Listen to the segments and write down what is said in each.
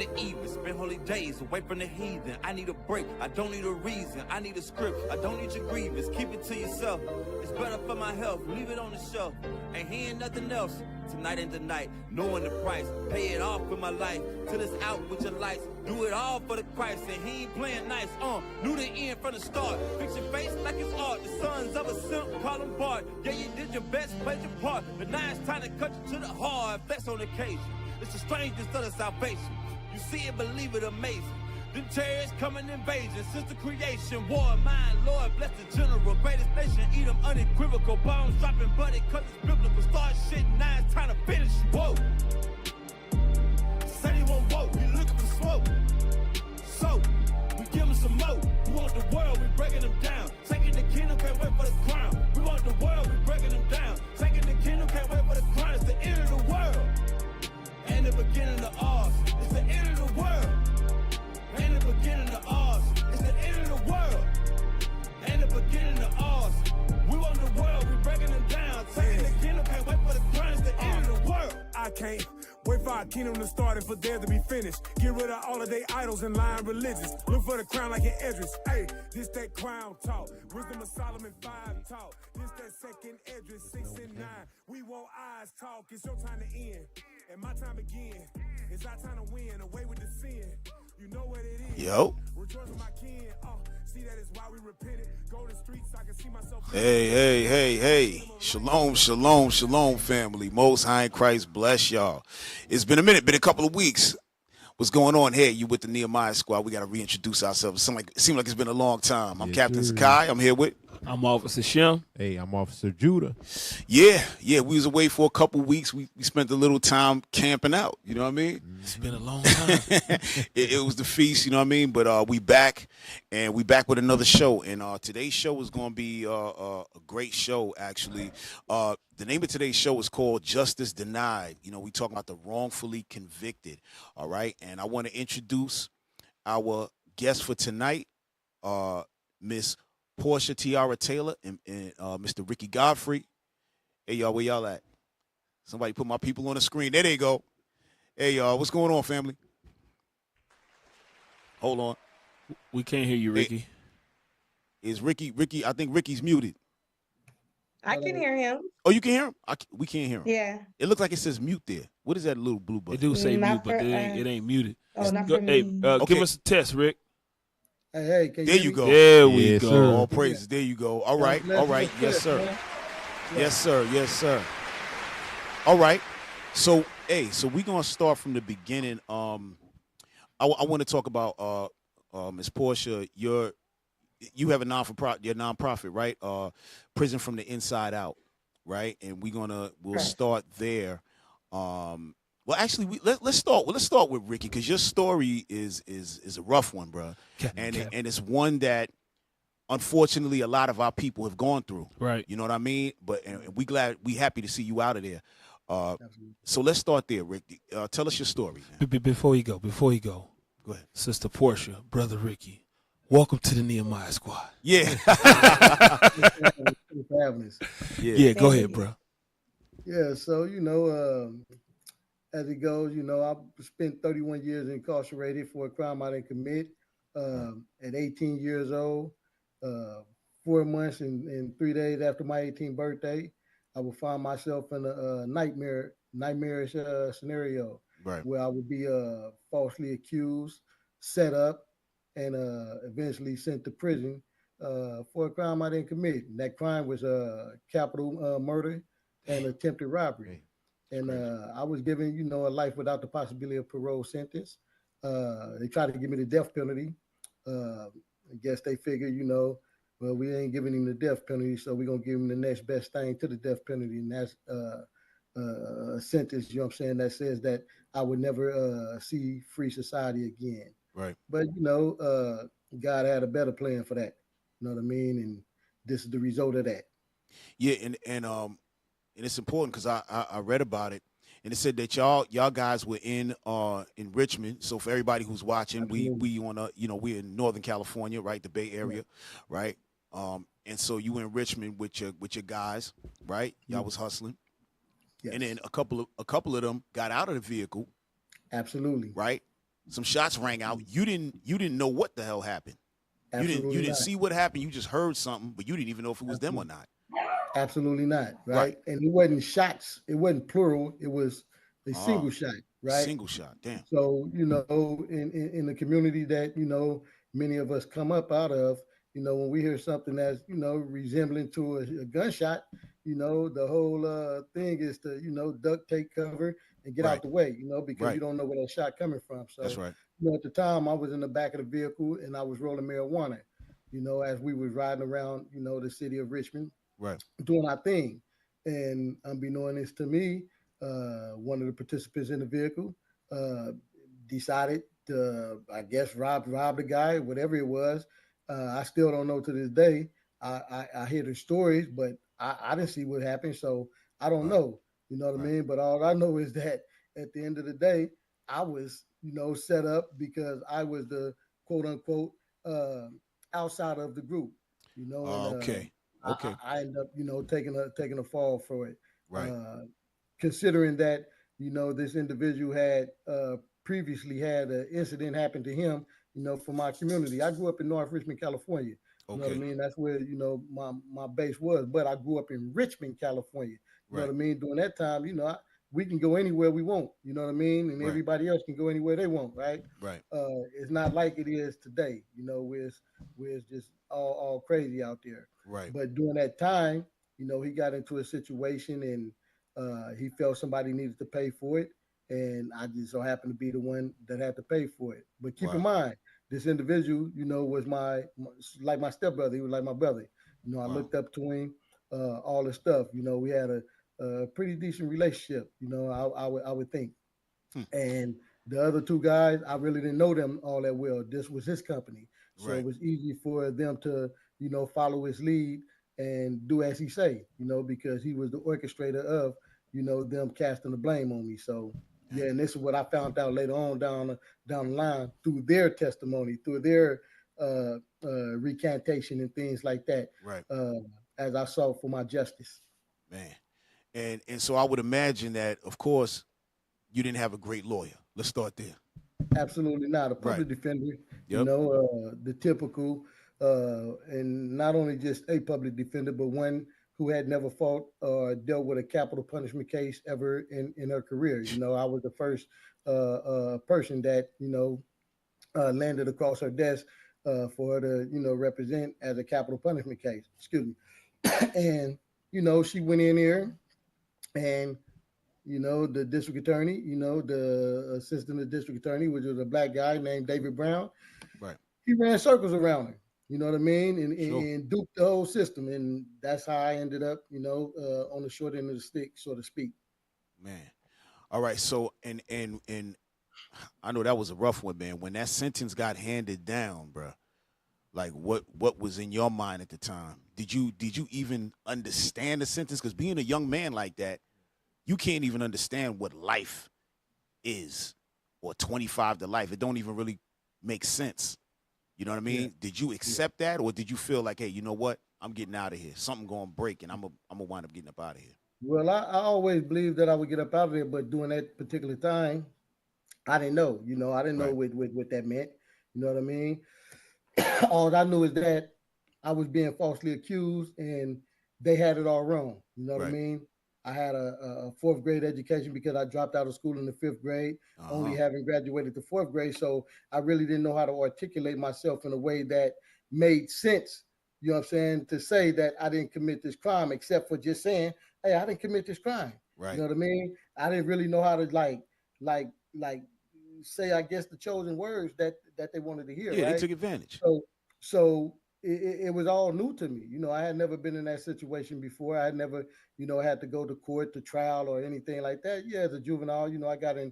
the evening, spend holy days away from the heathen. I need a break, I don't need a reason. I need a script, I don't need your grievance. Keep it to yourself, it's better for my health. Leave it on the shelf, ain't hearing nothing else. Tonight ain't the night, knowing the price. Pay it off with my life, till it's out with your lights. Do it all for the Christ, and he ain't playing nice. Knew the end from the start. Fix your face like it's art. The sons of a simp, call him Bart. Yeah, you did your best, played your part. But now it's time to cut you to the heart. Flex on occasion. It's the strangest of the salvation. You see it, believe it, amazing. Them terrorists coming invasion since the creation. War of mine, Lord, bless the general. Greatest nation, eat them unequivocal. Bombs dropping, buddy, cause it's biblical. Start shit, now it's time to finish. Whoa. Said he won't vote, we looking for smoke. So, we give him some more. We want the world, we breaking them down. Taking the kingdom, can't wait for the crown. We want the world, we breaking them down. Taking the kingdom, can't wait for the crown. It's the end of the world. And the beginning of ours. It's the end of the world. And the beginning of ours. It's the end of the world. And the beginning of ours. We want the world, we breaking them down. Taking the kingdom, can't wait for the crown. It's the end of the world. I can't wait for our kingdom to start and for there to be finished. Get rid of all of their idols and lying religions. Look for the crown like an Edris. Hey, this that crown talk. Wisdom of Solomon 5 talk. This that second Edris 6 and 9. We want eyes talk. It's your time to end. And my time again. It's our time to win. Away with the sin. You know what it is. Yo. Rejoice with my kin. See that is why we repented. Go to the streets so I can see myself. Hey. Shalom, family. Most High in Christ bless y'all. It's been a minute, been a couple of weeks. What's going on here? You with the Nehemiah squad. We got to reintroduce ourselves. It seems like it's been a long time. I'm Captain Zakai. I'm here with. I'm Officer Shem. Hey, I'm Officer Judah. Yeah. We was away for a couple weeks. We spent a little time camping out. You know what I mean? It's been a long time. it was the feast. You know what I mean? But we back, and we back with another show. And today's show is going to be a great show, actually. The name of today's show is called Justice Denied. You know, we talking about the wrongfully convicted. All right. And I want to introduce our guest for tonight, Miss Porshe Taylor and Mr. Ricky Godfrey. Hey, y'all, where y'all at? Somebody put my people on the screen. There they go. Hey, y'all, what's going on, family? Hold on. We can't hear you, Ricky. Hey, is Ricky, I think Ricky's muted. I can hear him. Oh, you can hear him? We can't hear him. Yeah. It looks like it says mute there. What is that little blue button? They do say Not mute, but for it ain't muted. Oh, not for Hey, me. Okay. give us a test, Rick. Hey, can There you go. There we Yes, go. sir. All praises. There you go. All right. Yes, sir. Yes, sir. All right. So, we're going to start from the beginning. I want to talk about Ms. Porshe. You have a nonprofit, right? Prison from the Inside Out, right? And we'll start there. Well, actually, let's start with Ricky, because your story is a rough one, bro, and it's one that unfortunately a lot of our people have gone through. Right. You know what I mean? But and we happy to see you out of there. So let's start there, Rick. Tell us your story. Before you go, Go ahead, Sister Porshe, Brother Ricky, welcome to the Nehemiah squad. Yeah. Yeah, go ahead, bro. Yeah, so, as it goes, I spent 31 years incarcerated for a crime I didn't commit. At 18 years old, 4 months and 3 days after my 18th birthday, I would find myself in a nightmarish scenario, Right. where I would be falsely accused, set up, and eventually sent to prison for a crime I didn't commit. And that crime was capital murder and attempted robbery. And I was given, a life without the possibility of parole sentence. They tried to give me the death penalty. I guess they figured, well, we ain't giving him the death penalty, so we're going to give him the next best thing to the death penalty. And that's a sentence, that says that I would never see free society again. Right. But, God had a better plan for that. You know what I mean? And this is the result of that. Yeah, and it's important because I read about it, and it said that y'all guys were in Richmond. So for everybody who's watching, we we're in Northern California, right, the Bay Area, right? And so you were in Richmond with your guys, right? Y'all was hustling, Yes. and then a couple of them got out of the vehicle, Absolutely. right? some shots rang out. You didn't know what the hell happened. Absolutely You didn't not. see what happened. You just heard something, but you didn't even know if it was them or not. Absolutely not. Right? Right. And it wasn't shots. It wasn't plural. It was a single shot. Right. Single shot. Damn. So, in the community that, many of us come up out of, when we hear something that's, resembling to a gunshot, the whole thing is to, duck, take cover, and get out the way, because you don't know where that shot coming from. So, that's right. At the time I was in the back of the vehicle and I was rolling marijuana, as we was riding around, the city of Richmond, Right. doing our thing. And unbeknownst to me, one of the participants in the vehicle decided to, I guess, rob the guy, whatever it was. I still don't know to this day. I hear the stories, but I didn't see what happened, so I don't know. You know what I mean? But all I know is that at the end of the day, I was, set up because I was the quote unquote outsider of the group. And, Okay. I end up, taking a fall for it. Right. Considering that, this individual had previously had an incident happen to him, for my community. I grew up in North Richmond, California. You know what I mean? That's where, my base was. But I grew up in Richmond, California. You know what I mean? During that time, we can go anywhere we want. You know what I mean? And everybody else can go anywhere they want, right? Right. It's not like it is today, where it's just all crazy out there. Right. But during that time, he got into a situation and he felt somebody needed to pay for it. And I just so happened to be the one that had to pay for it. But keep in mind, this individual, was like my stepbrother. He was like my brother. I looked up to him, all the stuff. We had a pretty decent relationship. I would think. And the other two guys, I really didn't know them all that well. This was his company, so it was easy for them to, follow his lead and do as he say, because he was the orchestrator of, them casting the blame on me. So. Yeah, and this is what I found out later on down the line through their testimony, through their recantation and things like that. Right. As I sought for my justice. Man, and so I would imagine that, of course, you didn't have a great lawyer. Let's start there. Absolutely not. A public defender. Yep. The typical, and not only just a public defender, but one who had never fought or dealt with a capital punishment case ever in her career. I was the first person that, landed across her desk for her to, represent as a capital punishment case. Excuse me. And, she went in here and, the district attorney, the assistant district attorney, which was a black guy named David Brown. Right. He ran circles around her. You know what I mean? And duped the whole system. And that's how I ended up, on the short end of the stick, so to speak. Man. All right. So, and I know that was a rough one, man. When that sentence got handed down, bro, like what was in your mind at the time? Did you even understand the sentence? Because being a young man like that, you can't even understand what life is or 25 to life. It don't even really make sense. You know what I mean? Yeah. Did you accept that, or did you feel like, hey, you know what? I'm getting out of here. Something going to break, and I'm gonna wind up getting up out of here. Well, I always believed that I would get up out of there, but during that particular time, I didn't know. I didn't know what that meant. You know what I mean? All I knew is that I was being falsely accused, and they had it all wrong. You know what I mean? I had a fourth grade education because I dropped out of school in the fifth grade, only having graduated to fourth grade. So I really didn't know how to articulate myself in a way that made sense, you know what I'm saying, to say that I didn't commit this crime, except for just saying, hey, I didn't commit this crime. Right. You know what I mean? I didn't really know how to like say, I guess, the chosen words that they wanted to hear. Yeah, right? They took advantage. So it was all new to me. I had never been in that situation before. I had never, had to go to court, to trial, or anything like that. Yeah, as a juvenile, I got in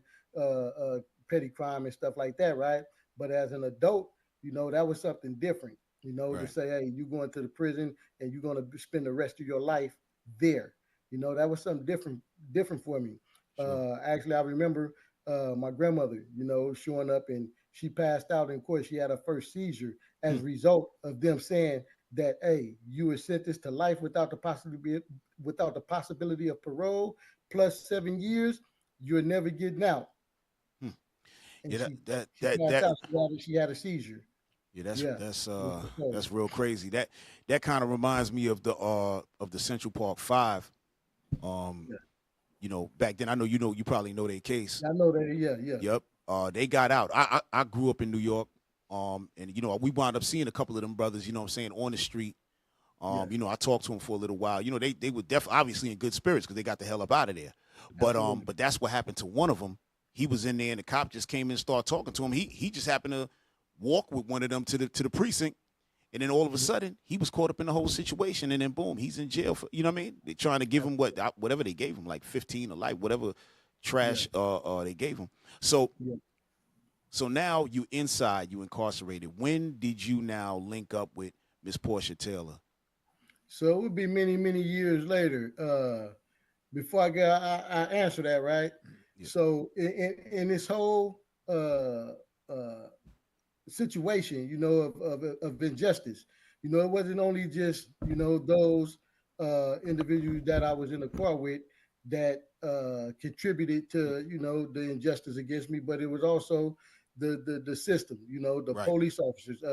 petty crime and stuff like that, right? But as an adult, that was something different, to say, hey, you're going to the prison and you're going to spend the rest of your life there. That was something different for me. Sure. Actually, I remember my grandmother, showing up, and she passed out in court. She had her first seizure as a result of them saying that, hey, you were sentenced to life without the possibility of parole plus 7 years. You're never getting out. and Yeah, she passed out. She had a seizure. yeah, Yeah, that's real crazy. That kind of reminds me of the Central Park Five. Um, yeah. Back then, I know you probably know their case. I know that. Yeah, yeah. Yep. They got out. I grew up in New York. And we wound up seeing a couple of them brothers, what I'm saying, on the street. Yes. I talked to them for a little while. They were definitely obviously in good spirits because they got the hell up out of there. But that's what happened to one of them. He was in there and the cop just came in and started talking to him. He just happened to walk with one of them to the precinct, and then all of a sudden he was caught up in the whole situation, and then boom, he's in jail for, you know what I mean? They're trying to give him whatever they gave him, like 15 or life, whatever trash they gave him. So now you inside, you incarcerated. When did you now link up with Miss Porshe Taylor? So it would be many, many years later. Before I answer that, right? Yeah. So in this whole situation, of injustice, it wasn't only just, those individuals that I was in the car with that contributed to, the injustice against me, but it was also the system, the police officers,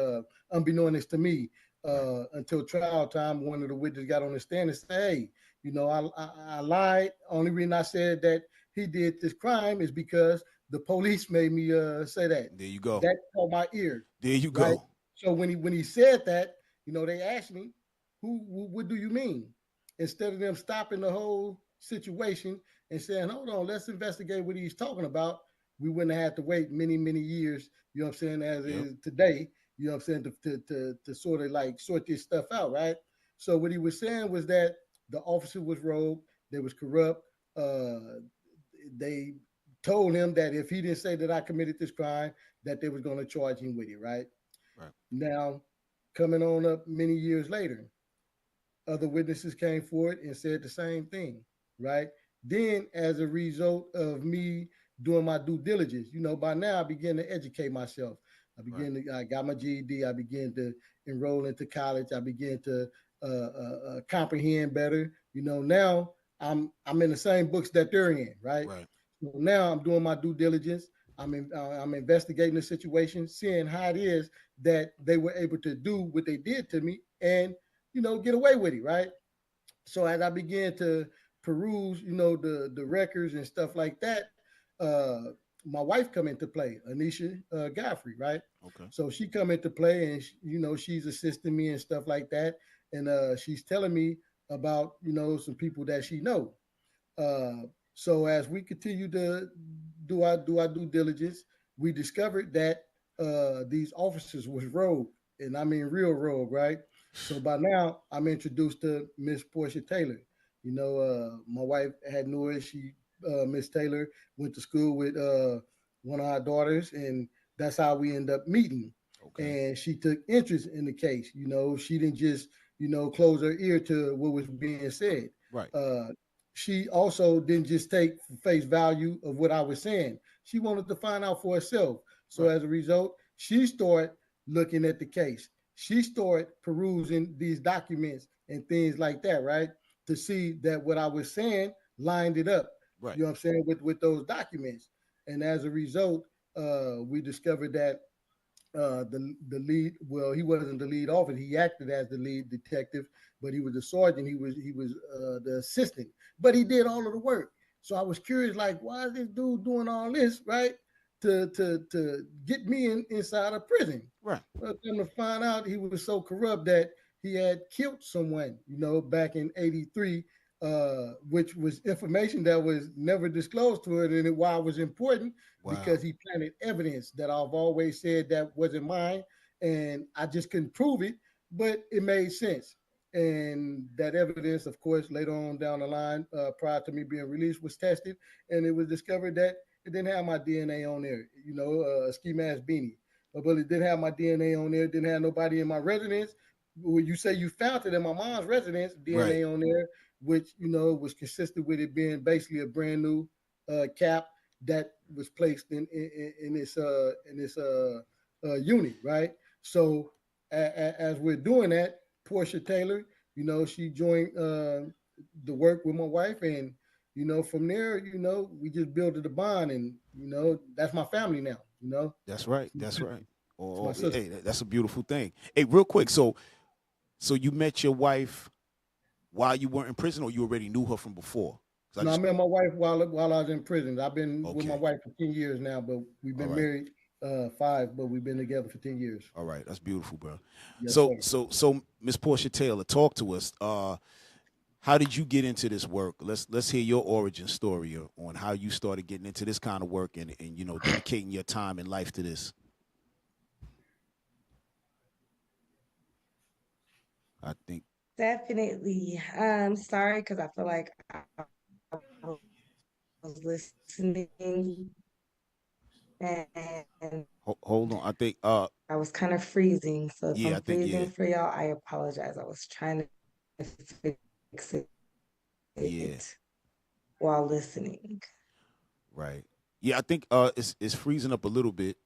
unbeknownst to me, until trial time, one of the witnesses got on the stand and said, hey, I lied. Only reason I said that he did this crime is because the police made me say that. There you go. That caught my ear. There you go. So when he said that, they asked me, what do you mean? Instead of them stopping the whole situation and saying, hold on, let's investigate what he's talking about, we wouldn't have had to wait many, many years, as is today, to sort of like sort this stuff out, right? So what he was saying was that the officer was rogue, they was corrupt. They told him that if he didn't say that I committed this crime, that they was going to charge him with it, right? Right. Now, coming on up many years later, other witnesses came forward and said the same thing, right? Then, as a result of me doing my due diligence, by now I began to educate myself. I got my GED. I began to enroll into college. I began to comprehend better. Now I'm in the same books that they're in, right? So now I'm doing my due diligence. I'm investigating the situation, seeing how it is that they were able to do what they did to me and, get away with it, right? So as I began to peruse, the records and stuff like that, my wife come into play, Anisha Godfrey, right? Okay. So she come into play and, she's assisting me and stuff like that. And she's telling me about, some people that she know. So as we continue to do our due diligence, we discovered that these officers was rogue, and I mean real rogue, right? So by now I'm introduced to Miss Porshe Taylor. My wife had knew her. Miss Taylor went to school with one of our daughters, and that's how we end up meeting. Okay. And she took interest in the case. She didn't just close her ear to what was being said. Right. She also didn't just take face value of what I was saying. She wanted to find out for herself. So as a result, she started looking at the case. She started perusing these documents and things like that, right? To see that what I was saying lined it up. Right. You know what I'm saying? With those documents. And as a result, we discovered that the lead, well, he wasn't the lead officer. He acted as the lead detective, but he was the sergeant. He was the assistant, but he did all of the work. So I was curious, like, why is this dude doing all this, right? To get me inside a prison. Right. But then to find out he was so corrupt that he had killed someone, back in '83, which was information that was never disclosed to it, and why it was important. Wow. Because he planted evidence that I've always said that wasn't mine, and I just couldn't prove it, but it made sense. And that evidence, of course, later on down the line, prior to me being released, was tested, and it was discovered that it didn't have my DNA on there, ski mask beanie. But it didn't have my DNA on there. It didn't have nobody in my residence. When you say you found it in my mom's residence, DNA on there, which, was consistent with it being basically a brand new cap that was placed in this unit, right? So as we're doing that, Porshe Taylor, she joined the work with my wife, and from there, we just built a bond, and that's my family now. You know, That's right. That's right. my sister. Hey, that's a beautiful thing. Hey, real quick. So you met your wife while you weren't in prison, or you already knew her from before? No, I met my wife while I was in prison. I've been with my Okay. wife for 10 years now, but we've been All right. married 5, but we've been together for 10 years. All right, that's beautiful, bro. Yes, So sir. so Miss Porshe Taylor, talk to us. How did you get into this work? Let's hear your origin story on how you started getting into this kind of work and you know dedicating your time and life to this. I think. Definitely. Sorry, because I feel like I was listening and Hold on. I think. I was kind of freezing. So if Yeah, I I'm think. Yeah. freezing for y'all, I apologize. I was trying to fix Yeah. it while listening. Right. Yeah, I think. It's freezing up a little bit.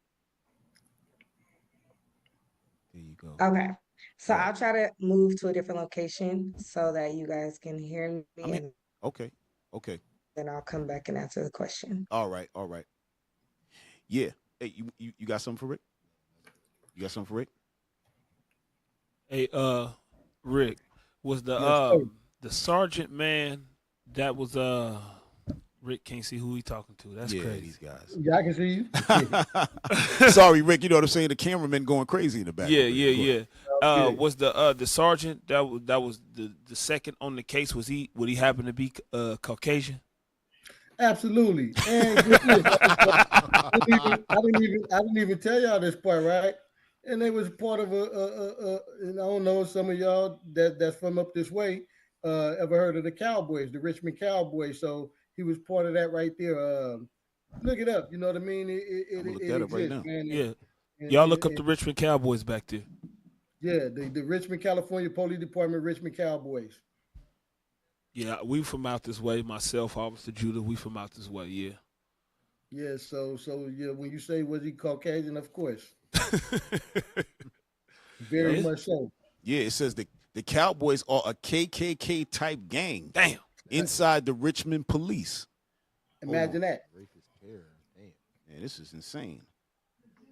There you go. Okay. So Right. I'll try to move to a different location so that you guys can hear me, I mean. and Okay. Okay. then I'll come back and answer the question. All right. All right. Yeah. Hey, you got something for Rick? You got something for Rick? Hey, Rick, was Yes, sir. the sergeant man that was Rick can't see who he talking to. That's Yeah, crazy. these guys. Yeah, I can see you. Sorry, Rick. You know what I'm saying? The cameraman going crazy in the back. Yeah, over yeah, there. Go ahead. yeah. Okay. Was the sergeant that was the second on the case? Would he happen to be Caucasian? Absolutely. And get this, I didn't even tell y'all this part, right? And they was part of and I don't know, some of y'all that's from up this way, ever heard of the Cowboys, the Richmond Cowboys. So he was part of that right there. Look it up. You know what I mean? I'm gonna look It that up right exists, now. man. Yeah. And- Y'all and- look up and- the Richmond Cowboys back there. yeah, the Richmond, California Police Department, Richmond Cowboys. Yeah, we from out this way. Myself, Officer Judah, we from out this way. Yeah. Yeah, so yeah, when you say was he Caucasian, of course. Very Yeah. much so. Yeah, it says the Cowboys are a KKK type gang Damn. inside the Richmond police. Imagine that. Man, this is insane.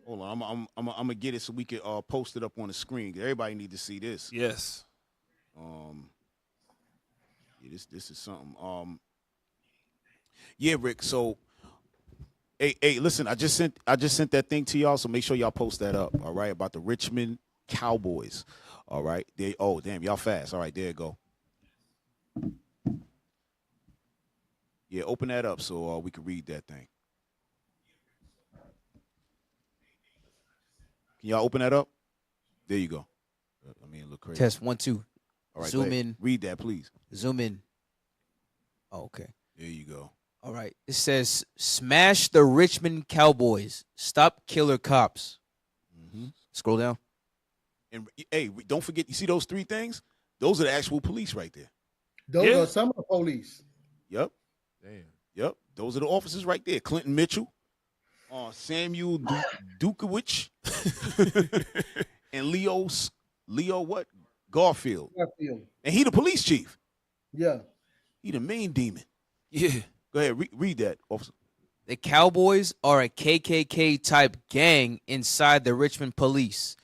Hold on, I'm gonna get it so we can post it up on the screen. Everybody need to see this. Yes. Yeah, this is something. Yeah, Rick. So, hey, listen, I just sent that thing to y'all. So make sure y'all post that up. All right, about the Richmond Cowboys. All right. Oh, damn, y'all fast. All right, there you go. Yeah, open that up so we can read that thing. Can y'all open that up? There you go. I mean, it look crazy. Test 1 2. All right, Zoom go ahead. in. Read that, please. Zoom in. Oh, okay. There you go. All right. It says, "Smash the Richmond Cowboys. Stop killer cops." Scroll down. And hey, don't forget. You see those three things? Those are the actual police right there. Those Yeah. are some of the police. Yep. Damn. Yep. Those are the officers right there. Clinton Mitchell, Samuel Dukowicz, and Leo what? Garfield. Garfield. And he the police chief. Yeah. He the main demon. Yeah. Go ahead, read that, officer. The Cowboys are a KKK type gang inside the Richmond police.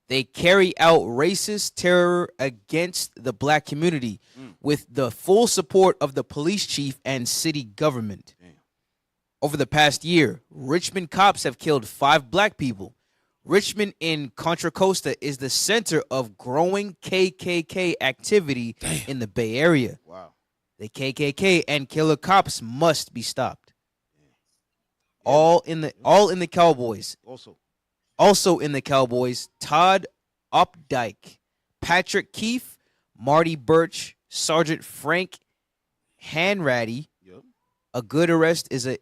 They carry out racist terror against the black community with the full support of the police chief and city government. Damn. Over the past year, Richmond cops have killed 5 black people. Richmond in Contra Costa is the center of growing KKK activity in the Bay Area. Wow. The KKK and killer cops must be stopped. All in the Cowboys. Also in the Cowboys, Todd Opdyke, Patrick Keefe, Marty Birch, Sergeant Frank Hanratty. Yep. A good arrest is a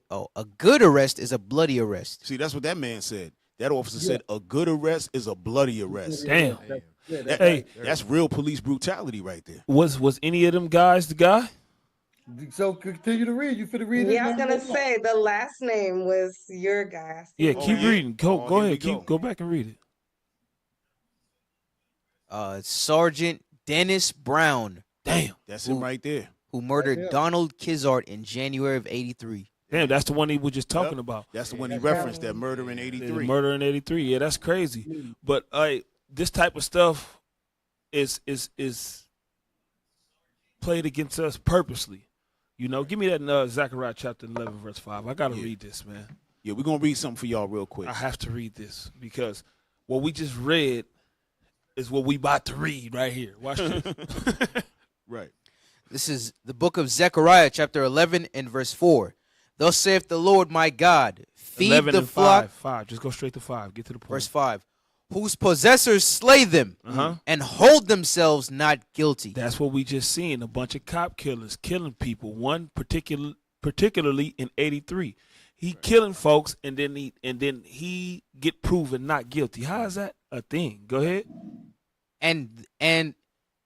bloody arrest. See, that's what that man said. That officer said a good arrest is a bloody arrest. Damn. Hey, that's real police brutality right there. Was any of them guys the guy? So continue to read. You finna read it. Yeah, I was gonna say the last name was your guy. Yeah, Oh, keep yeah? reading. Go Oh, here ahead. we go. Go back and read it. Sergeant Dennis Brown, Damn. That's him right there. who murdered there. Donald Kizart in January of '83. Damn, that's the one he was just talking Yep. about. That's the one he that's referenced, right. that murder in The 83. murder in 83. Yeah, that's crazy. Mm. But this type of stuff is played against us purposely. You know, give me that Zechariah chapter 11, verse 5. I got to Yeah. read this, man. Yeah, we're going to read something for y'all real quick. I have to read this because what we just read is what we about to read right here. Watch this. Right. This is the book of Zechariah, chapter 11 and verse 4. Thus saith the Lord my God, feed 11 the and flock. 5. Just go straight to 5. Get to the point. Verse 5. Whose possessors slay them and hold themselves not guilty. That's what we just seen. A bunch of cop killers killing people. One particularly in 83. He killing folks and then he get proven not guilty. How is that a thing? Go ahead. And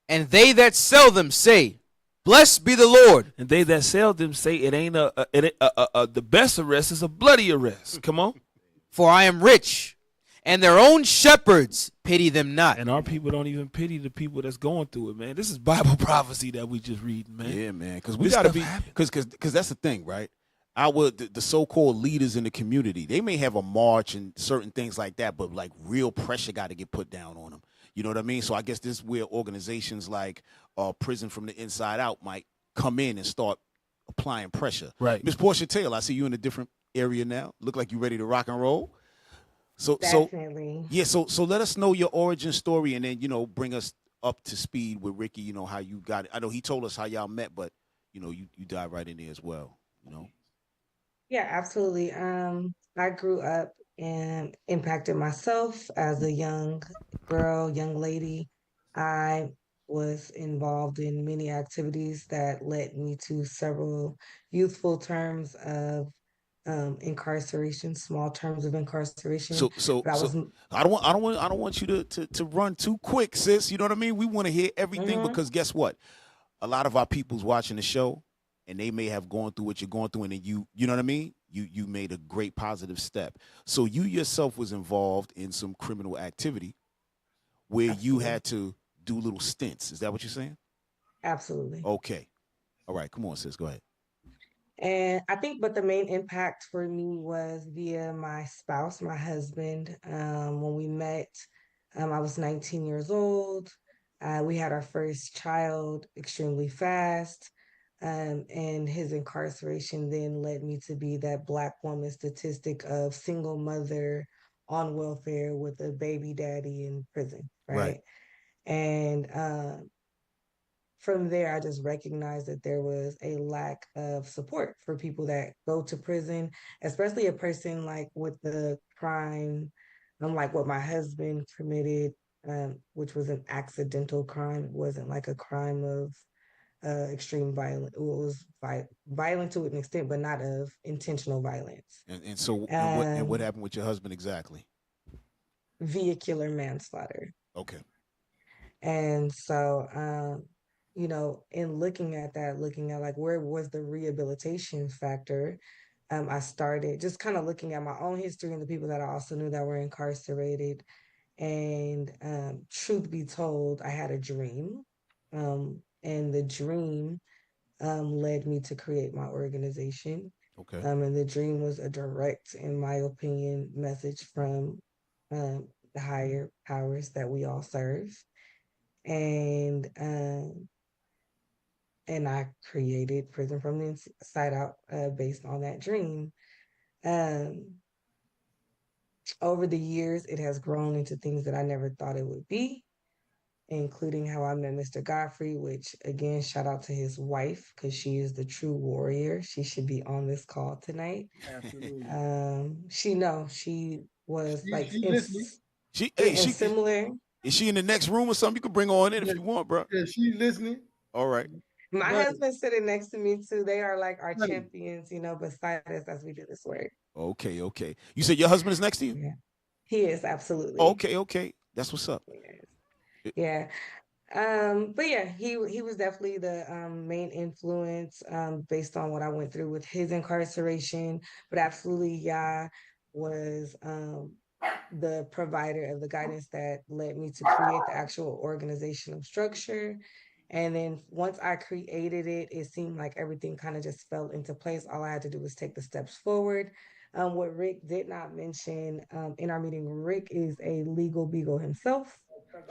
they that sell them say, blessed be the Lord. And they that sell them say it ain't the best arrest is a bloody arrest. Come on. For I am rich, and their own shepherds pity them not. And our people don't even pity the people that's going through it, man. This is Bible prophecy that we just read, man. Yeah, man. Because we This got to stuff be, happens. because that's the thing, right? The so-called leaders in the community, they may have a march and certain things like that, but like real pressure got to get put down on them. You know what I mean? So I guess this is where organizations like Prison from the Inside Out might come in and start applying pressure. Right. Miss Porshe Taylor, I see you in a different area now. Look like you ready to rock and roll. So Definitely. yeah, so let us know your origin story and then, bring us up to speed with Ricky, how you got it. I know he told us how y'all met, but you dive right in there as well, Yeah, absolutely. I grew up and impacted myself as a young girl, young lady. I was involved in many activities that led me to several youthful terms of incarceration, small terms of incarceration. So But I was I don't want you to run too quick, sis. You know what I mean? We want to hear everything because guess what? A lot of our people's watching the show and they may have gone through what you're going through, and then you know what I mean? You made a great positive step. So you yourself was involved in some criminal activity where you had to do little stints. Is that what you're saying? absolutely. Okay. All right. Come on, sis. Go ahead. And I think, but the main impact for me was via my spouse, my husband. When we met, I was 19 years old. We had our first child extremely fast. And his incarceration then led me to be that Black woman statistic of single mother on welfare with a baby daddy in prison, right? And from there, I just recognized that there was a lack of support for people that go to prison, especially a person like with the crime, unlike what my husband committed, which was an accidental crime. It wasn't like a crime of extreme violence. It was violent to an extent, but not of intentional violence. And so what happened with your husband exactly? Vehicular manslaughter. Okay. And so, in looking at like where was the rehabilitation factor, I started just kind of looking at my own history and the people that I also knew that were incarcerated. And truth be told, I had a dream. And the dream led me to create my organization. Okay. And the dream was a direct, in my opinion, message from the higher powers that we all serve. And I created Prison from the Inside Out based on that dream. Over the years, it has grown into things that I never thought it would be, including how I met Mr. Godfrey, which again, shout out to his wife, because she is the true warrior. She should be on this call tonight. Absolutely. She was like She listening. similar. Is she in the next room or something? You can bring her on in if you want, bro. Yeah, she listening. All right. My Right. husband's sitting next to me too. They are like our Right. champions, beside us as we do this work. Okay. You said your husband is next to you? Yeah. He is, absolutely. Okay. That's what's up. Yeah. But yeah, he was definitely the main influence based on what I went through with his incarceration. But absolutely, Yah was the provider of the guidance that led me to create the actual organizational structure. And then once I created it, it seemed like everything kind of just fell into place. All I had to do was take the steps forward. What Rick did not mention in our meeting, Rick is a legal beagle himself.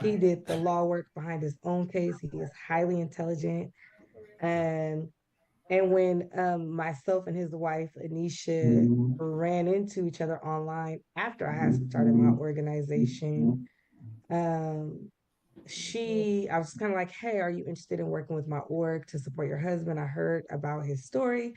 He did the law work behind his own case. He is highly intelligent. And when myself and his wife, Anisha, ran into each other online after I had started my organization, um, I was kind of like, hey, are you interested in working with my org to support your husband? I heard about his story.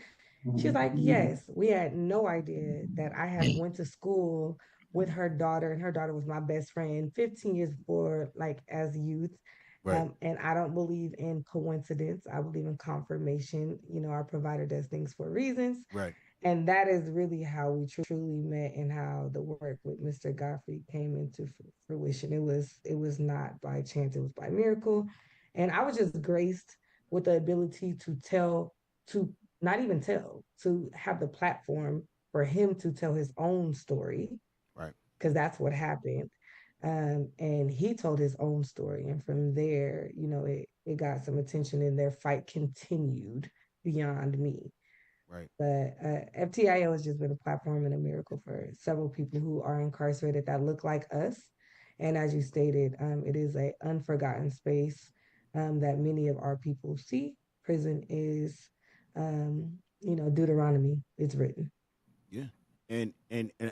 She's like, yes. We had no idea that I had went to school with her daughter, and her daughter was my best friend 15 years before, like as youth. Right. And I don't believe in coincidence. I believe in confirmation. You know, our provider does things for reasons. Right. And that is really how we truly met, and how the work with Mr. Godfrey came into fruition. It was not by chance, it was by miracle. And I was just graced with the ability to not even tell, to have the platform for him to tell his own story, Right. because that's what happened. And he told his own story. And from there, it got some attention, and their fight continued beyond me. Right. But FTIO has just been a platform and a miracle for several people who are incarcerated that look like us. And as you stated, it is an unforgotten space that many of our people see. Prison is, Deuteronomy. It's written. Yeah. And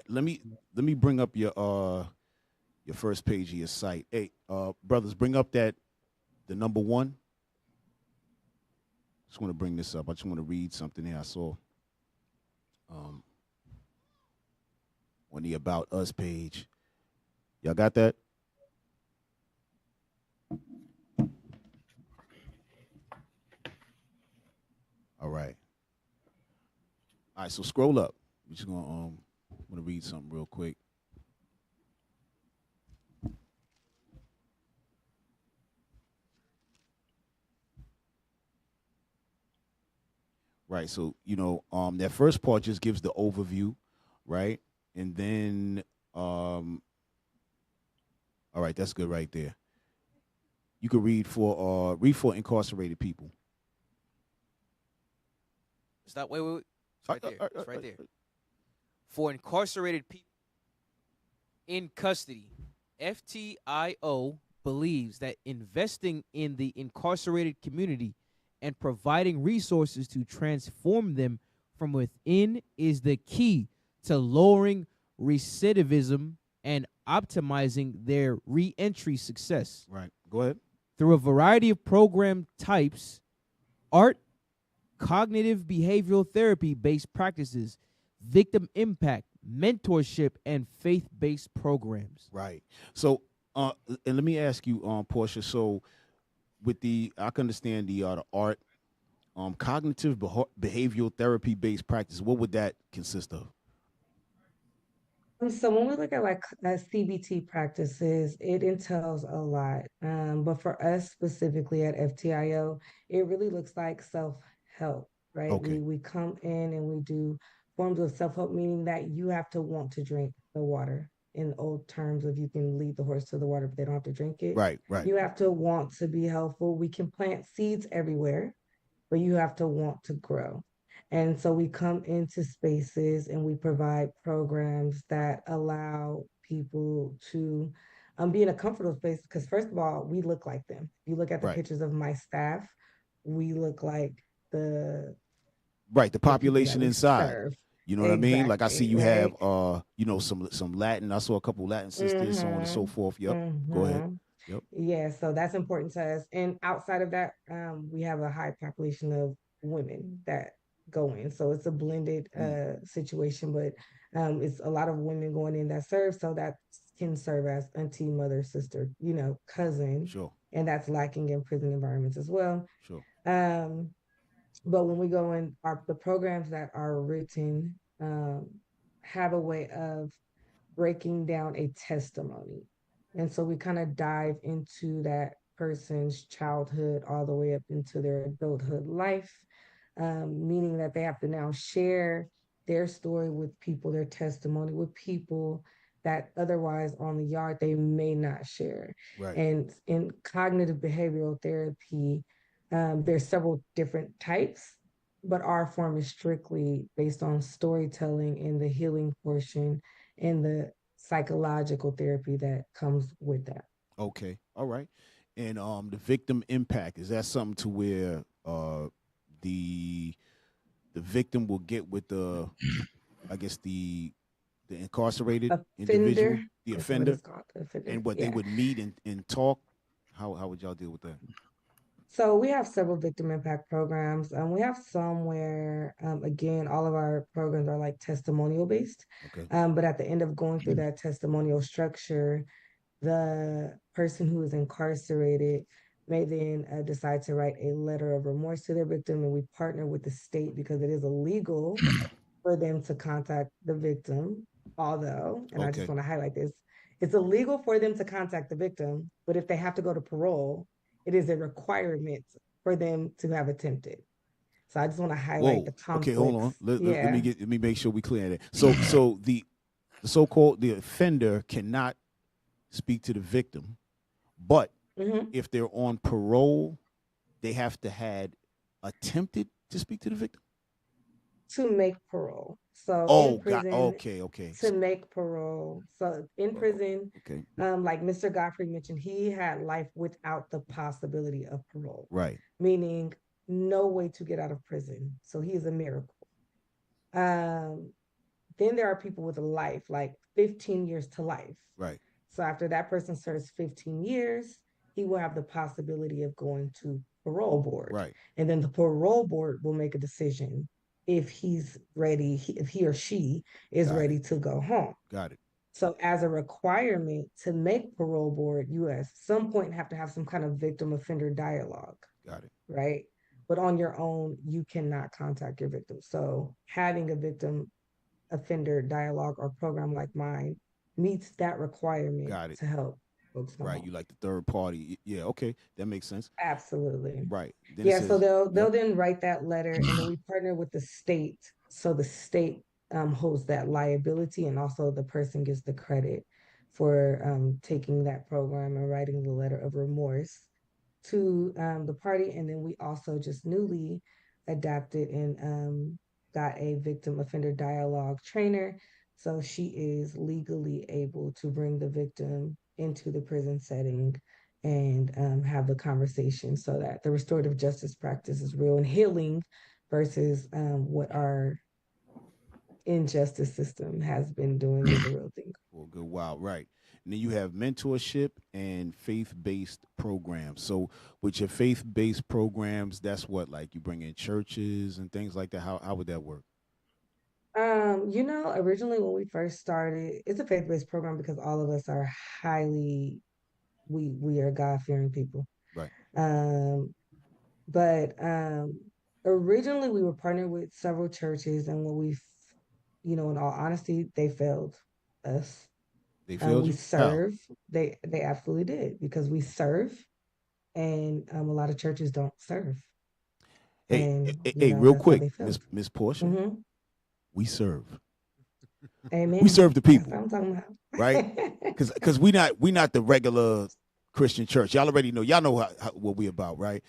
let me bring up your first page of your site. Hey, brothers, bring up the number one. Just want to bring this up. I just want to read something here I saw on the About Us page. Y'all got that? All right. All right, so scroll up. We're just gonna read something real quick. Right. So, that first part just gives the overview, right? And then all right, that's good right there. You could read for incarcerated people. Stop. Wait. It's right there. It's right there. For incarcerated people in custody, FTIO believes that investing in the incarcerated community and providing resources to transform them from within is the key to lowering recidivism and optimizing their reentry success. Right. Go ahead. Through a variety of program types, art, cognitive behavioral therapy based practices, victim impact, mentorship, and faith-based programs. Right. So, and let me ask you, Porsche. So, I can understand the art, cognitive behavioral therapy based practice. What would that consist of? So when we look at like CBT practices, it entails a lot. But for us specifically at FTIO, it really looks like self-help, right? Okay. We come in and we do forms of self-help, meaning that you have to want to drink the water. In old terms of, you can lead the horse to the water, but they don't have to drink it. Right. Right. You have to want to be helpful. We can plant seeds everywhere, but you have to want to grow. And so we come into spaces and we provide programs that allow people to be in a comfortable space. Because, first of all, we look like them. If you look at the Right. pictures of my staff, we look like the The population inside. serve. You know what I mean? Like I see you Exactly, have some Latin. I saw a couple Latin sisters, so on and so forth. Yep. Go ahead. Yep. Yeah, so that's important to us. And outside of that, we have a high population of women that go in. So it's a blended situation, but it's a lot of women going in that serve. So that can serve as auntie, mother, sister, cousin. Sure. And that's lacking in prison environments as well. Sure. But when we go in, the programs that are written have a way of breaking down a testimony. And so we kind of dive into that person's childhood all the way up into their adulthood life, meaning that they have to now share their story with people, their testimony with people that otherwise on the yard they may not share. Right. And in cognitive behavioral therapy, There's several different types, but our form is strictly based on storytelling and the healing portion and the psychological therapy that comes with that. Okay, all right. And the victim impact, is that something to where the the victim will get with the, I guess, the incarcerated individual, Offender, the that's what offender, it's called, the offender. and what they Yeah. would meet and talk? How would y'all deal with that? So we have several victim impact programs. We have some where, again, all of our programs are like testimonial based. Okay. But at the end of going through that testimonial structure, the person who is incarcerated may then decide to write a letter of remorse to their victim, and we partner with the state because it is illegal for them to contact the victim. Although, and I just Okay. want to highlight this, it's illegal for them to contact the victim, but if they have to go to parole, it is a requirement for them to have attempted. So I just want to highlight the Whoa. Okay, hold conflicts. on. Let me Yeah. get let me make sure we clear that. So the so-called the offender cannot speak to the victim, but Mhm. if they're on parole, they have to had attempted to speak to the victim. To make parole. So in Oh, got prison, okay, okay, to make parole. So in prison, okay, like Mr. Godfrey mentioned, he had life without the possibility of parole, right, meaning no way to get out of prison. So he is a miracle. Um, then there are people with a life, like 15 years to life. right, So after that person serves 15 years, he will have the possibility of going to parole board. right. And then the parole board will make a decision if he's ready, if he or she is Got it, ready to go home. got it, So as a requirement to make parole board, you at some point have to have some kind of victim offender dialogue, got it. right? But on your own, you cannot contact your victim. So having a victim offender dialogue or program like mine meets that requirement Got it. to help folks go Right. home. You like the third party. Yeah, okay. That makes sense. Absolutely. Right. Then it Yeah, so says, they'll yep. then write that letter and then we partner with the state. So the state holds that liability and also the person gets the credit for taking that program and writing the letter of remorse to the party. And then we also just newly adapted and got a victim offender dialogue trainer. So she is legally able to bring the victim into the prison setting and have the conversation so that the restorative justice practice is real and healing versus what our injustice system has been doing is a real thing. For a good while. Right. And then you have mentorship and faith based programs. So with your faith based programs, that's what, like you bring in churches and things like that. How would that work? Originally when we first started, it's a faith-based program because all of us are highly we are God-fearing people. Right. Um, but originally we were partnered with several churches, and in all honesty, they failed us. They failed We you? How? serve. They absolutely did because we serve, and a lot of churches don't serve, Hey, and hey, real that's how quick, they Miss failed. Miss Porsche, Hmm. we serve. We Amen. serve the That's what people, I'm talking right? about. Because we not the regular Christian church. Y'all already know. Y'all know what we about, right?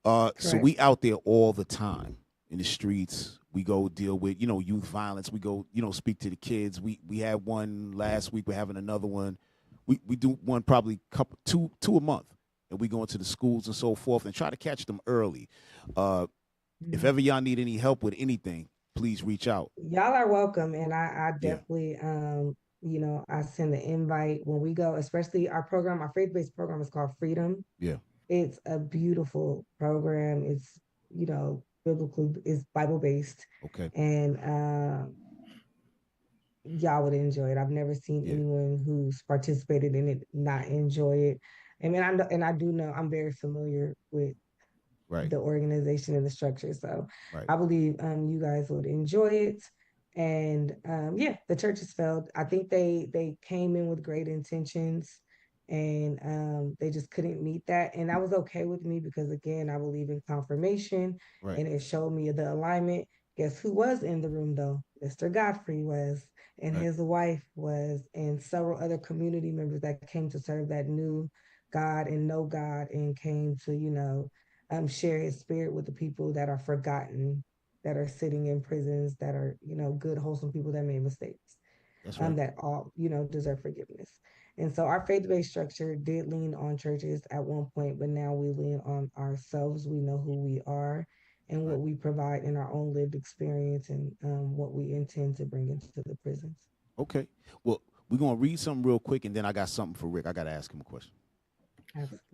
So Correct. we out there all the time in the streets. We go deal with youth violence. We go speak to the kids. We had one last week. We're having another one. We do one probably two a month, and we go into the schools and so forth and try to catch them early. If ever y'all need any help with anything, please reach out. Y'all are welcome, and I Yeah, definitely I send the invite when we go, especially our faith-based program is called Freedom. yeah. It's a beautiful program. It's biblical, it's Bible based, Okay, and y'all would enjoy it. I've never seen yeah. anyone who's participated in it not enjoy it. I mean, I do know I'm very familiar with Right, the organization and the structure. So right, I believe you guys would enjoy it. And yeah, the church has failed. I think they came in with great intentions and they just couldn't meet that. And that was okay with me because again, I believe in confirmation right, and it showed me the alignment. Guess who was in the room though? Mr. Godfrey was, and right. his wife was, and several other community members that came to serve that new God and know God and came to, share his spirit with the people that are forgotten, that are sitting in prisons, that are, good, wholesome people that made mistakes. That's right. That all, deserve forgiveness. And so our faith-based structure did lean on churches at one point, but now we lean on ourselves. We know who we are and what we provide in our own lived experience, and what we intend to bring into the prisons. Okay. Well, we're gonna read something real quick, and then I got something for Rick. I gotta ask him a question. Absolutely.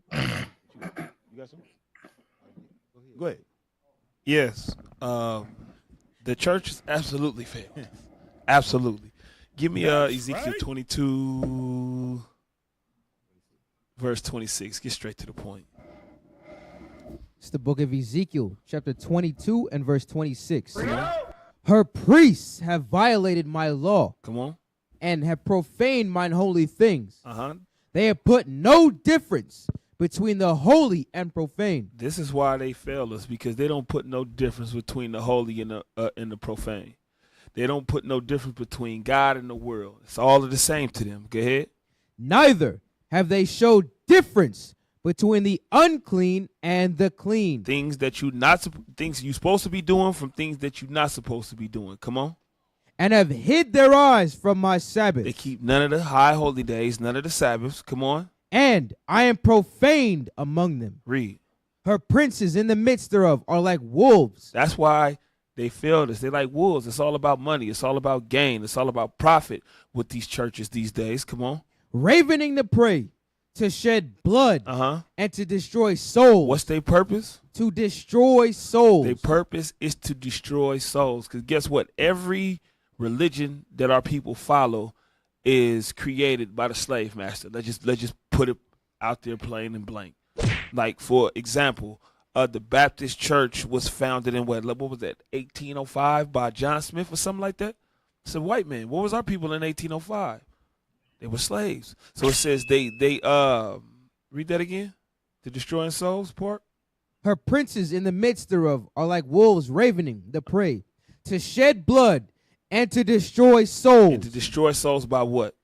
You got something? Go ahead. Yes. The church is absolutely failed. Absolutely. Give me Ezekiel 22, verse 26. Get straight to the point. It's the book of Ezekiel, chapter 22 and verse 26. Her priests have violated my law. Come on. And have profaned mine holy things. Uh-huh. They have put no difference between the holy and profane. This is why they fail us, because they don't put no difference between the holy and the profane. They don't put no difference between God and the world. It's all the same to them. Go ahead. Neither have they showed difference between the unclean and the clean. Things you're supposed to be doing from things that you're not supposed to be doing. Come on. And have hid their eyes from my Sabbath. They keep none of the high holy days, none of the Sabbaths. Come on. And I am profaned among them. Read. Her princes in the midst thereof are like wolves. That's why they failed us. They're like wolves. It's all about money. It's all about gain. It's all about profit with these churches these days. Come on. Ravening the prey, to shed blood, and to destroy souls. What's their purpose? To destroy souls. Their purpose is to destroy souls. Because guess what? Every religion that our people follow is created by the slave master. Let's just put it out there plain and blank. Like, for example, the Baptist Church was founded in what was that, 1805 by John Smith or something like that? It's a white man. What was our people in 1805? They were slaves. So it says they read that again? The destroying souls part? Her princes in the midst thereof are like wolves ravening the prey, to shed blood and to destroy souls. And to destroy souls by what?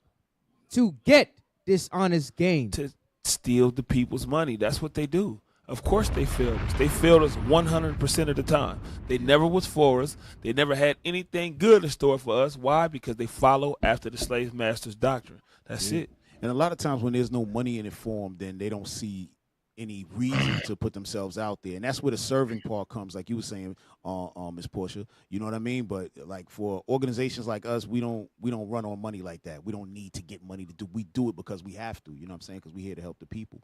To get dishonest gain. To steal the people's money. That's what they do. Of course they failed us. They failed us 100% of the time. They never was for us. They never had anything good in store for us. Why? Because they follow after the slave master's doctrine. That's it. And a lot of times when there's no money in it for them, then they don't see any reason to put themselves out there. And that's where the serving part comes, like you were saying, Ms. Porsche. You know what I mean? But like for organizations like us, we don't run on money like that. We don't need to get money to do. We do it because we have to. You know what I'm saying? Because we're here to help the people.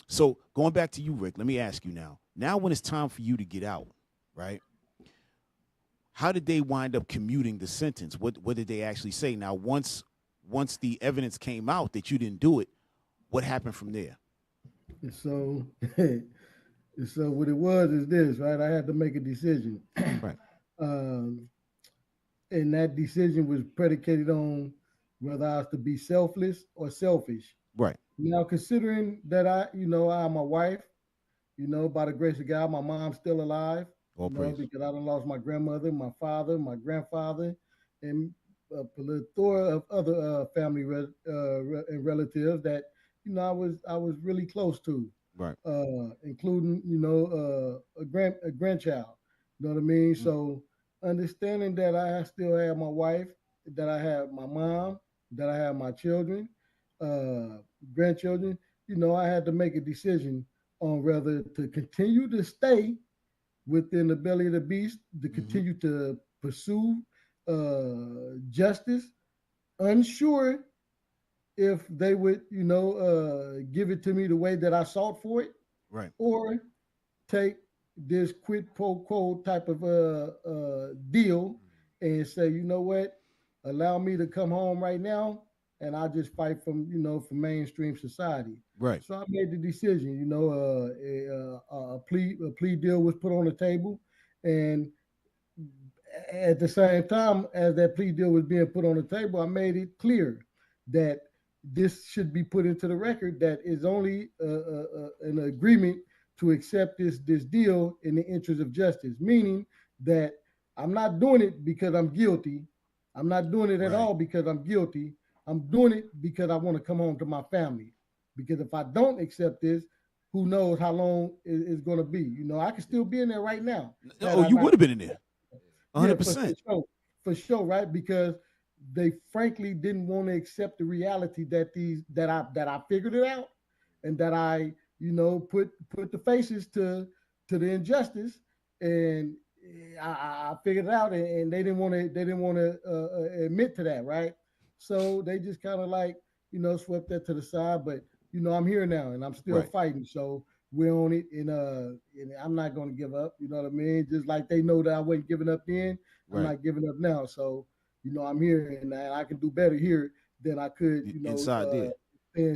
So going back to you, Rick, let me ask you now. Now when it's time for you to get out, right? How did they wind up commuting the sentence? What did they actually say? Now, once the evidence came out that you didn't do it, what happened from there? So what it was is this, right? I had to make a decision. Right. And that decision was predicated on whether I was to be selfless or selfish. Right. Now, considering that I'm a wife, by the grace of God, my mom's still alive. Because I done lost my grandmother, my father, my grandfather, and a plethora of other family and relatives that I was really close to. Right. Including a grandchild. You know what I mean? Mm-hmm. So understanding that I still have my wife, that I have my mom, that I have my children, grandchildren, I had to make a decision on whether to continue to stay within the belly of the beast, to continue to pursue justice, unsure if they would, give it to me the way that I sought for it, right? Or take this quid pro quo type of deal and say, you know what, allow me to come home right now, and I'll just fight from mainstream society. Right. So I made the decision. A plea deal was put on the table, and at the same time as that plea deal was being put on the table, I made it clear that this should be put into the record that is only an agreement to accept this deal in the interest of justice, meaning that I'm not doing it because I'm guilty. I'm not doing it at all because I'm guilty. I'm doing it because I want to come home to my family. Because if I don't accept this, who knows how long it's going to be. You know, I could still be in there right now. Oh, you would have been in there. Yeah, 100%. for sure, right? Because they frankly didn't want to accept the reality that I figured it out, and that I, you know, put the faces to the injustice, and I figured it out, and they didn't want to admit to that, right? So they just kind of like, you know, swept that to the side. But you know, I'm here now, and I'm still Right. fighting. So we're on it, and I'm not going to give up. You know what I mean? Just like they know that I wasn't giving up then, I'm Right. not giving up now. So you know, I'm here, and I can do better here than I could, you know, Inside there.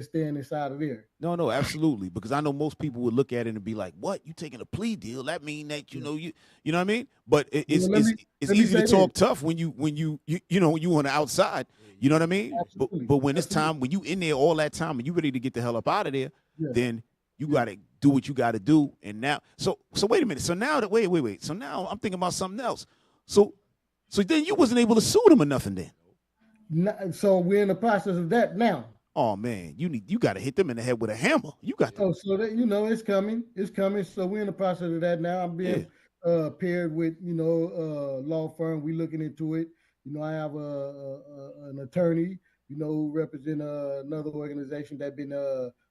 staying inside of there. No, absolutely. Because I know most people would look at it and be like, "What? You taking a plea deal? That mean that you know you know what I mean?" But it's Well, it's let me easy to say talk this. tough when you know you on the outside. You know what I mean? Absolutely. But when it's Absolutely. time, when you in there all that time and you ready to get the hell up out of there, Yeah. then you got to do what you got to do. And now, so wait a minute. So now that wait. So now I'm thinking about something else. So then you wasn't able to sue them or nothing then. So we're in the process of that now. Oh man, you got to hit them in the head with a hammer. You got to. Oh, so that, you know, it's coming. It's coming. So we're in the process of that now. I'm being paired with, you know, law firm. We looking into it. You know, I have an attorney, you know, who represent another organization that been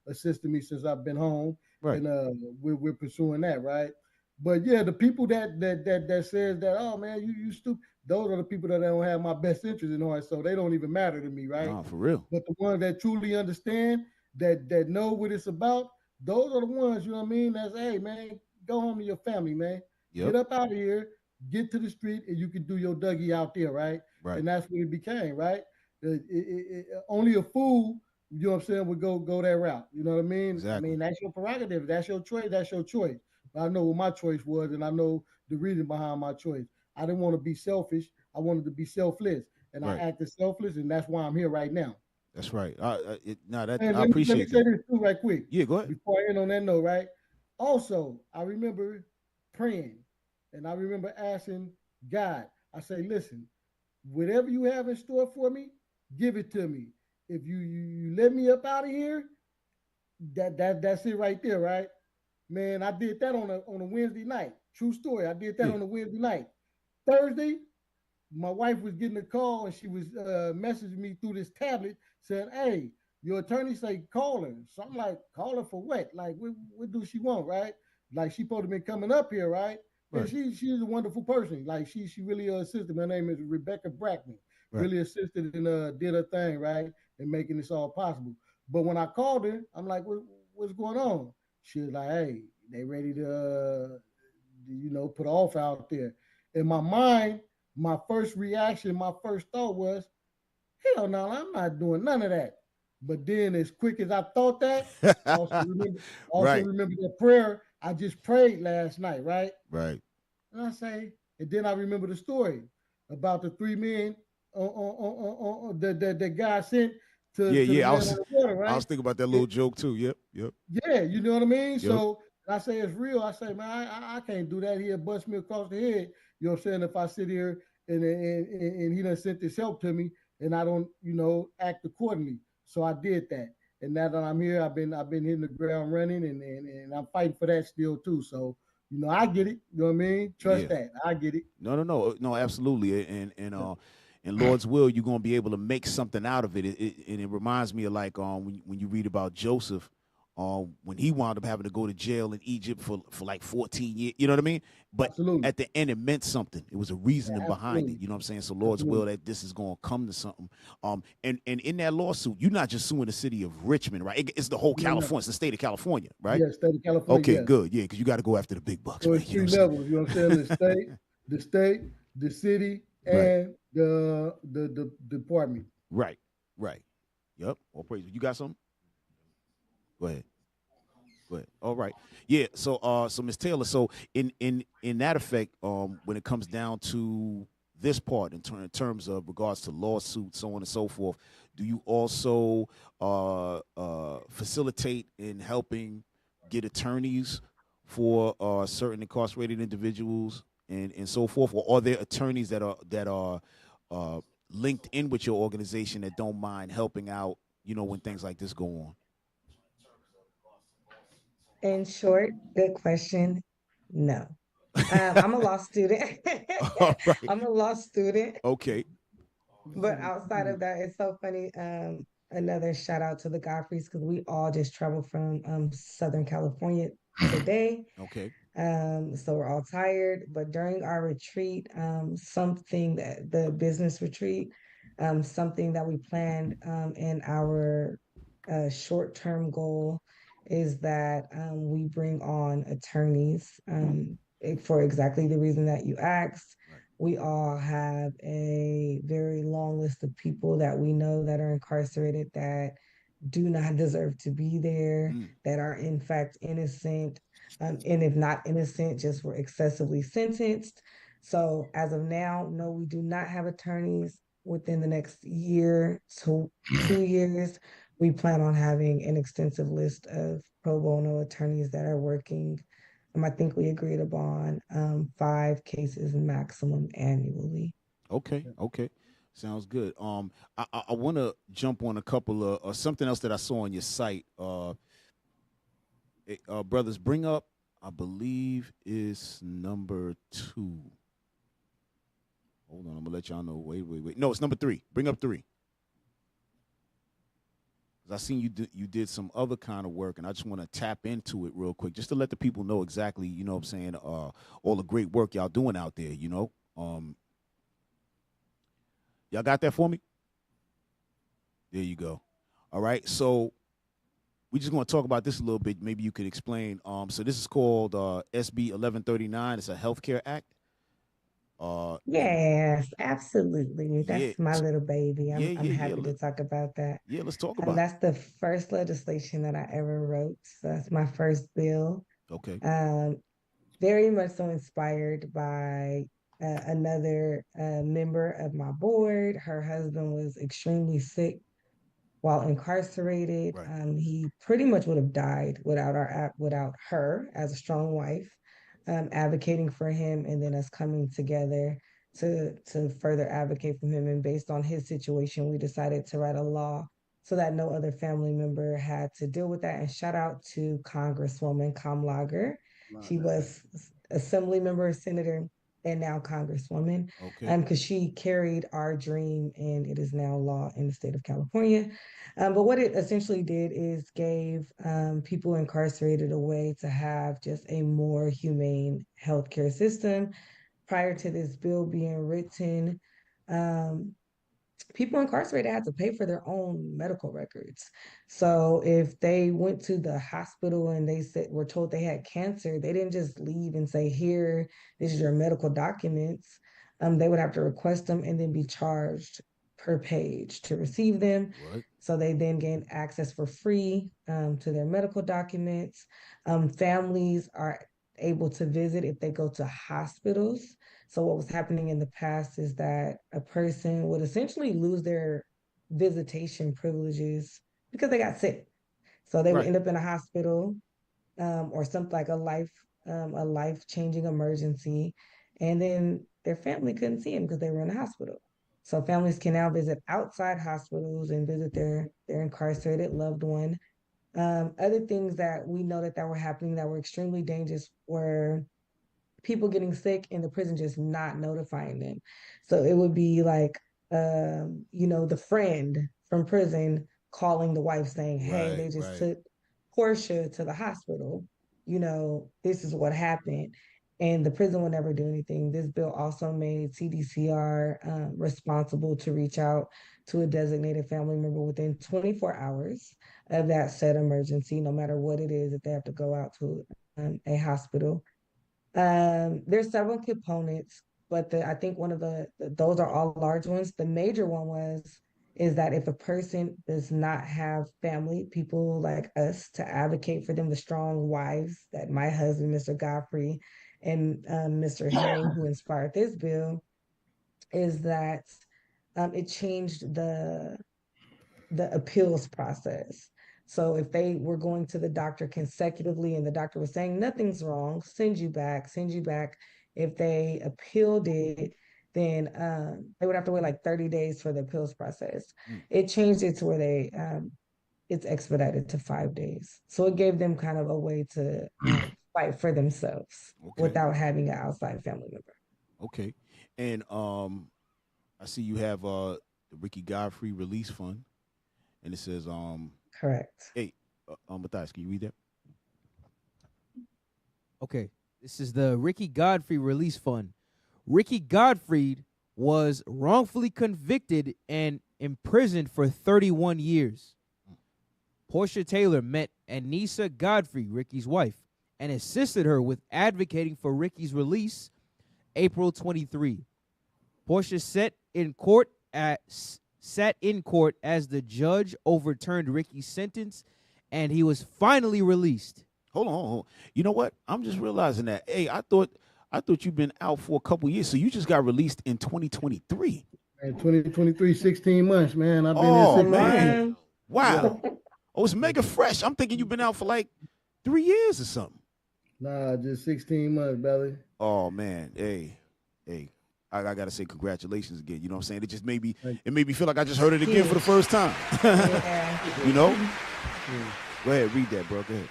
assisting me since I've been home, Right. and we're pursuing that, right? But yeah, the people that says that, oh man, you stupid. Those are the people that don't have my best interest in heart, so they don't even matter to me, right? No, for real. But the ones that truly understand, that know what it's about, those are the ones, you know what I mean? That's, hey man, go home to your family, man. Yep. Get up out of here, get to the street, and you can do your Dougie out there, right? Right. And that's what it became, right? Only a fool, you know what I'm saying, would go that route. You know what I mean? Exactly. I mean, that's your prerogative. That's your choice. That's your choice. But I know what my choice was, and I know the reason behind my choice. I didn't want to be selfish. I wanted to be selfless, and Right. I acted selfless, and that's why I'm here right now. That's right. I And I let me appreciate say that. this too, right quick, Yeah, go ahead. before I end on that note, right? Also, I remember praying, and I remember asking God. I say, listen, whatever you have in store for me, give it to me. If you let me up out of here, that's it right there, right? Man, I did that on a Wednesday night. True story. I did that Yeah. on a Wednesday night. Thursday, my wife was getting a call, and she was messaging me through this tablet saying, "Hey, your attorney say call her." So I'm like, "Call her for what? Like, what do she want, right? Like, she supposed to be coming up here, right?" And Right. she's a wonderful person. Like, she really assisted. My name is Rebecca Brackman. Right. Really assisted and did her thing, right, in making this all possible. But when I called her, I'm like, what's going on? She was like, "Hey, they ready to, you know, put an offer out there." In my mind, my first reaction, my first thought was, hell no, I'm not doing none of that. But then, as quick as I thought that, I also Right. remember the prayer I just prayed last night, right? Right. And I say, and then I remember the story about the three men that God sent to the Yeah. man on the water, I right? was thinking about that little joke too. Yep. Yeah, you know what I mean? Yep. So I say it's real. I say, man, I can't do that. He'll bust me across the head. You know what I'm saying? If I sit here and he done sent this help to me and I don't, you know, act accordingly. So I did that. And now that I'm here, I've been hitting the ground running, and I'm fighting for that still too. So, you know, I get it. You know what I mean? Trust Yeah. that. I get it. No, absolutely. And Lord's will, you're gonna be able to make something out of it. And it reminds me of like when you read about Joseph, when he wound up having to go to jail in Egypt for like 14 years. You know what I mean? But Absolutely. at the end, it meant something. It was a reasoning behind it. Absolutely. You know what I'm saying? So Lord's will that this is gonna come to something. And in that lawsuit, you're not just suing the city of Richmond, right? It's the whole No, no. California, it's the state of California, right? Yeah, state of California. Okay, yes. good. Yeah, because you got to go after the big bucks, So man. it's You know three what I'm saying? levels. You know what I'm saying? The state, the city, Right. and the department. Right. Yep. All praise. You got something? Go ahead. All right. Yeah. So Ms. Taylor, so in that effect, when it comes down to this part in terms of regards to lawsuits, so on and so forth, do you also facilitate in helping get attorneys for certain incarcerated individuals and so forth, or are there attorneys that are linked in with your organization that don't mind helping out, you know, when things like this go on? In short, good question. No. I'm a law student. All right. I'm a law student. Okay. But outside of that, it's so funny. Another shout out to the Godfreys because we all just traveled from Southern California today. Okay. So we're all tired. But during our retreat, something that the business retreat, something that we planned in our short-term goal is that we bring on attorneys for exactly the reason that you asked. Right. We all have a very long list of people that we know that are incarcerated that do not deserve to be there, that are in fact innocent, and if not innocent, just were excessively sentenced. So as of now, no, we do not have attorneys. Within the next year to 2 years, we plan on having an extensive list of pro bono attorneys that are working. I think we agreed upon 5 cases maximum annually. Okay. Okay. Sounds good. I want to jump on a couple of something else that I saw on your site. Brothers, bring up. I believe is number 2. Hold on, I'm gonna let y'all know. Wait. No, it's number 3. Bring up 3. I seen you did some other kind of work, and I just want to tap into it real quick, just to let the people know exactly, you know what I'm saying, all the great work y'all doing out there, you know. Y'all got that for me? There you go. All right, so we just want to talk about this a little bit. Maybe you could explain. So this is called SB 1139. It's a healthcare act. Yes, absolutely. Yeah, That's my little baby. I'm yeah. happy to talk about that. Yeah, let's talk And about it. that's the first legislation that I ever wrote. So that's my first bill. Okay. Um, Very much so inspired by another member of my board. Her husband was extremely sick while incarcerated. Right. He pretty much would have died without her as a strong wife, advocating for him, and then us coming together to further advocate for him. And based on his situation, we decided to write a law so that no other family member had to deal with that. And shout out to Congresswoman Kamlager. She was assembly member, senator, and now Congresswoman, Okay. because she carried our dream and it is now law in the state of California. But what it essentially did is gave people incarcerated a way to have just a more humane healthcare system. Prior to this bill being written, um, people incarcerated had to pay for their own medical records. So if they went to the hospital and they said were told they had cancer, they didn't just leave and say, "Here, this is your medical documents." They would have to request them and then be charged per page to receive them. What? So they then gained access for free to their medical documents. Families are able to visit if they go to hospitals. So what was happening in the past is that a person would essentially lose their visitation privileges because they got sick. So they would Right. end up in a hospital or something like a life-changing emergency, and then their family couldn't see them because they were in the hospital. So families can now visit outside hospitals and visit their incarcerated loved one. Other things that we noted that were happening that were extremely dangerous were people getting sick and the prison just not notifying them. So it would be like, the friend from prison calling the wife saying, "Hey, Right. they just Right. took Porshe to the hospital. This is what happened." And the prison would never do anything. This bill also made CDCR responsible to reach out to a designated family member within 24 hours of that said emergency, no matter what it is, if they have to go out to a hospital. There's several components, but I think one of those are all large ones. The major one is that if a person does not have family, people like us to advocate for them, the strong wives that my husband, Mr. Godfrey, and Mr. Herring, who inspired this bill, is that it changed the appeals process. So if they were going to the doctor consecutively and the doctor was saying nothing's wrong, send you back, send you back. If they appealed it, then they would have to wait like 30 days for the appeals process. Mm. It changed it to where it's expedited to 5 days. So it gave them kind of a way to fight for themselves without having an outside family member. Okay. And I see you have the Ricky Godfrey Release Fund, and it says Correct. Hey, Matthias, can you read that? Okay. This is the Ricky Godfrey Release Fund. Ricky Godfrey was wrongfully convicted and imprisoned for 31 years. Porshe Taylor met Anissa Godfrey, Ricky's wife, and assisted her with advocating for Ricky's release April 23. Porshe sat in court as the judge overturned Ricky's sentence, and he was finally released. Hold on. You know what? I'm just realizing that. Hey, I thought you've been out for a couple years, so you just got released in 2023. And 2023, 16 months, man. I've been Oh, here 6 man. months. Wow. Oh, it's mega fresh. I'm thinking you've been out for like 3 years or something. Nah, just 16 months, brother. Oh man, hey, I gotta say congratulations again. You know what I'm saying? It just made me feel like I just heard it again for the first time. Yeah. You know? Go ahead, read that, bro. Go ahead.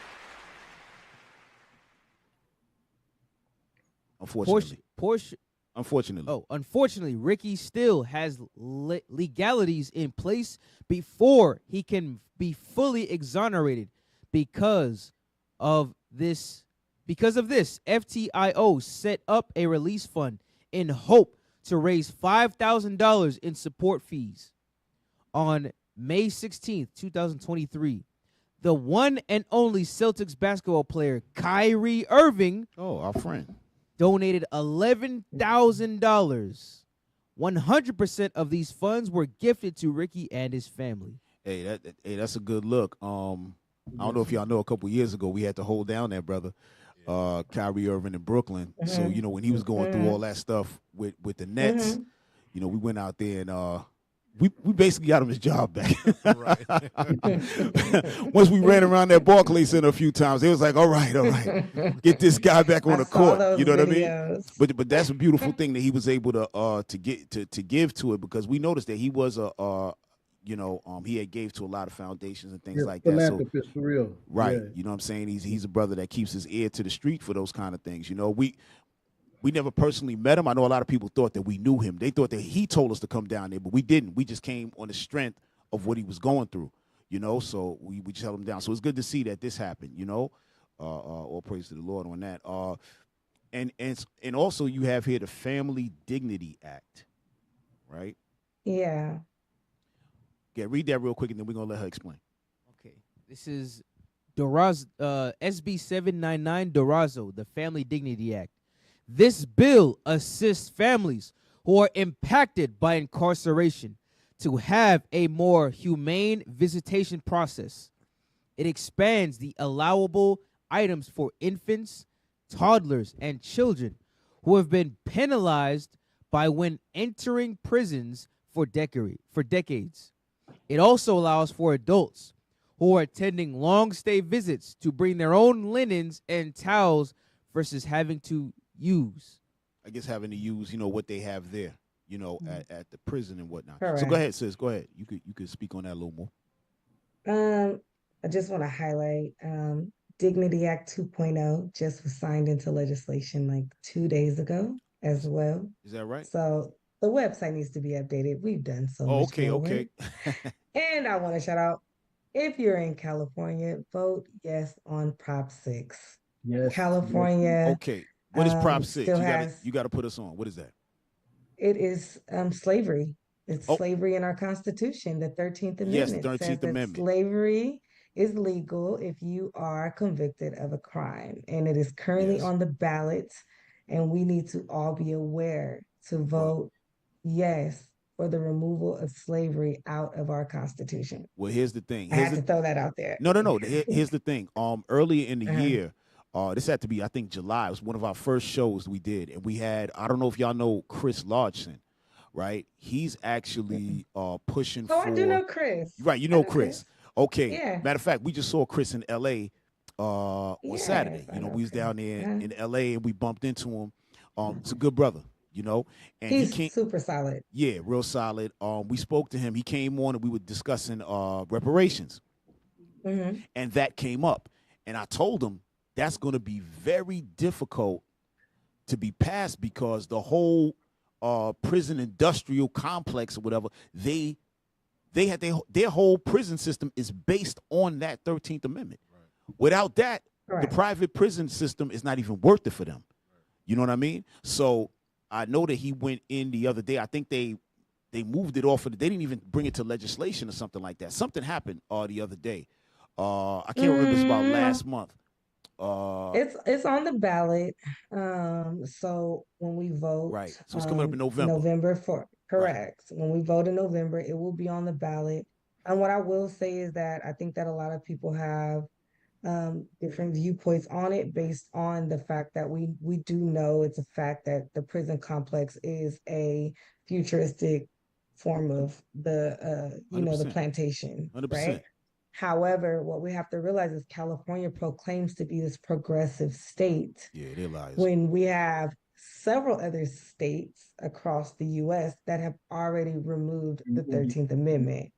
Unfortunately, Ricky still has legalities in place before he can be fully exonerated because of this. FTIO set up a release fund in hope to raise $5,000 in support fees. On May 16th, 2023, the one and only Celtics basketball player, Kyrie Irving, our friend, donated $11,000. 100% of these funds were gifted to Ricky and his family. Hey, that's a good look. I don't know if y'all know, a couple years ago we had to hold down that brother, Kyrie Irving in Brooklyn. So you know, when he was going through all that stuff with the Nets, you know, we went out there and we basically got him his job back. Right. Once we ran around that Barclays Center a few times, it was like, all right, get this guy back on the court. You know what I mean? But that's a beautiful thing that he was able to get to give to it, because we noticed that he was he had gave to a lot of foundations and things like that. Philanthropist for real. Right. Yeah. You know what I'm saying? He's a brother that keeps his ear to the street for those kind of things. You know, we never personally met him. I know a lot of people thought that we knew him. They thought that he told us to come down there, but we didn't. We just came on the strength of what he was going through, you know, so we just held him down. So it's good to see that this happened, you know. All praise to the Lord on that. And also you have here the Family Dignity Act, right? Yeah. Yeah, read that real quick, and then we're going to let her explain. Okay. This is SB 799 Durazo, the Family Dignity Act. This bill assists families who are impacted by incarceration to have a more humane visitation process. It expands the allowable items for infants, toddlers, and children who have been penalized by when entering prisons for decades. It also allows for adults who are attending long-stay visits to bring their own linens and towels versus having to use. I guess having to use, you know, what they have there, you know, at the prison and whatnot. Correct. So go ahead, sis. Go ahead. You could speak on that a little more. I just want to highlight Dignity Act 2.0 just was signed into legislation like 2 days ago as well. Is that right? So the website needs to be updated. We've done so much. Okay. And I want to shout out, if you're in California, vote yes on Prop 6. Yes. California. Okay. What is Prop 6? You got to put us on. What is that? It is slavery. It's slavery in our Constitution. The 13th Amendment Yes, 13th says that Amendment. slavery is legal if you are convicted of a crime. And it is currently on the ballot. And we need to all be aware to vote yes for the removal of slavery out of our Constitution. Well, here's the thing. I had to throw that out there. No. Here's the thing. Earlier in the year, this had to be, I think, July. It was one of our first shows we did. And we had, I don't know if y'all know Chris Lodgson, right? He's actually pushing for. I do know Chris. Right, you know Chris. Okay. Yeah. Matter of fact, we just saw Chris in L.A. On Saturday. You know, we was down there in L.A. and we bumped into him. It's a good brother, you know. And he's super solid. Yeah, real solid. We spoke to him. He came on and we were discussing reparations. And that came up. And I told him that's going to be very difficult to be passed because the whole prison industrial complex or whatever, they had their whole prison system is based on that 13th Amendment. Right. Without that, the private prison system is not even worth it for them. You know what I mean? So I know that he went in the other day. I think they moved it off of they didn't even bring it to legislation or something like that. Something happened the other day. I can't remember. It's about last month. It's on the ballot. So when we vote, right. So it's coming up in November. Correct. Right. When we vote in November, it will be on the ballot. And what I will say is that I think that a lot of people have different viewpoints on it based on the fact that we do know it's a fact that the prison complex is a futuristic form of the the plantation, 100%. right? However, what we have to realize is California proclaims to be this progressive state. Yeah, they lies. When we have several other states across the U.S. that have already removed the 13th Amendment.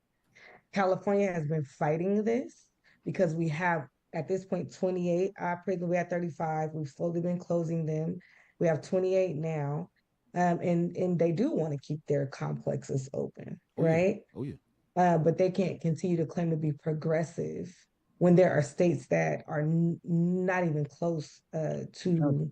California has been fighting this because we have, at this point, 28 prisons. We had 35. We've slowly been closing them. We have 28 now. And they do want to keep their complexes open, right? Yeah. Oh, yeah. But they can't continue to claim to be progressive when there are states that are not even close to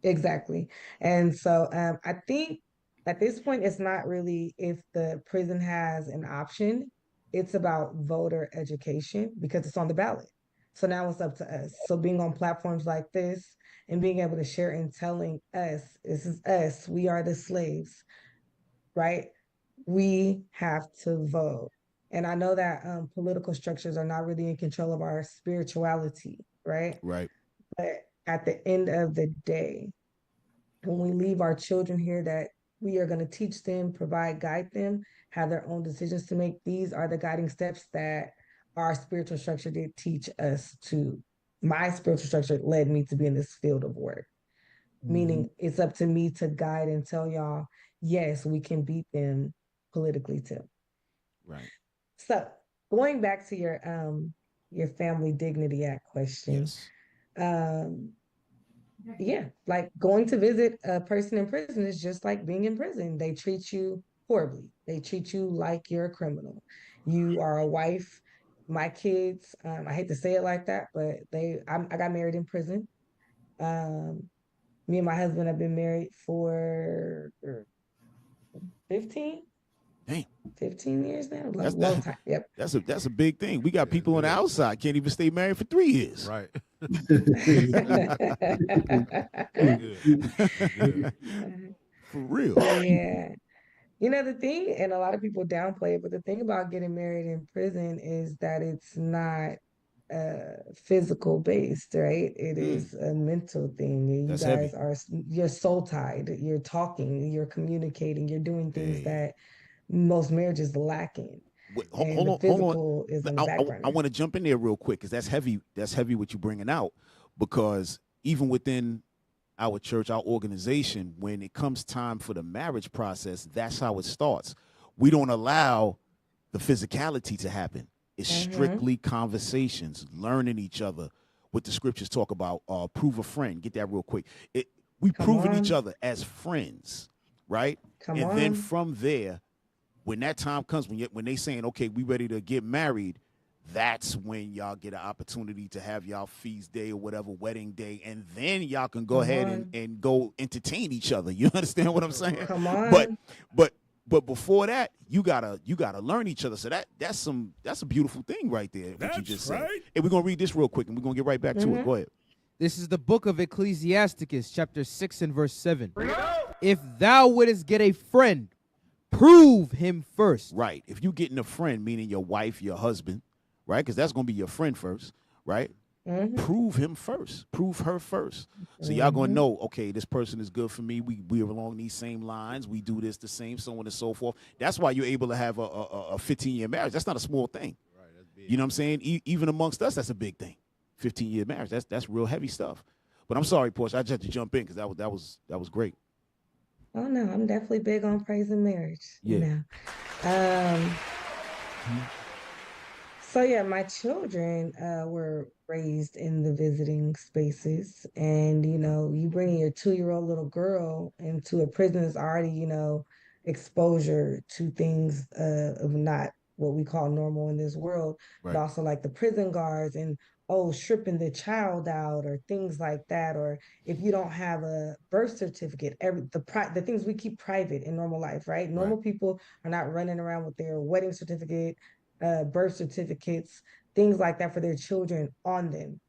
exactly. And so I think at this point, it's not really if the prison has an option, it's about voter education because it's on the ballot. So now it's up to us. So being on platforms like this and being able to share and telling us, this is us, we are the slaves, right? We have to vote. And I know that political structures are not really in control of our spirituality, right? Right. But at the end of the day, when we leave our children here, that we are going to teach them, guide them, have their own decisions to make. These are the guiding steps that our spiritual structure did teach us to. My spiritual structure led me to be in this field of work, meaning it's up to me to guide and tell y'all, yes, we can beat them politically too. Right. So going back to your Family Dignity Act question. Yes. Yeah, like going to visit a person in prison is just like being in prison. They treat you horribly. They treat you like you're a criminal. You are a wife. My kids, I hate to say it like that, but I got married in prison. Me and my husband have been married for 15 years now. That's a long time. Yep. That's a big thing. We got people on the outside can't even stay married for 3 years. Right. For real. Yeah. You know, the thing, and a lot of people downplay it, but the thing about getting married in prison is that it's not physical based, right? It is a mental thing. You guys you're soul tied. You're talking, you're communicating, you're doing things that most marriages lack in. Hold on. Is in the background. I want to jump in there real quick because that's heavy. That's heavy what you're bringing out, because even within our church, our organization, when it comes time for the marriage process, that's how it starts. We don't allow the physicality to happen. It's strictly conversations, learning each other, what the scriptures talk about. Prove a friend. Get that real quick. We proving each other as friends, right? Then from there, when that time comes, when they saying, okay, we ready to get married, that's when y'all get an opportunity to have y'all feast day or whatever, wedding day, and then y'all can go ahead and go entertain each other. You understand what I'm saying? Come on. But before that, you gotta learn each other. So that's a beautiful thing right there. What you just said. Hey, we're gonna read this real quick and we're gonna get right back to it. Go ahead. This is the book of Ecclesiasticus, chapter 6 and verse 7. If thou wouldest get a friend, prove him first. Right. If you getting a friend, meaning your wife, your husband, right? Because that's going to be your friend first, right? Prove him first. Prove her first. So y'all going to know, okay, this person is good for me. We are along these same lines. We do this the same, so on and so forth. That's why you're able to have a 15-year marriage. That's not a small thing. Right, that's big. You know what I'm saying? Even amongst us, that's a big thing. 15-year marriage. That's real heavy stuff. But I'm sorry, Porsche. I just had to jump in because that was great. Oh no, I'm definitely big on praise and marriage. Yeah. You know. So yeah, my children were raised in the visiting spaces, and you bring your 2-year-old little girl into a prison is already, exposure to things of not what we call normal in this world, but Right. also like the prison guards and stripping the child out or things like that, or if you don't have a birth certificate, the things we keep private in normal life, right? Normal people are not running around with their wedding certificate, birth certificates, things like that for their children on them.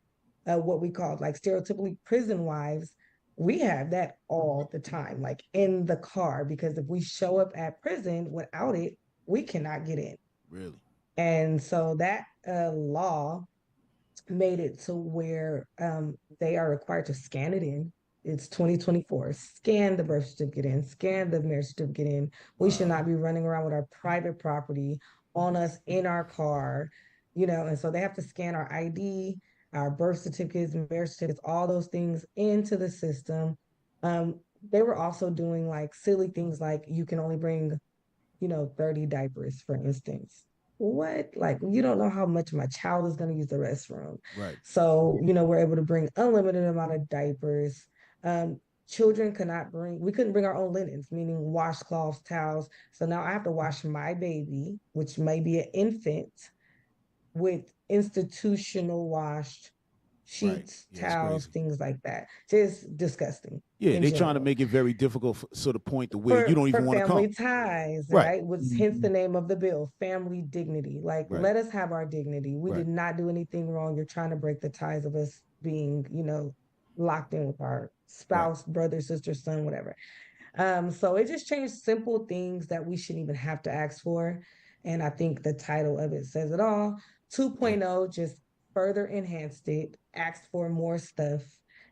What we call like stereotypically prison wives, we have that all the time, like in the car, because if we show up at prison without it, we cannot get in. Really? And so that law made it to where they are required to scan it in. It's 2024. Scan the birth certificate in, scan the marriage certificate in. We should not be running around with our private property on us in our car, and so they have to scan our ID, our birth certificates, marriage certificates, all those things into the system. They were also doing like silly things like you can only bring 30 diapers, for instance. What? Like, you don't know how much my child is going to use the restroom. Right. So, we're able to bring unlimited amount of diapers. Children we couldn't bring our own linens, meaning washcloths, towels. So now I have to wash my baby, which may be an infant, with institutional washed sheets, Yeah, it's towels, crazy. things like that. Just disgusting Yeah, in they're trying to general. make it very difficult to the point to where you don't For even want to family come. ties, Right. right? Which hence the name of the bill, family dignity. Like, Right. let us have our dignity. We Right. did not do anything wrong. You're trying to break the ties of us being, locked in with our Right. spouse, brother, sister, son, whatever. So it just changed simple things that we shouldn't even have to ask for. And I think the title of it says it all. 2.0 just further enhanced it, asked for more stuff.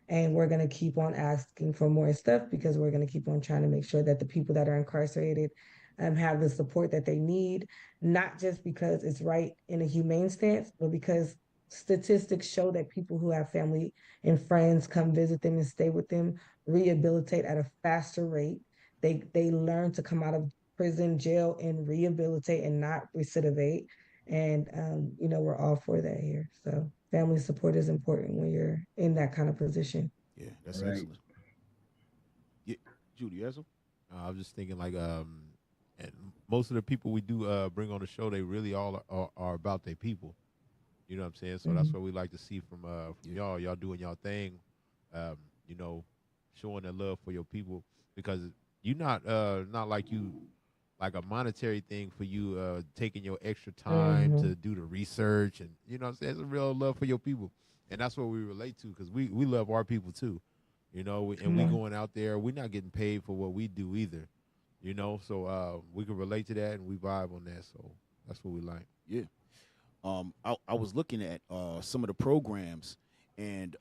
And we're going to keep on asking for more stuff because we're going to keep on trying to make sure that the people that are incarcerated have the support that they need, not just because it's right in a humane stance, but because statistics show that people who have family and friends come visit them and stay with them rehabilitate at a faster rate. They learn to come out of prison, jail, and rehabilitate and not recidivate. And we're all for that here. So family support is important when you're in that kind of position. Yeah, that's Right. excellent. Yeah, Judy, you have some? I was just thinking like and most of the people we do bring on the show, they really all are about their people. You know what I'm saying? So that's what we like to see from y'all. Y'all doing y'all thing. You know, showing that love for your people because you're not like you like a monetary thing for you taking your extra time to do the research and you know what I'm saying? It's a real love for your people. And that's what we relate to because we love our people too. You know, and we going out there, we're not getting paid for what we do either. You know, so we can relate to that and we vibe on that. So that's what we like. Yeah. I was looking at some of the programs, and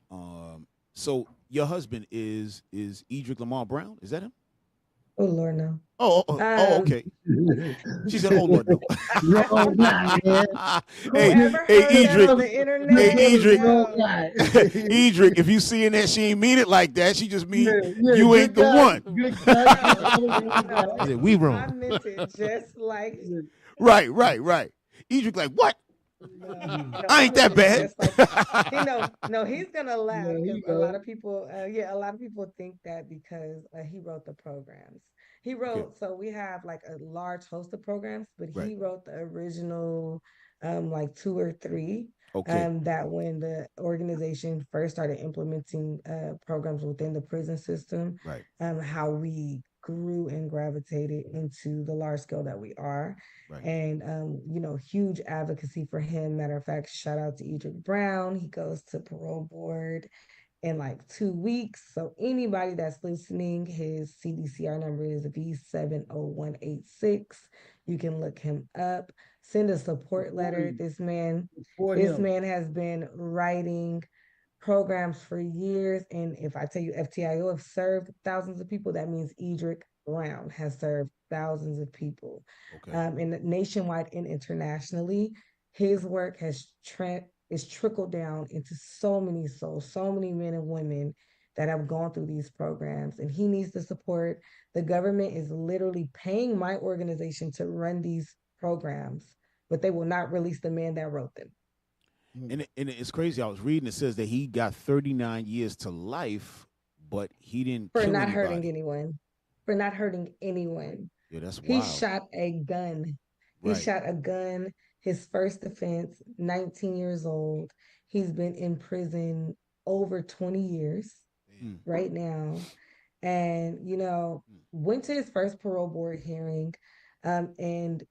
so your husband is Edric Lamar Brown. Is that him? Oh Lord, no. Okay. She said, "Oh Lord, no." Wrong guy, man. hey, Whoever hey, heard that on Edric. the internet, Hey, Edric. Wrong guy. Edric, if you seeing that, she ain't mean it like that. She just mean Yeah, you good ain't the guy. one. Good guy. no, I said, we I wrong. meant it just like Right. Edric, like what? no, I ain't that meant it bad. just like no, he's gonna laugh There because you a go. lot of people, a lot of people think that because he wrote the programs. He wrote, so we have like a large host of programs, but Right. he wrote the original, like 2 or 3. Okay. That when the organization first started implementing programs within the prison system, Right. how we grew and gravitated into the large scale that we are. Right. And huge advocacy for him. Matter of fact, shout out to Edric Brown. He goes to parole board in like 2 weeks. So anybody that's listening, his CDCR number is V70186. You can look him up. Send a support letter. This man has been writing programs for years. And if I tell you FTIO have served thousands of people, that means Edric Brown has served thousands of people. Okay. And nationwide and internationally, his work is trickled down into so many souls, so many men and women that have gone through these programs. And he needs the support. The government is literally paying my organization to run these programs but they will not release the man that wrote them. And it's crazy. I was reading, it says that he got 39 years to life, but he didn't For kill not anybody. hurting anyone. For not hurting anyone. Yeah, that's He wild. shot a gun. He Right. shot a gun. His first offense, 19 years old. He's been in prison over 20 years right now. And, you know, went to his first parole board hearing. And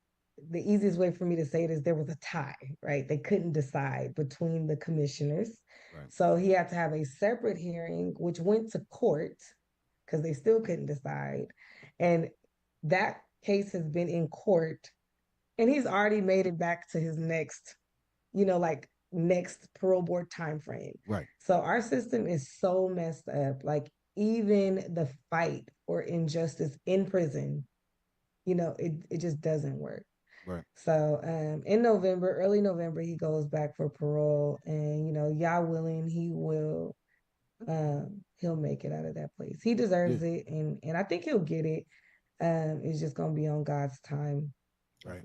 the easiest way for me to say it is there was a tie, right? They couldn't decide between the commissioners. Right. So he had to have a separate hearing, which went to court because they still couldn't decide. And that case has been in court, and he's already made it back to his next, you know, like next parole board time frame. Right. So our system is so messed up. Like even the fight for injustice in prison, you know, it just doesn't work. Right. So in November, early November, he goes back for parole, and you know, Yah willing, he'll make it out of that place. He deserves it, and I think he'll get it. It's just gonna be on God's time. Right.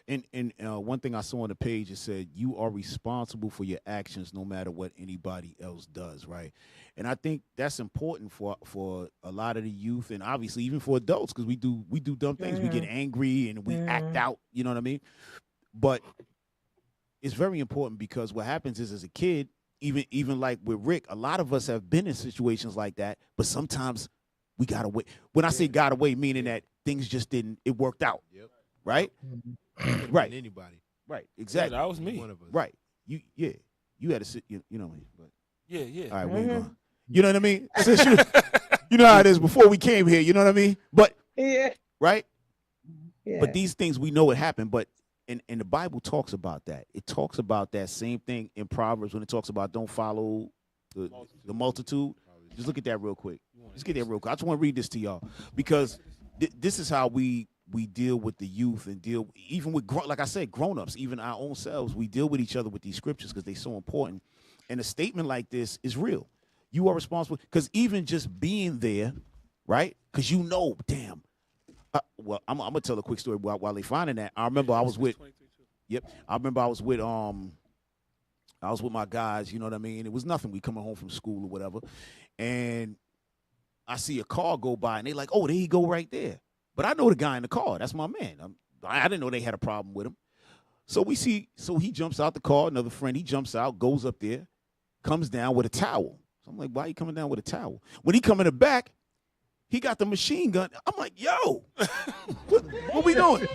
And one thing I saw on the page, it said you are responsible for your actions no matter what anybody else does, right? And I think that's important for a lot of the youth, and obviously even for adults, because we do dumb things. We get angry and we act out, you know what I mean? But it's very important, because what happens is, as a kid, even like with Rick, a lot of us have been in situations like that, but sometimes we got away. When I say got away, meaning that things just didn't, it worked out. Yep. Right? Right. Anybody. Right. Exactly. Yeah, that was me. One of us. Right. You had to sit, you know what I mean? But Yeah. all right, we ain't going. You know what I mean? Since you know how it is before we came here, you know what I mean? But Yeah. right? Yeah. But these things we know it happened, but and the Bible talks about that. It talks about that same thing in Proverbs when it talks about don't follow the multitude. Just look at that real quick. Just get that real quick. I just want to read this to y'all, because this is how we deal with the youth, and deal even with, like I said, grown-ups, even our own selves. We deal with each other with these scriptures because they're so important. And a statement like this is real. You are responsible, because even just being there, right? Because you know, damn. Well, I'm gonna tell a quick story while they finding that. I remember I was with. Yep, I remember I was with my guys. You know what I mean? It was nothing. We coming home from school or whatever, and I see a car go by, and they like, oh, there you go, right there. But I know the guy in the car. That's my man. I didn't know they had a problem with him. So he jumps out the car. Another friend, he jumps out, goes up there, comes down with a towel. So I'm like, why are you coming down with a towel? When he come in the back, he got the machine gun. I'm like, yo, what we doing?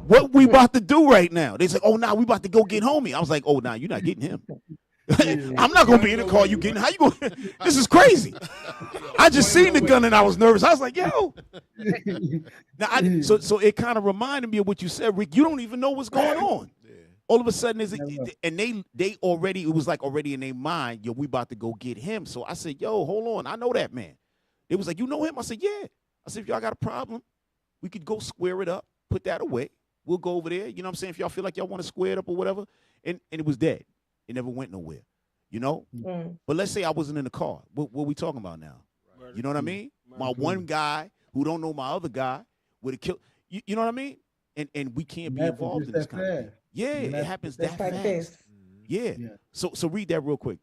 What we about to do right now? They said, oh, nah, we about to go get homie. I was like, oh, nah, you're not getting him. I'm not going to be in the car you getting. How you going? This is crazy. I just seen the gun and I was nervous. I was like, yo. Now, so it kind of reminded me of what you said, Rick. You don't even know what's going on. All of a sudden, and they already, it was like already in their mind, yo, we about to go get him. So I said, yo, hold on. I know that man. It was like, you know him? I said, yeah. I said, if y'all got a problem, we could go square it up, put that away. We'll go over there. You know what I'm saying? If y'all feel like y'all want to square it up or whatever. And it was dead. It never went nowhere. You know? But let's say I wasn't in the car. What we talking about now? You know what I mean? My one guy who don't know my other guy would have killed. You know what I mean? And we can't be involved in this kind of thing. Yeah, it happens that fast. Yeah. So read that real quick.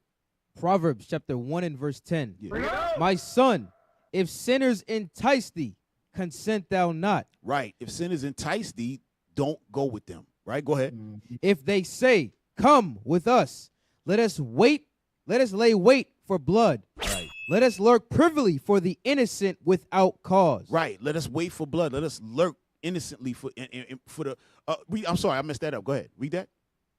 Proverbs chapter 1 and verse 10. Yeah. My son, if sinners entice thee, consent thou not. Right. If sinners entice thee, don't go with them. Right? Go ahead. If they say, come with us, let us lay wait for blood. Right. Let us lurk privily for the innocent without cause. Right. Let us wait for blood. Let us lurk innocently for the. I'm sorry, I messed that up. Go ahead. Read that.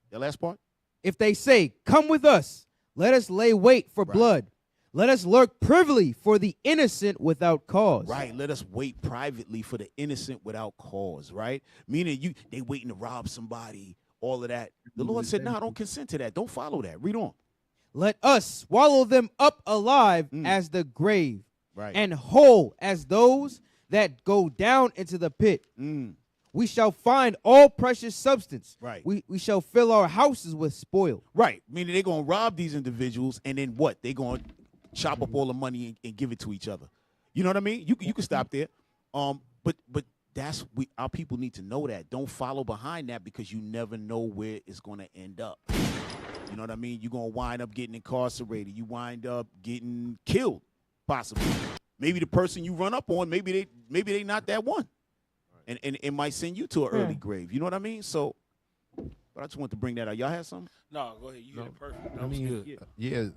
That last part. If they say, come with us, let us lay wait for blood. Let us lurk privily for the innocent without cause. Right. Let us wait privately for the innocent without cause. Right. Meaning they waiting to rob somebody. All of that. The Lord said, no, don't consent to that. Don't follow that. Read on. Let us swallow them up alive as the grave, right, and whole as those that go down into the pit. We shall find all precious substance. Right. We shall fill our houses with spoil. Right. Meaning they're going to rob these individuals, and then what? They're going to chop up all the money and give it to each other. You know what I mean? You can stop there. But our people need to know that. Don't follow behind that because you never know where it's going to end up. You know what I mean? You're going to wind up getting incarcerated. You wind up getting killed, possibly. Maybe the person you run up on, maybe they not that one. And it might send you to an early grave. You know what I mean? So, but I just want to bring that out. Y'all have something? No, go ahead. You did it perfect. I mean, yeah.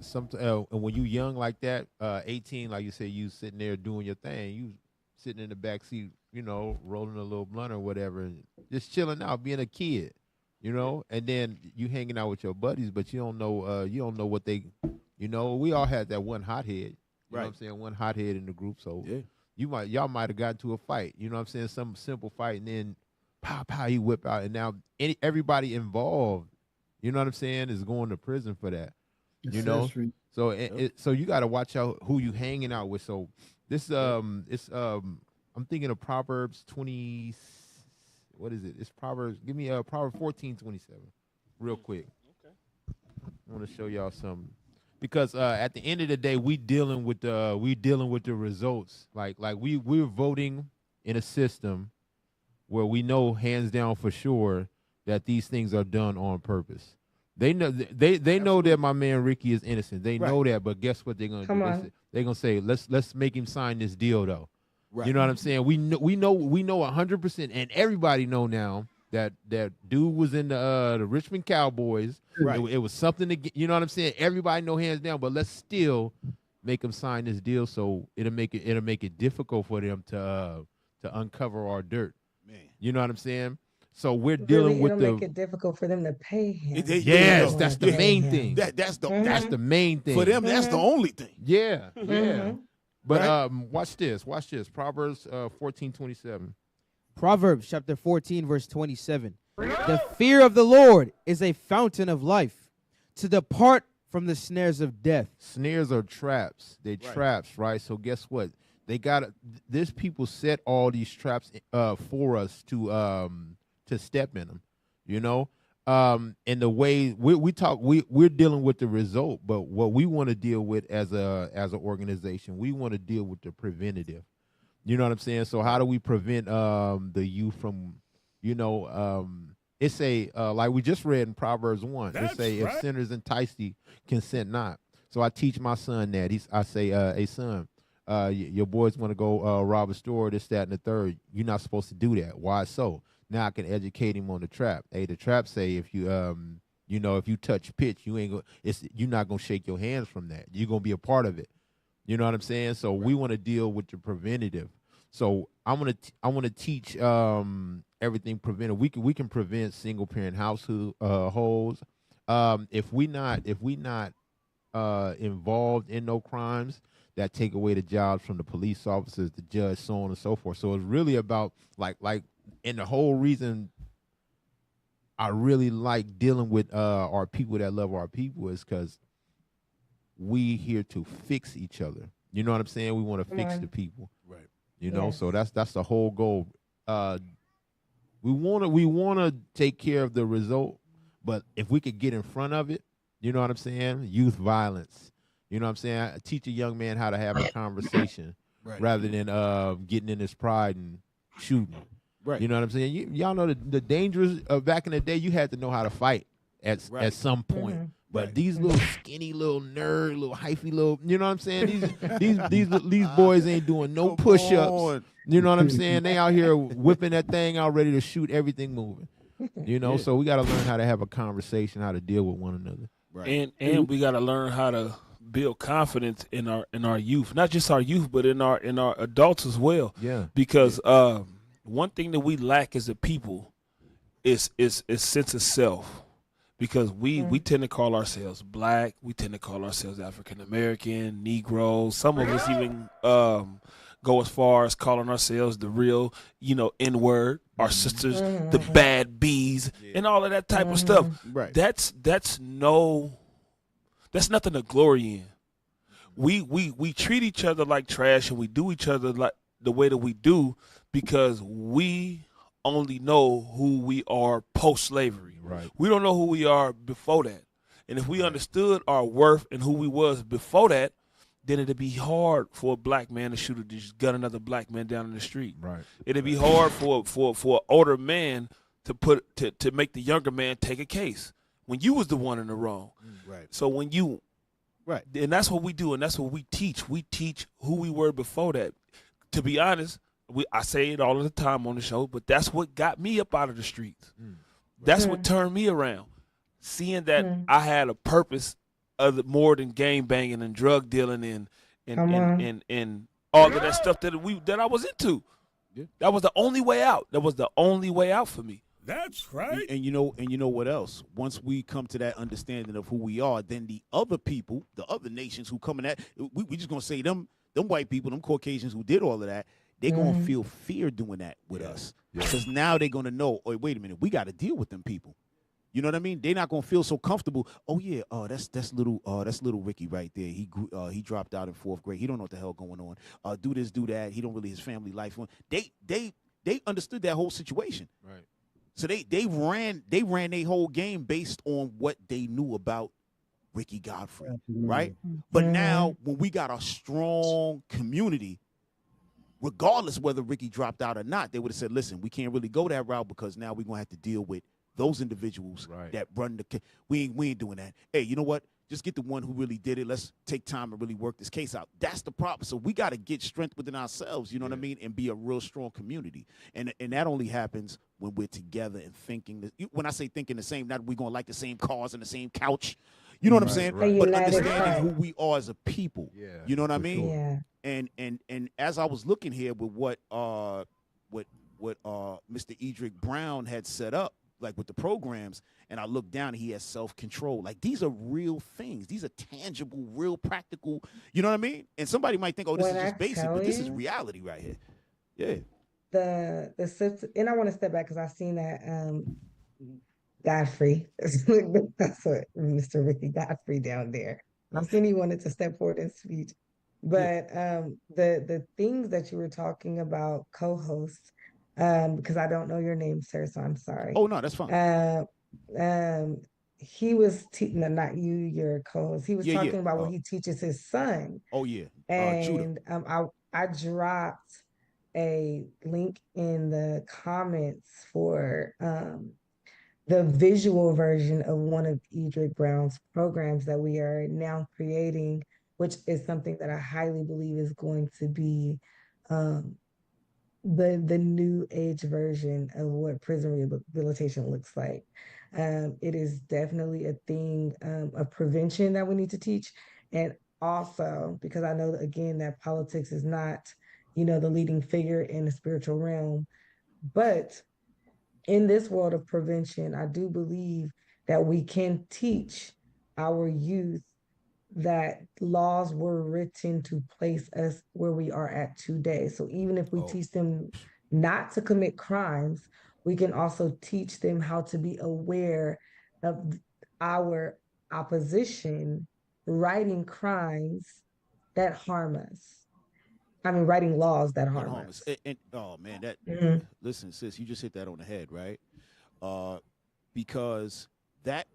And when you young like that, 18, like you said, you sitting there doing your thing. You sitting in the back seat, you know, rolling a little blunt or whatever, and just chilling out, being a kid, you know. And then you hanging out with your buddies, but you don't know what they, you know. We all had that one hothead, you know what I'm saying, one hothead in the group. So y'all might have got to a fight, you know what I'm saying, some simple fight, and then pow, you whip out, and now everybody involved, you know what I'm saying, is going to prison for that, you know. So so you got to watch out who you hanging out with. So this I'm thinking of Proverbs 20. What is it? It's Proverbs. Give me Proverbs 14:27, real quick. Okay. I want to show y'all something because at the end of the day, we dealing with the results. Like we're voting in a system where we know hands down for sure that these things are done on purpose. They know know that my man Ricky is innocent. They know that, but guess what they're gonna do? They're gonna say, let's make him sign this deal though. Right. You know what I'm saying? We know 100%, and everybody know now that dude was in the Richmond Cowboys. Right. It was something to get, you know what I'm saying? Everybody know hands down, but let's still make them sign this deal so it'll make it difficult for them to uncover our dirt. Man. You know what I'm saying? So we're dealing with make it difficult for them to pay him. Yes, that's the main thing. That's the main thing. For them, that's the only thing. Yeah, yeah. But watch this. Proverbs 14:27. Proverbs chapter 14, verse 27. The fear of the Lord is a fountain of life, to depart from the snares of death. Snares are traps. They're traps, right? So guess what? They this people set all these traps for us to step in them, you know. And the way we're dealing with the result, but what we want to deal with as an organization, we want to deal with the preventative. You know what I'm saying? So how do we prevent the youth from, you know, it's like we just read in Proverbs 1. It say if sinners entice thee, consent not. So I teach my son that. I say, hey son, your boys want to go rob a store, this, that, and the third. You're not supposed to do that. Why so? Now I can educate him on the trap. Hey, the trap say if you you know, if you touch pitch, you're not gonna shake your hands from that. You're gonna be a part of it. You know what I'm saying? So we want to deal with the preventative. So I want to teach everything preventive. We can prevent single parent households. If we not involved in no crimes that take away the jobs from the police officers, the judge, so on and so forth. So it's really about like. And the whole reason I really like dealing with our people that love our people is because we here to fix each other. You know what I'm saying? We want to fix the people, right? You know, so that's the whole goal. We want to take care of the result, but if we could get in front of it, you know what I'm saying? Youth violence. You know what I'm saying? I teach a young man how to have a conversation rather than getting in his pride and shooting. Right. You know what I'm saying? Y'all know the dangers of back in the day. You had to know how to fight at some point. But these little skinny little nerd, little hyphy little, you know what I'm saying? These boys ain't doing no push-ups. You know what I'm saying? They out here whipping that thing out, ready to shoot everything moving. You know, so we got to learn how to have a conversation, how to deal with one another. Right. And we got to learn how to build confidence in our youth, not just our youth, but in our adults as well. Yeah. Because one thing that we lack as a people is sense of self, because we tend to call ourselves black, we tend to call ourselves African American, Negroes. Some of us even go as far as calling ourselves the real, N-word, our sisters, the bad bees, and all of that type of stuff. Right. That's nothing to glory in. We treat each other like trash, and we do each other like the way that we do, because we only know who we are post-slavery. Right. We don't know who we are before that. And if we understood our worth and who we was before that, then it'd be hard for a black man to shoot or just gun another black man down in the street. Right. It'd be hard for an older man to make the younger man take a case when you was the one in the wrong. Right. So when you Right. and that's what we do, and that's what we teach. We teach who we were before that. To be honest, I say it all the time on the show, but that's what got me up out of the streets. That's what turned me around. Seeing that I had a purpose other more than gang banging and drug dealing and all of that stuff that I was into. Yeah. That was the only way out. That was the only way out for me. That's right. And you know what else? Once we come to that understanding of who we are, then the other people, the other nations who coming at, we just gonna say them white people, them Caucasians who did all of that, they're gonna feel fear doing that with us. Because now they're gonna know, oh, wait a minute, we gotta deal with them people. You know what I mean? They're not gonna feel so comfortable. Oh yeah, that's little Ricky right there. He dropped out in 4th grade. He don't know what the hell going on. Do this, do that. He don't really his family life. They understood that whole situation. Right. So they ran their whole game based on what they knew about Ricky Godfrey, right? But now when we got a strong community, regardless whether Ricky dropped out or not, they would have said, listen, we can't really go that route because now we're going to have to deal with those individuals that run the we ain't doing that. Hey, you know what? Just get the one who really did it. Let's take time and really work this case out. That's the problem. So we got to get strength within ourselves, you know what I mean, and be a real strong community. And that only happens when we're together and thinking. When I say thinking the same, not we're going to like the same cars and the same couch. You know what I'm saying? Right. But understanding who we are as a people. Yeah, you know what I mean? sure. Yeah. And as I was looking here with what Mr. Edric Brown had set up, like with the programs, and I look down and he has self-control. Like these are real things. These are tangible, real practical. You know what I mean? And somebody might think, oh, this is just basic, but this is reality right here. Yeah. And I want to step back because I've seen that Godfrey. That's what Mr. Ricky Godfrey down there. I've seen he wanted to step forward and speak. But the things that you were talking about, co-host, because I don't know your name, sir, so I'm sorry. Oh no, that's fine. He was no, not you, your co-host. He was talking about what he teaches his son. Oh yeah. And I dropped a link in the comments for the visual version of one of Edric Brown's programs that we are now creating, which is something that I highly believe is going to be the new age version of what prison rehabilitation looks like. It is definitely a thing of prevention that we need to teach. And also, because I know, again, that politics is not, the leading figure in the spiritual realm, but in this world of prevention, I do believe that we can teach our youth that laws were written to place us where we are at today. So even if we teach them not to commit crimes, we can also teach them how to be aware of our opposition writing crimes that harm us. I mean, writing laws that harm us. And oh man, that listen, sis, you just hit that on the head, right? Because that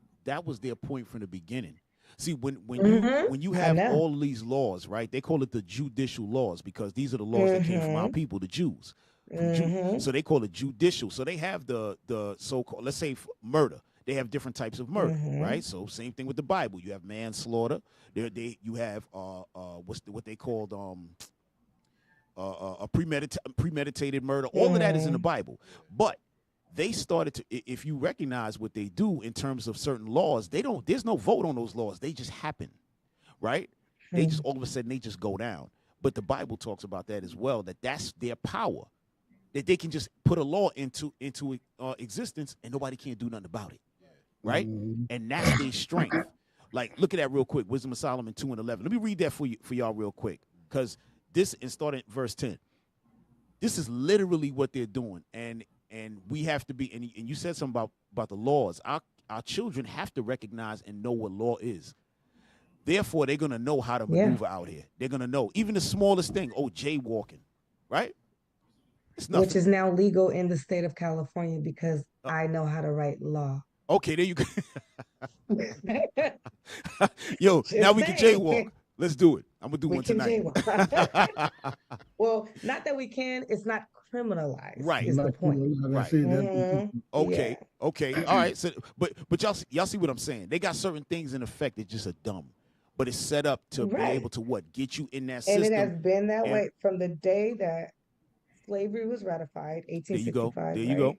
was their point from the beginning. See, when you have all these laws, right? They call it the judicial laws because these are the laws that came from our people, the Jews. So they call it judicial. So they have the so-called, let's say, murder. They have different types of murder, right? So same thing with the Bible. You have manslaughter. You have what they called a premeditated murder. All of that is in the Bible, but they started to, if you recognize what they do in terms of certain laws, there's no vote on those laws. They just happen, right? They just, all of a sudden, they just go down. But the Bible talks about that as well, that's their power, that they can just put a law into existence and nobody can do nothing about it, right? And that's their strength. Like, look at that real quick, Wisdom of Solomon 2:11. Let me read that for y'all real quick, because this, and start at verse 10. This is literally what they're doing, and we have to be, and you said something about the laws. Our children have to recognize and know what law is. Therefore, they're going to know how to maneuver out here. They're going to know even the smallest thing. Oh, jaywalking, right? It's nothing. Which is now legal in the state of California because I know how to write law. Okay, there you go. Yo, now we can jaywalk. Let's do it. I'm gonna do We one can tonight. jaywalk. Well, not that we can, it's not criminalized, Right. is the Like, point. Right. Mhm. Okay. Yeah. Okay. All right. So, but y'all see what I'm saying? They got certain things in effect that just are dumb, but it's set up to be Right. able to what get you in that And system. it has been that And way from the day that slavery was ratified, there you go. 1865, There you right? go.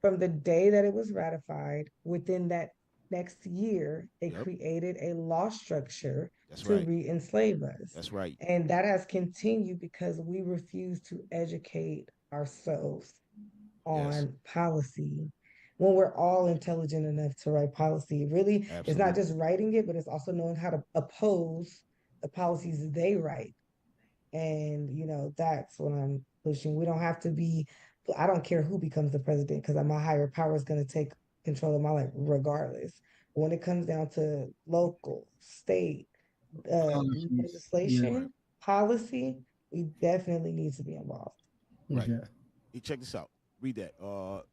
From the day that it was ratified, within that next year, they Yep. created a law structure That's to right. re-enslave us. That's right. And that has continued because we refuse to educate ourselves Yes. on policy when we're all intelligent enough to write policy. Really, it's not Absolutely. just writing it, but it's also knowing how to oppose the policies they write. And, that's what I'm pushing. We don't have to be, I don't care who becomes the president because my higher power is going to take control of my life regardless. But when it comes down to local, state, policies. Yeah. legislation, policy, we definitely need to be involved. Right. Okay. Hey, check this out. Read that.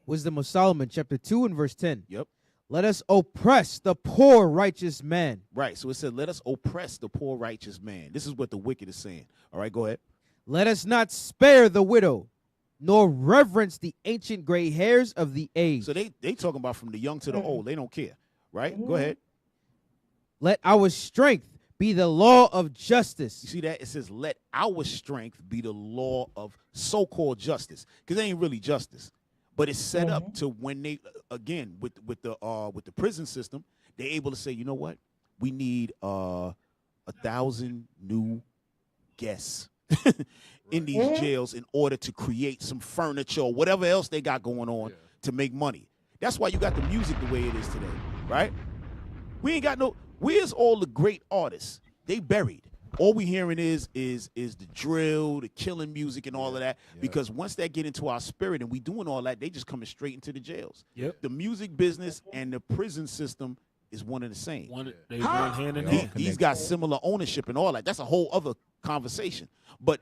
Wisdom of Solomon, chapter 2 and verse 10. Yep. Let us oppress the poor righteous man. Right. So it said, "Let us oppress the poor righteous man." This is what the wicked is saying. All right. Go ahead. Let us not spare the widow, nor reverence the ancient gray hairs of the age. So they talking about from the young to the old. They don't care. Right. Go ahead. Let our strength be the law of justice. You see that? It says, "Let our strength be the law of so-called justice," because they ain't really justice, but it's set up to when they again with the prison system, they're able to say, you know what, we need 1,000 new guests in these jails in order to create some furniture or whatever else they got going on to make money. That's why you got the music the way it is today, right? We ain't got no. Where's all the great artists? They buried. All we hearing is the drill, the killing music, and all of that. Yeah. Because once that get into our spirit and we doing all that, they just coming straight into the jails. Yep. The music business and the prison system is one and the same. They run hand in They all hand. These got similar ownership and all that. That's a whole other conversation. But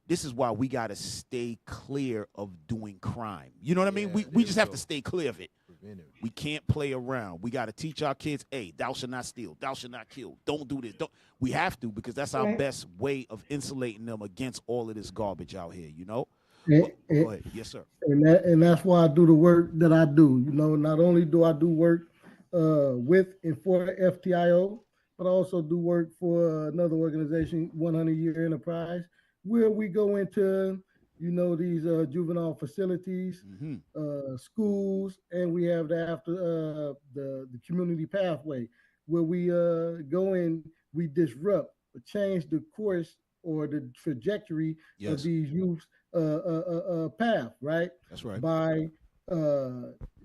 this is why we got to stay clear of doing crime. You know what I mean? Yeah, We there just we have go. to stay clear of it. Prevent it. We can't play around. We got to teach our kids, hey, thou shalt not steal. Thou shalt not kill. Don't do this. Don't. We have to, because that's our Right. best way of insulating them against all of this garbage out here, you know? And, Go ahead. Yes, sir. and that's why I do the work that I do. Not only do I do work with and for FTIO, but I also do work for another organization, 100 Year Enterprise, where we go into these juvenile facilities, schools, and we have the community pathway where we go in, we disrupt, change the course or the trajectory Yes. of these youths' path, right? That's right. By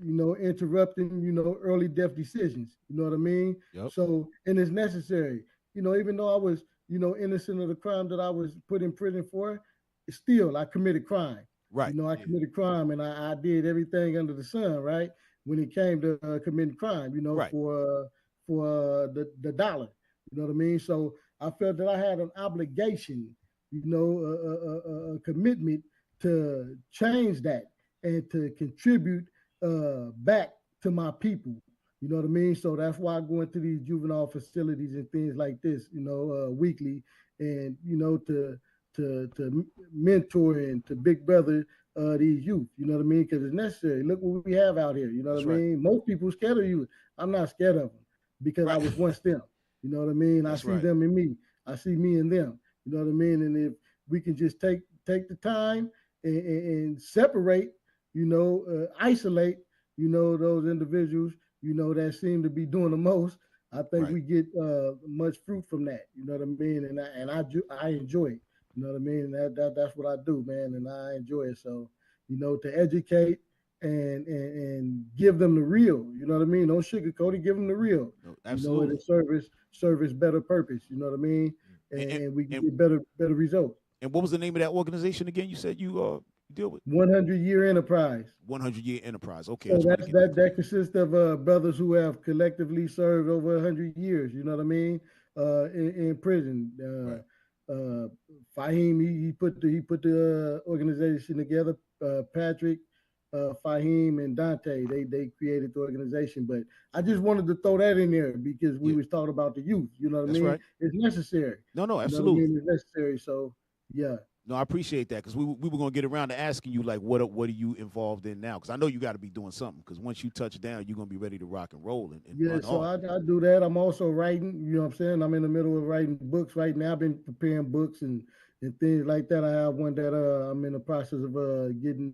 interrupting early death decisions. You know what I mean? Yep. So, and it's necessary. Even though I was innocent of the crime that I was put in prison for, still I committed crime. Right. I committed crime, and I did everything under the sun, right? When it came to committing crime, Right. for the dollar. You know what I mean? So I felt that I had an obligation, a commitment to change that and to contribute back to my people. You know what I mean? So that's why I go into these juvenile facilities and things like this, weekly, and to mentor and to big brother these youth. You know what I mean? Because it's necessary. Look what we have out here. You know That's what I right. mean? Most people scared of you. I'm not scared of them because I Right. was once them. You know what I mean? That's I see right. them in me. I see me in them. You know what I mean? And if we can just take the time and separate, isolate, those individuals, that seem to be doing the most, I think Right. we get much fruit from that. You know what I mean? And I enjoy it. You know what I mean? That's what I do, man, and I enjoy it. So, to educate and give them the real. You know what I mean? Don't sugarcoat it. Give them the real. No, absolutely. It service better purpose. You know what I mean? And we get better results. And what was the name of that organization again? You said you deal with 100 Year Enterprise. 100 Year Enterprise. Okay. So I just wanted to get that consists of brothers who have collectively served over 100 years. You know what I mean? In prison. Fahim, he put the organization together. Patrick Fahim and Dante. They created the organization. But I just wanted to throw that in there because we was talking about the youth. You know what I mean? Right. It's necessary. No, You absolutely. know what I mean? It's necessary. So yeah. No, I appreciate that because we were going to get around to asking you, like, what are you involved in now? Because I know you got to be doing something because once you touch down, you're going to be ready to rock and roll. And yeah, so I do that. I'm also writing, you know what I'm saying? I'm in the middle of writing books right now. I've been preparing books and things like that. I have one that I'm in the process of getting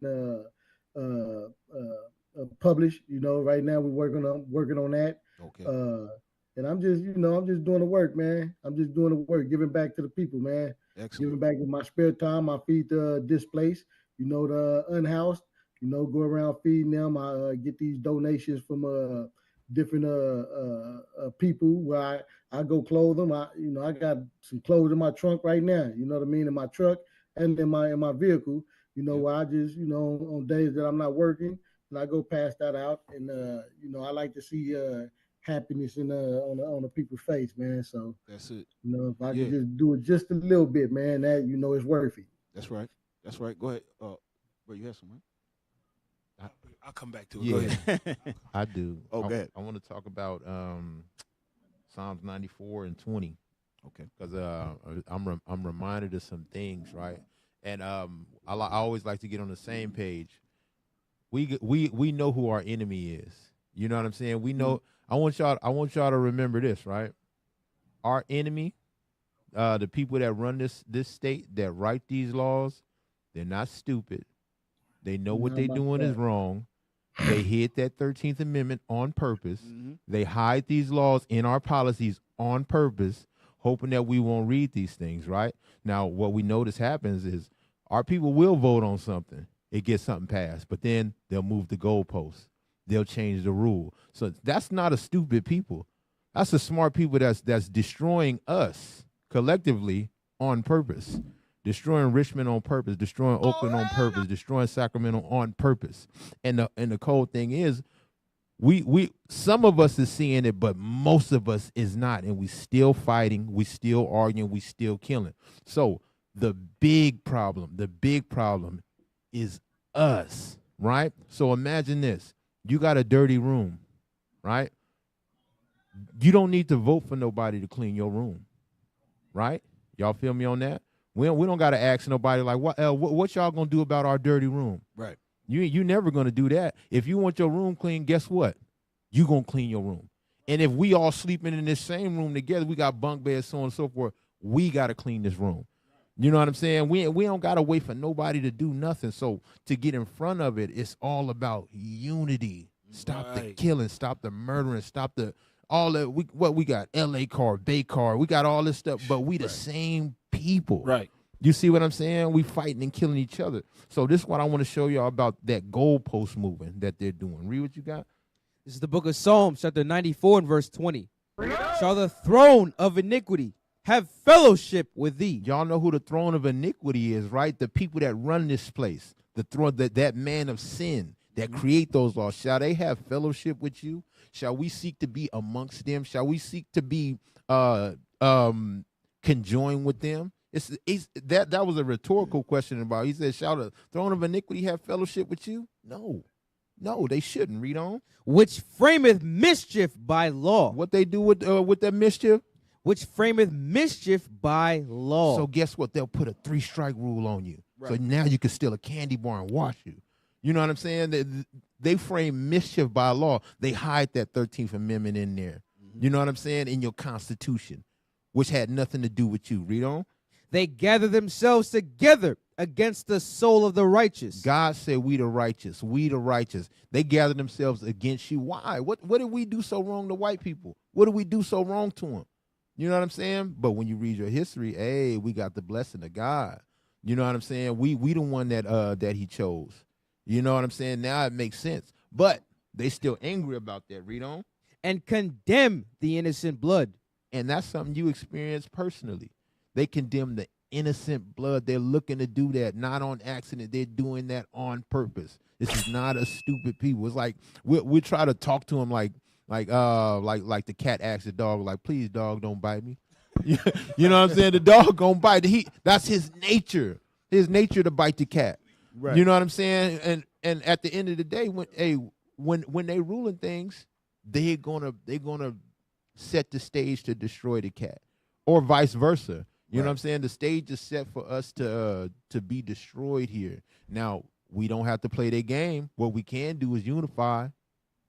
published. You know, right now we're working on that. Okay. And I'm just doing the work, man. I'm just doing the work, giving back to the people, man. Excellent. Giving back with my spare time. I feed the displaced, you know, the unhoused, you know, go around feeding them. I get these donations from different people where I go clothe them. I got some clothes in my trunk right now, you know what I mean, in my truck and in my vehicle, you know, where I just, you know, on days that I'm not working, and I go pass that out. And you know, I like to see happiness on the people's face, man. So that's it. You know, if I can just do it just a little bit, man, that, you know, it's worth it. That's right. That's right. Go ahead. Bro, you have some, right? I'll come back to it. Yeah. Go ahead. I do. Oh, go ahead. I want to talk about Psalms 94 and 20. Okay. Because I'm reminded of some things, right? And I always like to get on the same page. We know who our enemy is. You know what I'm saying? We know. I want y'all to remember this, right? Our enemy, the people that run this state, that write these laws, they're not stupid. They know what they're doing is wrong. They hid that 13th Amendment on purpose. Mm-hmm. They hide these laws in our policies on purpose, hoping that we won't read these things, right? Now, what we notice happens is our people will vote on something. It gets something passed, but then they'll move the goalposts. They'll change the rule. So that's not a stupid people. That's a smart people that's destroying us collectively on purpose. Destroying Richmond on purpose, destroying Oakland on purpose, destroying Sacramento on purpose. And the cold thing is, we some of us is seeing it, but most of us is not, and we still fighting, we still arguing, we still killing. So the big problem is us, right? So imagine this. You got a dirty room, right? You don't need to vote for nobody to clean your room, right? Y'all feel me on that? We don't got to ask nobody like, what y'all gonna do about our dirty room? Right. You never gonna do that. If you want your room clean, guess what? You gonna clean your room. And if we all sleeping in this same room together, we got bunk beds, so on and so forth. We gotta clean this room. You know what I'm saying? We don't gotta wait for nobody to do nothing. So to get in front of it, it's all about unity. Stop the killing, stop the murdering, stop the all that. We got LA car, Bay car, we got all this stuff, but we the same people. Right. You see what I'm saying? We fighting and killing each other. So this is what I want to show y'all about that goalpost moving that they're doing. Read what you got. This is the book of Psalms, chapter 94 and verse 20. Shall the throne of iniquity have fellowship with thee? Y'all know who the throne of iniquity is, right? The people that run this place, the throne, that man of sin that create those laws. Shall they have fellowship with you? Shall we seek to be amongst them? Shall we seek to be conjoined with them? That was a rhetorical question about. He said, "Shall the throne of iniquity have fellowship with you?" No, they shouldn't. Read on. Which frameth mischief by law. What they do with that mischief? Which frameth mischief by law. So guess what? They'll put a 3-strike rule on you. Right. So now you can steal a candy bar and wash you. You know what I'm saying? They frame mischief by law. They hide that 13th Amendment in there. Mm-hmm. You know what I'm saying? In your Constitution, which had nothing to do with you. Read on. They gather themselves together against the soul of the righteous. God said, we the righteous. We the righteous. They gather themselves against you. Why? What did we do so wrong to white people? What did we do so wrong to them? You know what I'm saying? But when you read your history, hey, we got the blessing of God. You know what I'm saying? We the one that he chose. You know what I'm saying? Now it makes sense. But they still angry about that. Read on. And condemn the innocent blood. And that's something you experience personally. They condemn the innocent blood. They're looking to do that, not on accident. They're doing that on purpose. This is not a stupid people. It's like we try to talk to them like the cat asks the dog, like, please, dog, don't bite me. You know what I'm saying? The dog gonna bite. That's his nature. His nature to bite the cat. Right. You know what I'm saying? and at the end of the day, when they ruling things, they're gonna set the stage to destroy the cat, or vice versa. You know what I'm saying? The stage is set for us to be destroyed here. Now, we don't have to play their game. What we can do is unify.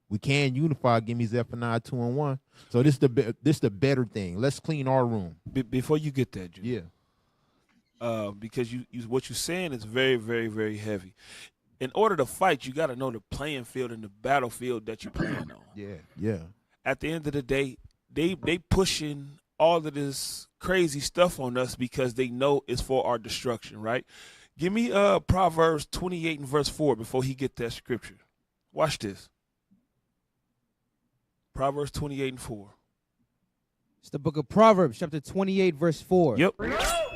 We can unify. Give me Zephaniah 2:1. So this the better thing. Let's clean our room. Before you get that, Judah. Yeah. Because you what you're saying is very, very, very heavy. In order to fight, you got to know the playing field and the battlefield that you're playing on. Yeah. At the end of the day, they pushing all of this crazy stuff on us because they know it's for our destruction, right? Give me Proverbs 28 and verse 4 before he get that scripture. Watch this. Proverbs 28 and 4. It's the book of Proverbs, chapter 28, verse 4. Yep.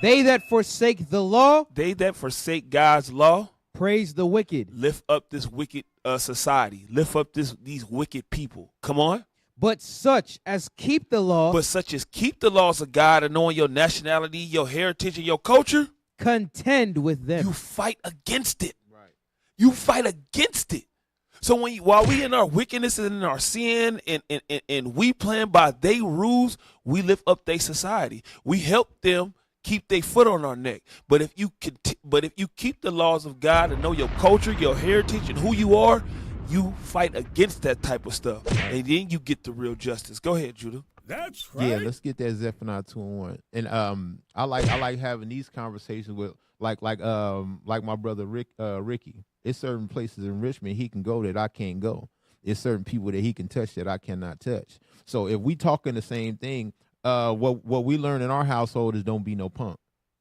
They that forsake the law, They that forsake God's law, praise the wicked. lift up this wicked society. Lift up these wicked people. Come on. But such as keep the law, But such as keep the laws of God and knowing your nationality, your heritage, and your culture, contend with them. you fight against it. Right. You fight against it. So while we in our wickedness and in our sin and we playing by their rules, we lift up their society. We help them keep their foot on our neck. But if you keep the laws of God and know your culture, your heritage, and who you are, you fight against that type of stuff, and then you get the real justice. Go ahead, Judah. That's right. Yeah, let's get that Zephaniah 2:1. And I like having these conversations with like my brother Ricky. It's certain places in Richmond he can go that I can't go. It's certain people that he can touch that I cannot touch. So if we talking the same thing, what we learn in our household is don't be no punk,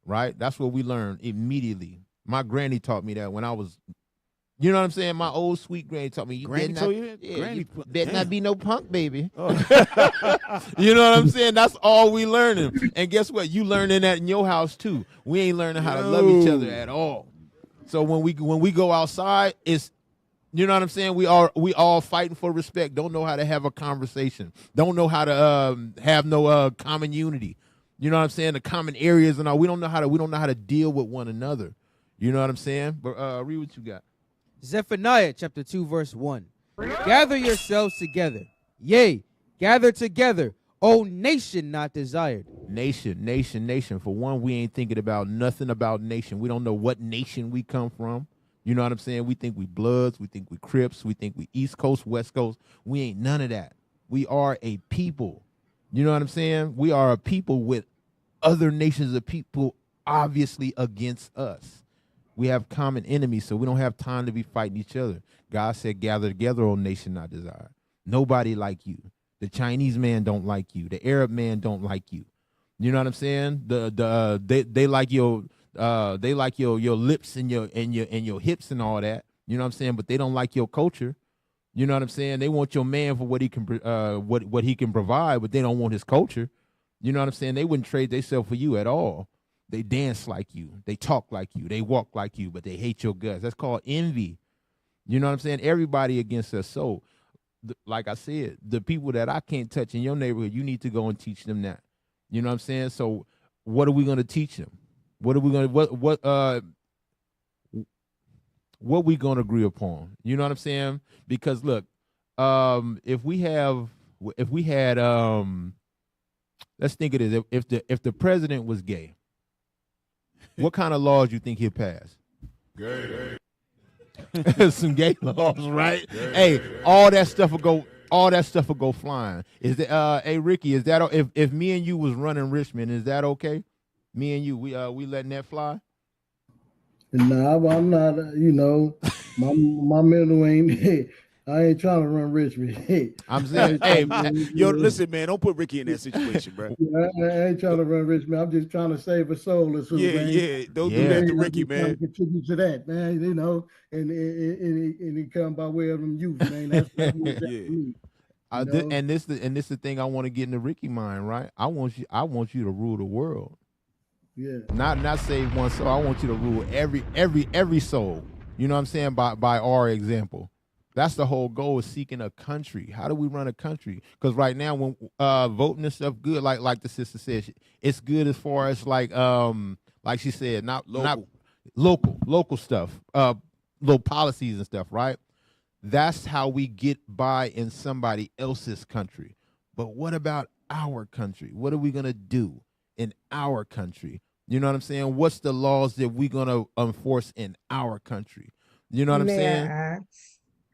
right? That's what we learn immediately. My granny taught me that when I was. You know what I'm saying? My old sweet granny taught me. Granny told you that? You better not be no punk, baby. Oh. You know what I'm saying? That's all we learning. And guess what? You learning that in your house too. We ain't learning how to love each other at all. So when we go outside, it's, you know what I'm saying? We all fighting for respect. Don't know how to have a conversation. Don't know how to have no common unity. You know what I'm saying? The common areas and all. We don't know how to deal with one another. You know what I'm saying? But read what you got. Zephaniah chapter 2, verse 1. Gather yourselves together. Yea, gather together, O nation not desired. Nation. For one, we ain't thinking about nothing about nation. We don't know what nation we come from. You know what I'm saying? We think we Bloods. We think we Crips. We think we East Coast, West Coast. We ain't none of that. We are a people. You know what I'm saying? We are a people with other nations of people obviously against us. We have common enemies, so we don't have time to be fighting each other. God said, gather together, O nation not desired. Nobody like you. The Chinese man don't like you. The Arab man don't like you. You know what I'm saying? They like your lips and your hips and all that. You know what I'm saying? But they don't like your culture. You know what I'm saying? They want your man for what he can what he can provide, but they don't want his culture. You know what I'm saying? They wouldn't trade themselves for you at all. They dance like you. They talk like you. They walk like you, but they hate your guts. That's called envy. You know what I'm saying? Everybody against us. So, like I said, the people that I can't touch in your neighborhood, you need to go and teach them that. You know what I'm saying? So, what are we going to teach them? What are we going to what we going to agree upon? You know what I'm saying? Because look, if we had let's think of this. If the president was gay, what kind of laws you think he'd pass? Gay. Some gay laws, right? Hey, all that stuff will go flying. Is that hey Ricky, is that if me and you was running Richmond, is that okay? Me and you, we letting that fly? Nah, I'm not. You know, my middle ain't. I ain't trying to run Richmond. I'm saying, hey, Yo, listen, man, don't put Ricky in that situation, bro. I ain't trying to run Richmond. I'm just trying to save a soul or something. Yeah. Don't do that to Ricky, man. Contribute to that, man. You know, and it come by way of them youth, man. That's what me. And this the thing I want to get into Ricky mind, right? I want you to rule the world. Yeah. Not save one soul. I want you to rule every soul. You know what I'm saying? By our example. That's the whole goal, is seeking a country. How do we run a country? Because right now, when voting and stuff, good, like the sister said, it's good as far as like she said, not local stuff. little policies and stuff, right? That's how we get by in somebody else's country. But what about our country? What are we going to do in our country? You know what I'm saying? What's the laws that we're going to enforce in our country? You know what I'm May I saying? ask?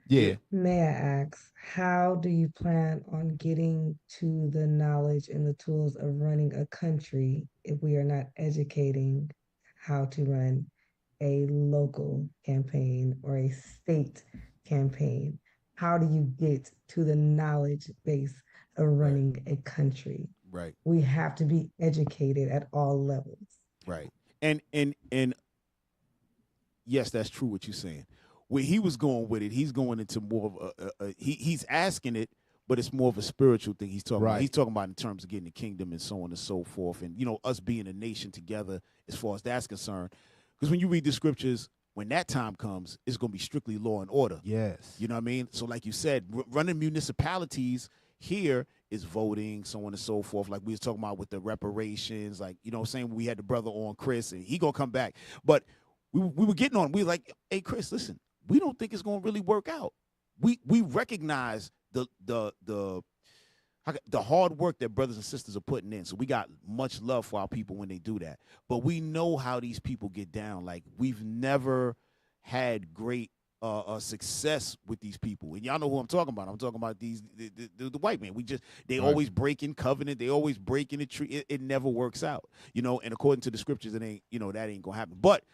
Yeah. May I ask, how do you plan on getting to the knowledge and the tools of running a country if we are not educating how to run a local campaign or a state campaign? How do you get to the knowledge base of running a country? Right. We have to be educated at all levels. Right. And yes, that's true what you're saying. Where he was going with it, he's going into more of he's asking it, but it's more of a spiritual thing he's talking about. He's talking about in terms of getting the kingdom and so on and so forth, and us being a nation together as far as that's concerned. Because when you read the scriptures, when that time comes, it's going to be strictly law and order. Yes. You know what I mean? So like you said, running municipalities here is voting, so on and so forth. Like we was talking about with the reparations, like, you know what I'm saying? We had the brother on, Chris, and he going to come back. But we were getting on. We were like, hey, Chris, listen, we don't think it's going to really work out. We recognize the hard work that brothers and sisters are putting in. So we got much love for our people when they do that. But we know how these people get down. Like, we've never had great success with these people. And y'all know who I'm talking about. I'm talking about the white man. They always break in covenant. They always break in the tree. It never works out. And according to the scriptures, it ain't, that ain't gonna happen. But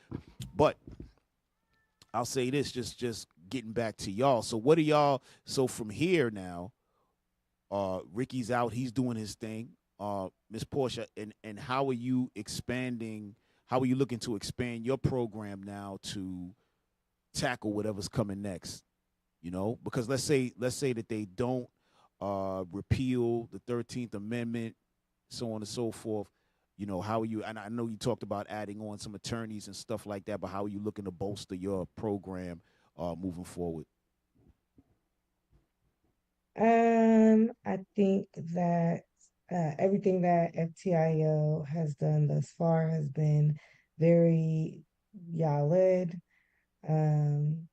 I'll say this, just getting back to y'all. So what are y'all, so from here now, Ricky's out, he's doing his thing. Miss Porsche, and how are you looking to expand your program now to tackle whatever's coming next? Because let's say that they don't repeal the 13th Amendment, so on and so forth. How are you, and I know you talked about adding on some attorneys and stuff like that, but how are you looking to bolster your program moving forward? I think that everything that FTIO has done thus far has been very y'all led.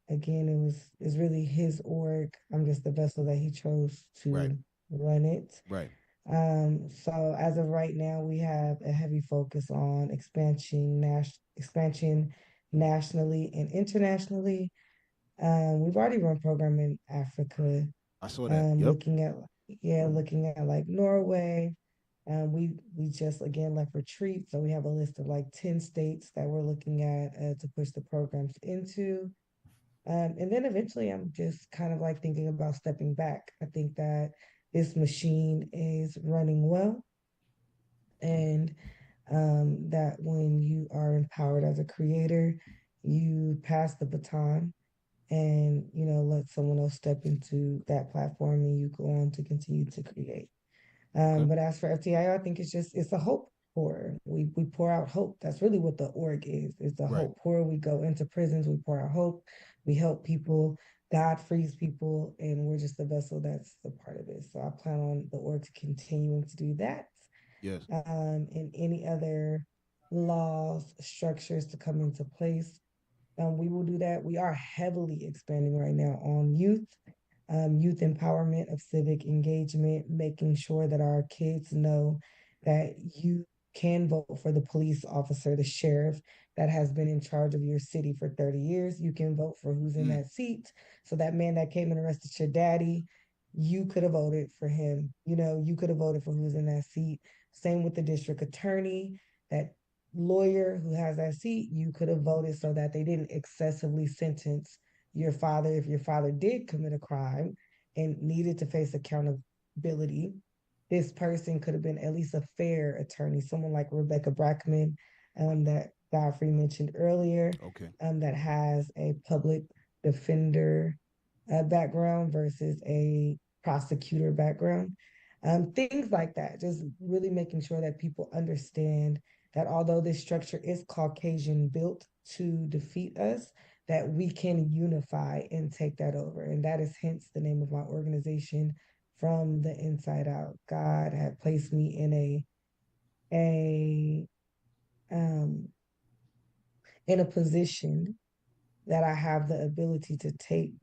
Again, it's really his org. I'm just the vessel that he chose to run it. Right. So as of right now, we have a heavy focus on expansion nationally and internationally. We've already run program in Africa. I saw that. Yep. Looking at like Norway. We just again left retreat, so we have a list of like 10 states that we're looking at to push the programs into. And then eventually I'm just kind of like thinking about stepping back. I think that this machine is running well, and that when you are empowered as a creator, you pass the baton and let someone else step into that platform and you go on to continue to create. But as for FTIO, I think it's a hope pour. We pour out hope. That's really what the org is. It's a hope pour. We go into prisons, we pour out hope, we help people, God frees people, and we're just the vessel that's a part of it. So I plan on the org to continuing to do that. Yes. And any other laws, structures to come into place, we will do that. We are heavily expanding right now on youth empowerment of civic engagement, making sure that our kids know that you can vote for the police officer, the sheriff that has been in charge of your city for 30 years. You can vote for who's in that seat. So that man that came and arrested your daddy, you could have voted for him. You could have voted for who's in that seat. Same with the district attorney, that lawyer who has that seat, you could have voted so that they didn't excessively sentence your father if your father did commit a crime and needed to face accountability. This person could have been at least a fair attorney, someone like Rebecca Brackman, that Godfrey mentioned earlier, that has a public defender background versus a prosecutor background. Things like that, just really making sure that people understand that although this structure is Caucasian built to defeat us, that we can unify and take that over. And that is hence the name of my organization, From the Inside Out. God had placed me in a position that I have the ability to take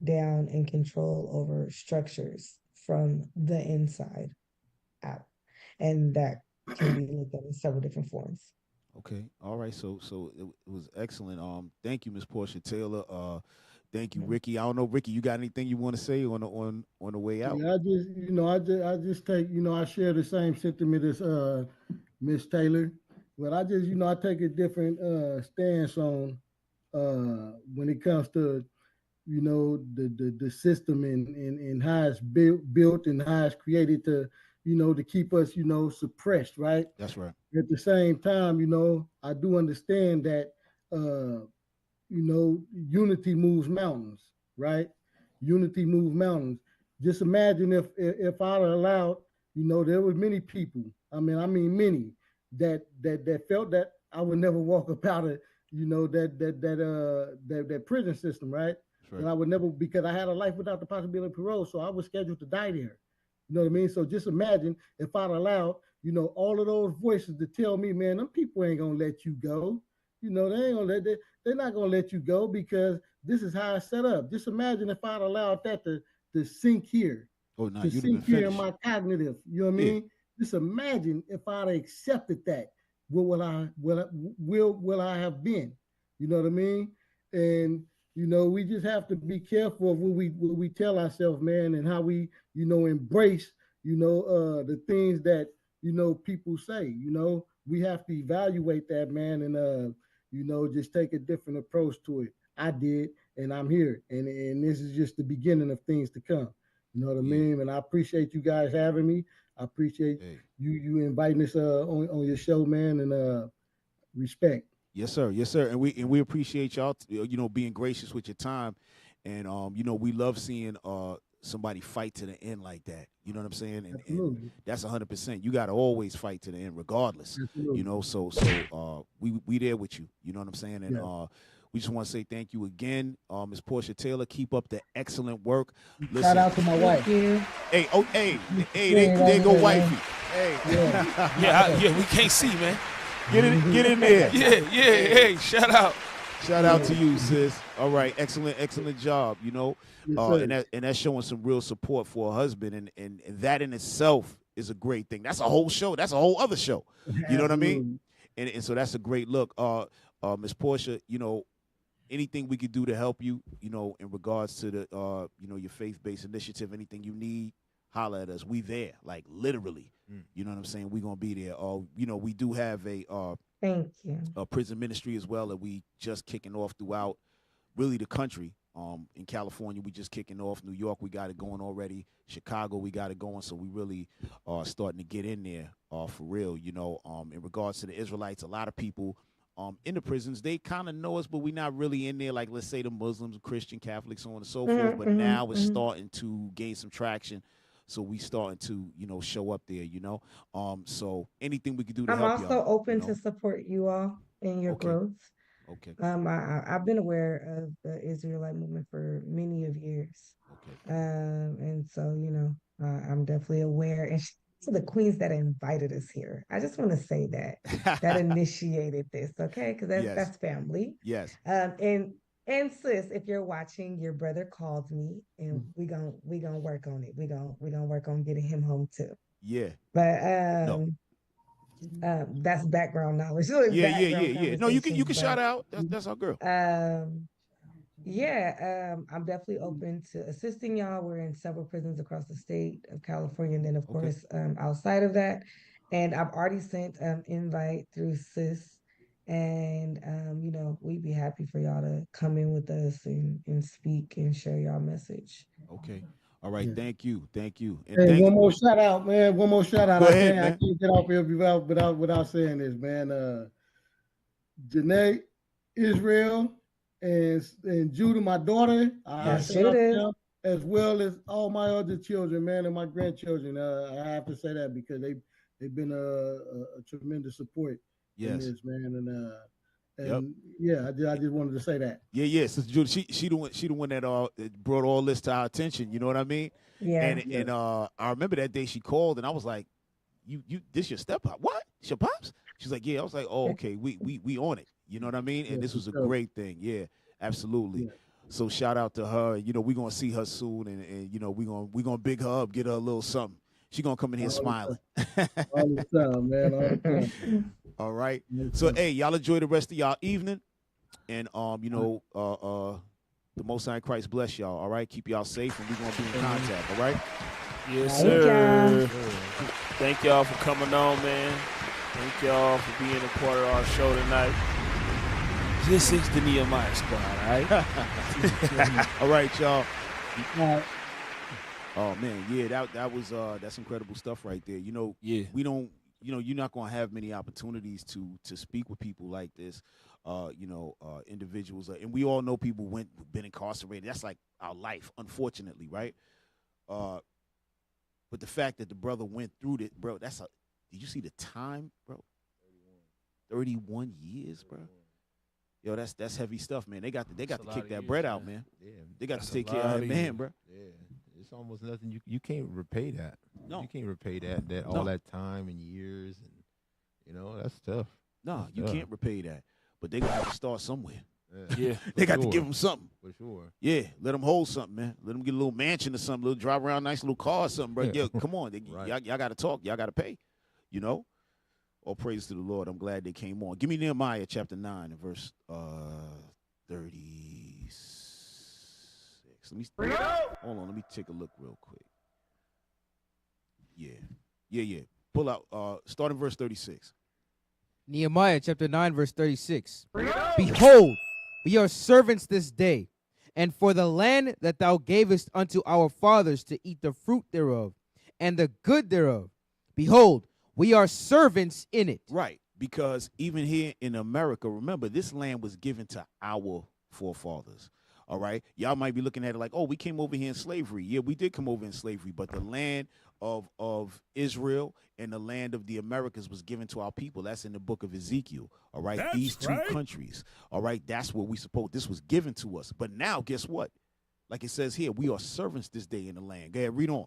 down and control over structures from the inside out. And that can be looked at in several different forms. Okay. All right. So it was excellent. Thank you, Miss Porsche Taylor. Thank you, Ricky. I don't know, Ricky, you got anything you want to say on the way out? Yeah, I just take, I share the same sentiment as Miss Taylor, but I take a different stance on when it comes to the system and how it's built and how it's created to keep us suppressed, right? That's right. At the same time, I do understand that unity moves mountains, right? Unity moves mountains. Just imagine if I'd allowed, there were many people. I mean many that felt that I would never walk up out of, that prison system, right? Right. And I would never, because I had a life without the possibility of parole, so I was scheduled to die there. You know what I mean? So just imagine if I'd allowed, all of those voices to tell me, man, them people ain't gonna let you go. They're not gonna let you go because this is how it's set up. Just imagine if I'd allowed that to sink here, Oh no, to you'd have been sink here in finished. my cognitive. You know what I Yeah. mean? Just imagine if I'd accepted that. What will I have been? You know what I mean? And we just have to be careful of what we tell ourselves, man, and how we embrace the things that people say. We have to evaluate that, man, and just take a different approach to it. I did, and I'm here, and this is just the beginning of things to come. You know what I mean? And I appreciate you guys having me. I appreciate you inviting us on your show, man, and respect. Yes, sir. Yes, sir. And we appreciate y'all, being gracious with your time, and we love seeing somebody fight to the end like that. You know what I'm saying? And that's 100%. You got to always fight to the end, regardless. Absolutely. So we there with you. You know what I'm saying? And we just want to say thank you again, Ms. Porsche Taylor. Keep up the excellent work. Listen, Shout out to my wife. hey, there go wifey. Hey, Yeah, we can't see, man. get in there. Yeah, hey, shout out. Shout out to you, sis. All right, excellent job. Yes, and that's showing some real support for a husband, and that in itself is a great thing. That's a whole show. That's a whole other show. You know what I mean? And so that's a great look. Ms. Porsche, anything we could do to help you, in regards to the your faith-based initiative, anything you need, holler at us. We there, like literally. You know what I'm saying? We're gonna be there. We do have Thank you. a prison ministry as well that we just kicking off throughout really the country. In California, we just kicking off. New York, we got it going already. Chicago, we got it going. So we really are starting to get in there for real. In regards to the Israelites, a lot of people in the prisons, they kind of know us, but we're not really in there. Like, let's say the Muslims, Christian, Catholics, so on and so forth. But now it's starting to gain some traction. So we starting to, show up there, So anything we could do to I'm help also y'all, open to support you all in your growth. Okay. I've been aware of the Israelite movement for many of years. Okay. And so, I'm definitely aware. And to the queens that invited us here, I just want to say that initiated this, okay? Because that's family. Yes. And sis, if you're watching, your brother called me, and we gonna work on it. We gonna work on getting him home too. Yeah. But that's background knowledge. Yeah. No, you can shout out. That's our girl. I'm definitely open to assisting y'all. We're in several prisons across the state of California, and then of course outside of that. And I've already sent invite through sis. And we'd be happy for y'all to come in with us and speak and share y'all message. Okay. All right. Thank you. And hey, one more shout out, man. One more shout out. Go ahead, I can't get off here without saying this, man. Janae, Israel, and Judah, my daughter. As well as all my other children, man, and my grandchildren. I have to say that because they've been a tremendous support. Yes, in this, man, I just wanted to say that. Yeah. Sister Judah, she the one that brought all this to our attention. You know what I mean? Yeah. And I remember that day she called, and I was like, "You this your step pop? What? It's your pops?" She's like, "Yeah." I was like, "Oh, okay. We on it." You know what I mean? And Yeah, this was a for sure. great thing. Yeah, absolutely. Yeah. So shout out to her. You know, we're gonna see her soon, and you know, we're gonna big her up, get her a little something. She gonna come in here All the smiling. All the time, man. All the time. All right. All the So time. hey, y'all enjoy the rest of y'all evening, and you know, the Most High Christ bless y'all. All right, keep y'all safe, and we're gonna be in contact. All right. Yes, Thank sir. y'all. Thank y'all for coming on, man. Thank y'all for being a part of our show tonight. This is the Nehemiah Squad, all right? All right, y'all. All right. Oh man, yeah, that was that's incredible stuff right there. You know, Yeah. we don't, you know, you're not gonna have many opportunities to speak with people like this. You know, individuals, and we all know people been incarcerated. That's like our life, unfortunately, right? But the fact that the brother went through it, bro, did you see the time, bro? 31 years, bro. Yo, that's heavy stuff, man. They got to kick that bread out, man. Yeah, They got That's to take a care lot of that of man, years. bro. yeah. It's almost nothing. You can't repay that. No. You can't repay that all No. that time and years, and you know that's tough. No, That's you tough. can't repay that. But they gonna have to start somewhere. Yeah. They for got to sure. give them something. For sure. Yeah, let them hold something, man. Let them get a little mansion or something, little drive around, nice little car or something, bro. Yeah. Yo, come on, Right. y'all got to talk. Y'all got to pay. You know. All praise to the Lord. I'm glad they came on. Give me Nehemiah chapter 9 and verse 36. Hold on, let me take a look real quick. Yeah. Pull out. Start in verse 36. Nehemiah chapter 9, verse 36. Behold, we are servants this day, and for the land that thou gavest unto our fathers to eat the fruit thereof, and the good thereof. Behold, we are servants in it. Right, because even here in America, remember, this land was given to our forefathers. All right, y'all might be looking at it like, oh, we came over here in slavery. Yeah, we did come over in slavery, but the land of Israel and the land of the Americas was given to our people. That's in the book of Ezekiel. All right, That's these two right. countries. All right, that's what we supposed. This was given to us. But now, guess what? Like it says here, we are servants this day in the land. Go ahead, read on.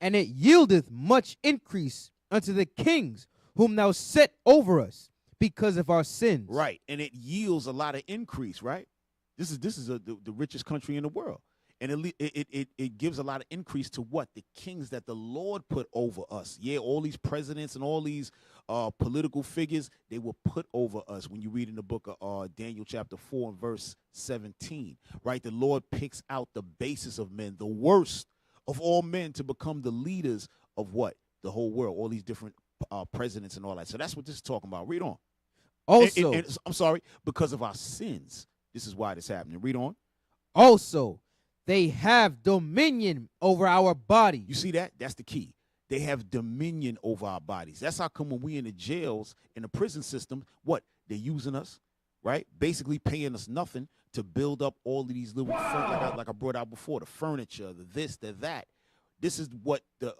And it yieldeth much increase unto the kings whom thou set over us because of our sins. Right, and it yields a lot of increase. Right, this is the richest country in the world, and it gives a lot of increase to what? The kings that the Lord put over us. Yeah, all these presidents and all these political figures, they were put over us. When you read in the book of Daniel chapter 4 and verse 17, right, the Lord picks out the basis of men, the worst of all men, to become the leaders of what? The whole world, all these different presidents and all that. So that's what this is talking about. Read on. Also, And I'm sorry, because of our sins. This is why this happening. Read on. also, they have dominion over our bodies. You see that? That's the key. They have dominion over our bodies. That's how come when we in the jails, in the prison system, what? They're using us, right? Basically paying us nothing to build up all of these little, like I brought out before, the furniture, the this, the that. This is what the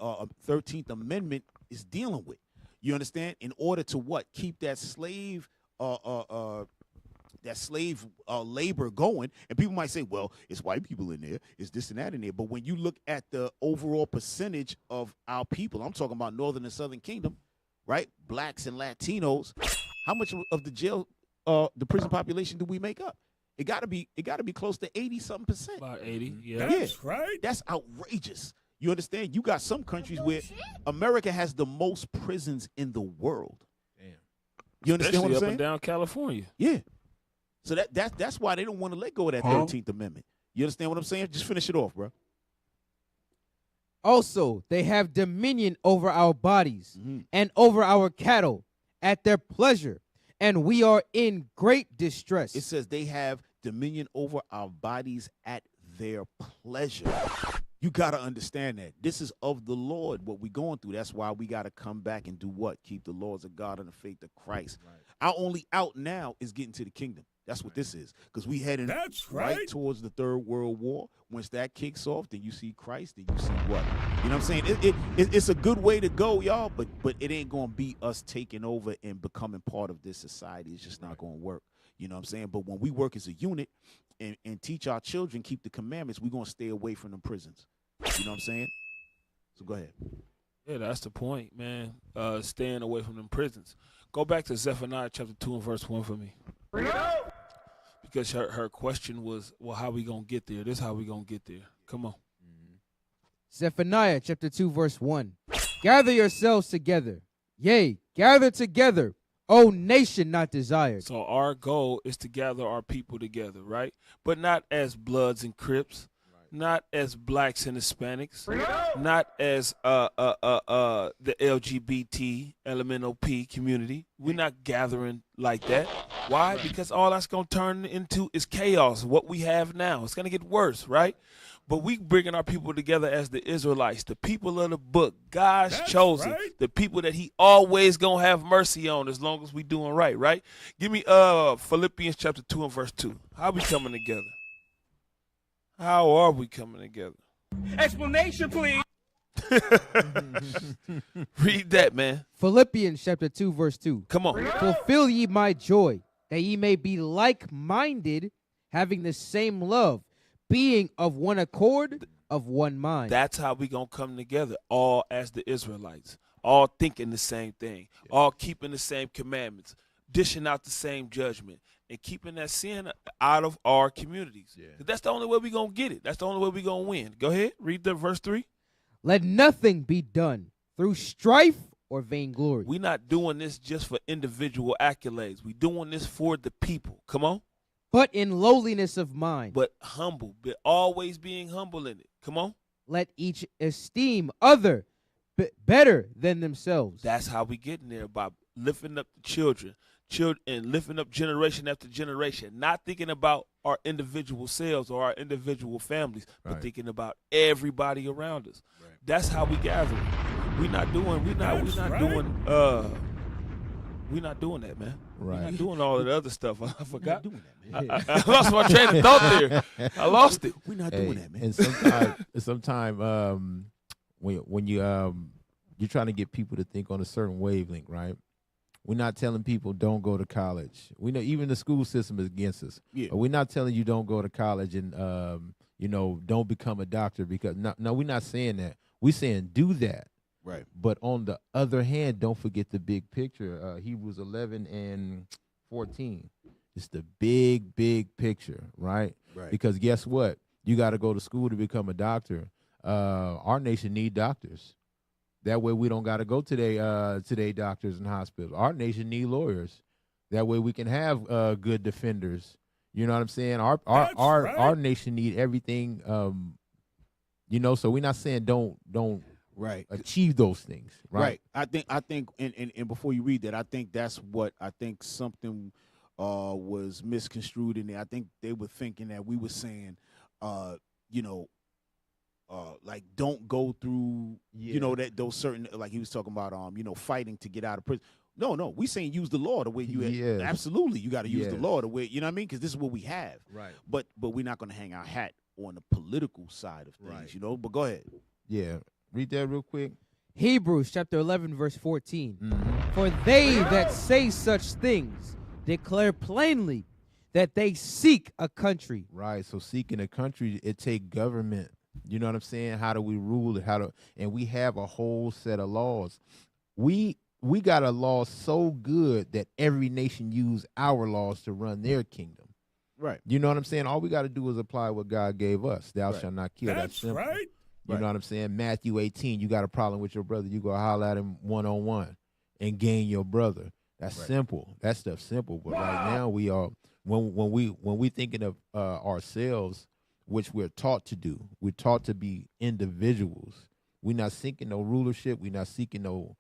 13th Amendment is dealing with. You understand? In order to what? Keep that slave labor going. And people might say, well, it's white people in there, it's this and that in there. But when you look at the overall percentage of our people, I'm talking about Northern and Southern Kingdom, right? Blacks and Latinos, how much of the jail, the prison population do we make up? It gotta be close to 80-something%. About 80, yeah. That's right. That's outrageous. You understand? You got some countries where America has the most prisons in the world. Damn. You understand Especially what I'm up saying? and down California. Yeah. So that's why they don't want to let go of that 13th Amendment. You understand what I'm saying? Just finish it off, bro. Also, they have dominion over our bodies Mhm. and over our cattle at their pleasure, and we are in great distress. It says they have dominion over our bodies at their pleasure. You got to understand that. This is of the Lord, what we're going through. That's why we got to come back and do what? Keep the laws of God and the faith of Christ. Right. Our only out now is getting to the kingdom. That's what this is. Because we heading That's right right. towards the Third World War. Once that kicks off, then you see Christ, then you see what? You know what I'm saying? It's a good way to go, y'all, but it ain't going to be us taking over and becoming part of this society. It's just not going to work. You know what I'm saying? But when we work as a unit and teach our children, keep the commandments, we're going to stay away from them prisons. You know what I'm saying? So go ahead. Yeah, that's the point, man. Staying away from them prisons. Go back to Zephaniah chapter 2 and verse 1 for me. Because her question was, well, how we gonna get there? This is how we gonna get there. Come on. Zephaniah chapter 2, verse 1. Gather yourselves together. Yea, gather together, O nation not desired. So our goal is to gather our people together, right? But not as Bloods and Crips, not as blacks and Hispanics, not as the LGBT LMNOP community. We're not gathering like that. Why? Because all that's gonna turn into is chaos. What we have now, it's gonna get worse, right? But we bringing our people together as the Israelites, the people of the book, God's chosen, the people that He always gonna have mercy on as long as we doing right, right? Give me Philippians chapter 2 and verse 2. How we coming together? How are we coming together? Explanation, please. Read that, man. Philippians chapter 2, verse 2. Come on. Fulfill ye my joy, that ye may be like-minded, having the same love, being of one accord, of one mind. That's how we gonna come together, all as the Israelites, all thinking the same thing, all keeping the same commandments, dishing out the same judgment, and keeping that sin out of our communities. That's the only way we gonna get it. That's the only way we gonna win. Go ahead, read the verse 3. Let nothing be done through strife or vainglory. We're not doing this just for individual accolades. We're doing this for the people. Come on. But in lowliness of mind. But humble, but always being humble in it. Come on. Let each esteem other better than themselves. That's how we get in there, by lifting up the children, and lifting up generation after generation, not thinking about our individual selves or our individual families, but thinking about everybody around us. Right. That's how we gather. We're not doing that, man. Right. We're not doing all of the other stuff. I forgot. Doing that, man. I lost my train of thought there. I lost it. We're not doing that, man. And sometimes when you're trying to get people to think on a certain wavelength, right? We're not telling people don't go to college. We know even the school system is against us. Yeah. But we're not telling you don't go to college and don't become a doctor, because no, we're not saying that. We're saying do that. Right. But on the other hand, don't forget the big picture. Hebrews 11 and 14. It's the big, big picture, right? Right. Because guess what? You got to go to school to become a doctor. Our nation need doctors. That way we don't got to go today doctors and hospitals. Our nation need lawyers. That way we can have good defenders. You know what I'm saying? Our nation need everything. So we're not saying don't right achieve those things. Right. I think and before you read that, I think that's what I think something was misconstrued in there. I think they were thinking that we were saying like don't go through, that those certain, like he was talking about, fighting to get out of prison. No, we saying use the law the way you had. Absolutely, you got to use the law the way, you know what I mean? Because this is what we have. Right. But we're not going to hang our hat on the political side of things, But go ahead. Yeah. Read that real quick. Hebrews chapter 11, verse 14. Mm-hmm. For they that say such things declare plainly that they seek a country. Right. So seeking a country, it take government. You know what I'm saying? How do we rule it? And we have a whole set of laws. We got a law so good that every nation use our laws to run their kingdom. Right. You know what I'm saying? All we got to do is apply what God gave us. Thou shalt not kill. That's simple. Right. You know what I'm saying? Matthew 18, you got a problem with your brother, you go holler at him one-on-one and gain your brother. That's simple. That stuff's simple. But right now we are, when we thinking of ourselves, which we're taught to do, we're taught to be individuals. We're not seeking no rulership. We're not seeking no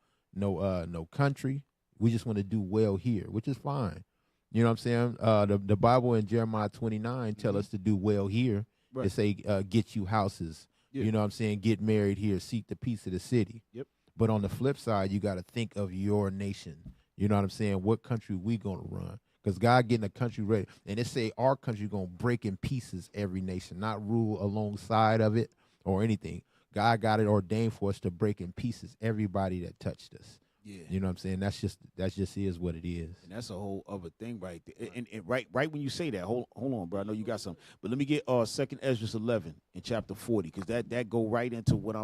country. We just want to do well here, which is fine. You know what I'm saying? The Bible in Jeremiah 29 tell us to do well here. Right. It say get you houses. Yeah. You know what I'm saying? Get married here. Seek the peace of the city. Yep. But on the flip side, you got to think of your nation. You know what I'm saying? What country we going to run? Because God getting a country ready. And it say our country going to break in pieces every nation, not rule alongside of it or anything. God got it ordained for us to break in pieces everybody that touched us. Yeah. You know what I'm saying? That's just is what it is. And that's a whole other thing right there. And right when you say that, hold on, bro. I know you got something. But let me get 2nd Ezra 11 in chapter 40, because that go right into what I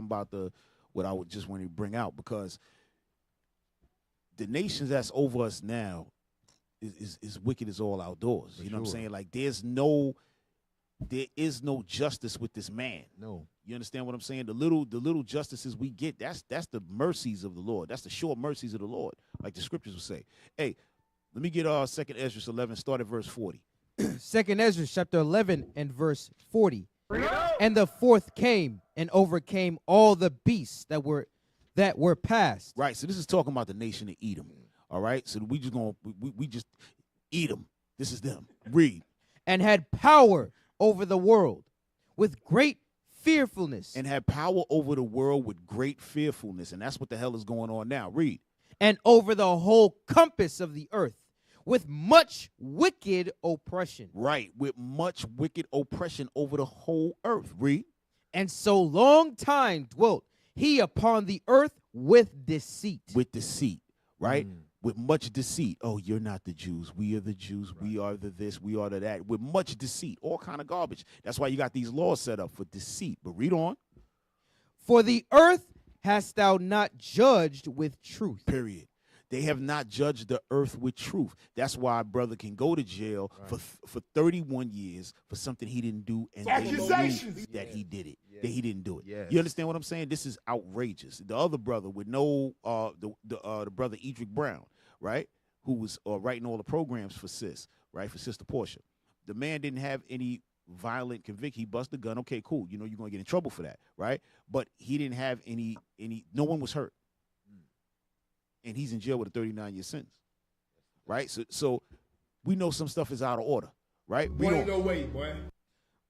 would just want to bring out, because the nations that's over us now, is wicked as all outdoors. For You know what I'm sure. saying? Like there is no justice with this man. No. You understand what I'm saying? The little justices we get, that's the mercies of the Lord. That's the sure mercies of the Lord, like the scriptures will say. Hey, let me get 2nd Ezra 11, start at verse 40. 2nd Ezra chapter 11 and verse 40. And the fourth came and overcame all the beasts that were passed. Right. So this is talking about the nation of Edom. All right. So we just we just Edom. This is them. Read. And had power over the world with great fearfulness. And had power over the world with great fearfulness. And that's what the hell is going on now. Read. And over the whole compass of the earth with much wicked oppression. Right. With much wicked oppression over the whole earth. Read. And so long time dwelt he upon the earth with deceit. With deceit. Right. With much deceit. Oh, you're not the Jews. We are the Jews. Right. We are the this. We are the that. With much deceit. All kind of garbage. That's why you got these laws set up for deceit. But read on. For the earth hast thou not judged with truth. Period. They have not judged the earth with truth. That's why a brother can go to jail for 31 years for something he didn't do, and they knew that he did it. That he didn't do it. Yes. You understand what I'm saying? This is outrageous. The other brother with no the brother Edric Brown, right, who was writing all the programs for right, for Sister Porsche. The man didn't have any violent conviction. He busted a gun. Okay, cool. You know you're gonna get in trouble for that, right? But he didn't have any. No one was hurt. And he's in jail with a 39-year sentence, right? So we know some stuff is out of order, right? We don't. No way, boy.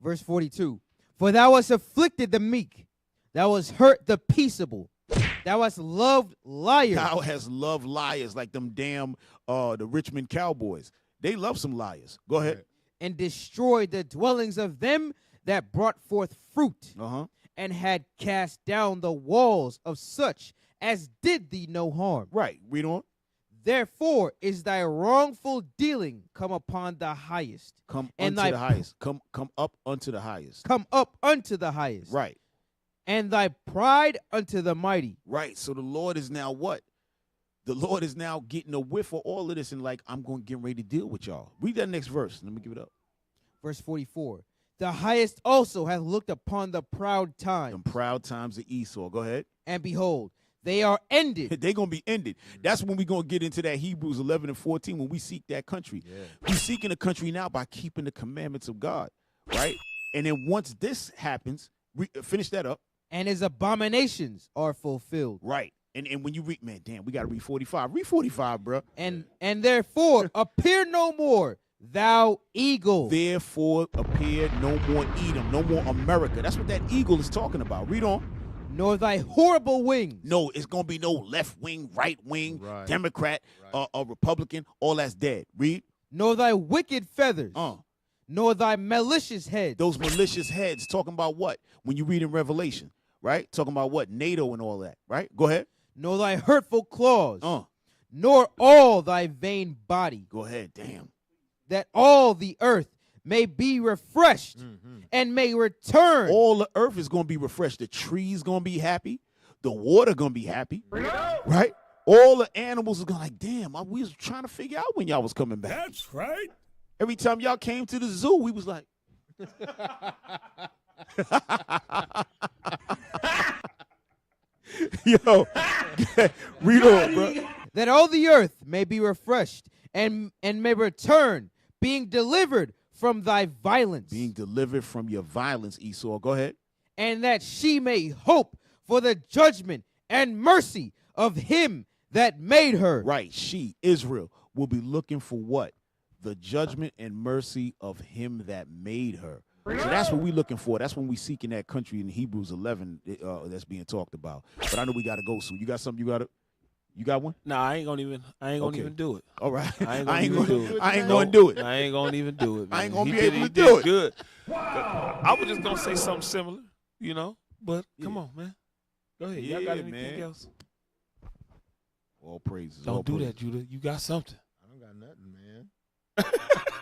Verse 42. For thou hast afflicted the meek, thou hast hurt the peaceable, thou hast loved liars. Thou hast loved liars like them damn the Richmond Cowboys. They love some liars. Go ahead. And destroyed the dwellings of them that brought forth fruit, and had cast down the walls of such as did thee no harm. Right. Read on. Therefore is thy wrongful dealing come upon the highest. Come and unto the highest. Come up unto the highest. Come up unto the highest. Right. And thy pride unto the mighty. Right. So the Lord is now what? The Lord is now getting a whiff of all of this and like, I'm going to get ready to deal with y'all. Read that next verse. Let me give it up. Verse 44. The highest also hath looked upon the proud times. Them proud times of Esau. Go ahead. And behold, they are ended. They're going to be ended. That's when we're going to get into that Hebrews 11 and 14 when we seek that country. Yeah. We're seeking a country now by keeping the commandments of God, right? And then once this happens, finish that up. And his abominations are fulfilled. Right. And when you read, man, damn, we got to read 45. Read 45, bro. And therefore appear no more, thou eagle. Therefore appear no more Edom, no more America. That's what that eagle is talking about. Read on. Nor thy horrible wings. No, it's going to be no left wing, right wing, Democrat, Republican. All that's dead. Read. Nor thy wicked feathers. Nor thy malicious heads. Those malicious heads talking about what? When you read in Revelation, right? Talking about what? NATO and all that, right? Go ahead. Nor thy hurtful claws. Nor all thy vain body. Go ahead. Damn. That all the earth may be refreshed and may return. All the earth is going to be refreshed. The trees going to be happy. The water going to be happy. Right? All the animals are going to like, damn, we was trying to figure out when y'all was coming back. That's right. Every time y'all came to the zoo, we was like. Yo, read on, bro. That all the earth may be refreshed and may return, being delivered from thy violence. Being delivered from your violence, Esau. Go ahead. And that she may hope for the judgment and mercy of him that made her. Right. She, Israel, will be looking for what? The judgment and mercy of him that made her. So that's what we're looking for. That's when we seeking that country in Hebrews 11 that's being talked about. But I know we got to go soon. You got something you got one? Nah, I ain't gonna even do it. All right. I ain't gonna do it. I ain't gonna do it. I ain't gonna even do it. Man. I ain't gonna He be did- able he to did do it. Good. I was just gonna say something similar, but come on, man. Go ahead. Y'all got Yeah, anything man. else? All praises. Don't all do praises. that, Judah. You got something. I don't got nothing, man.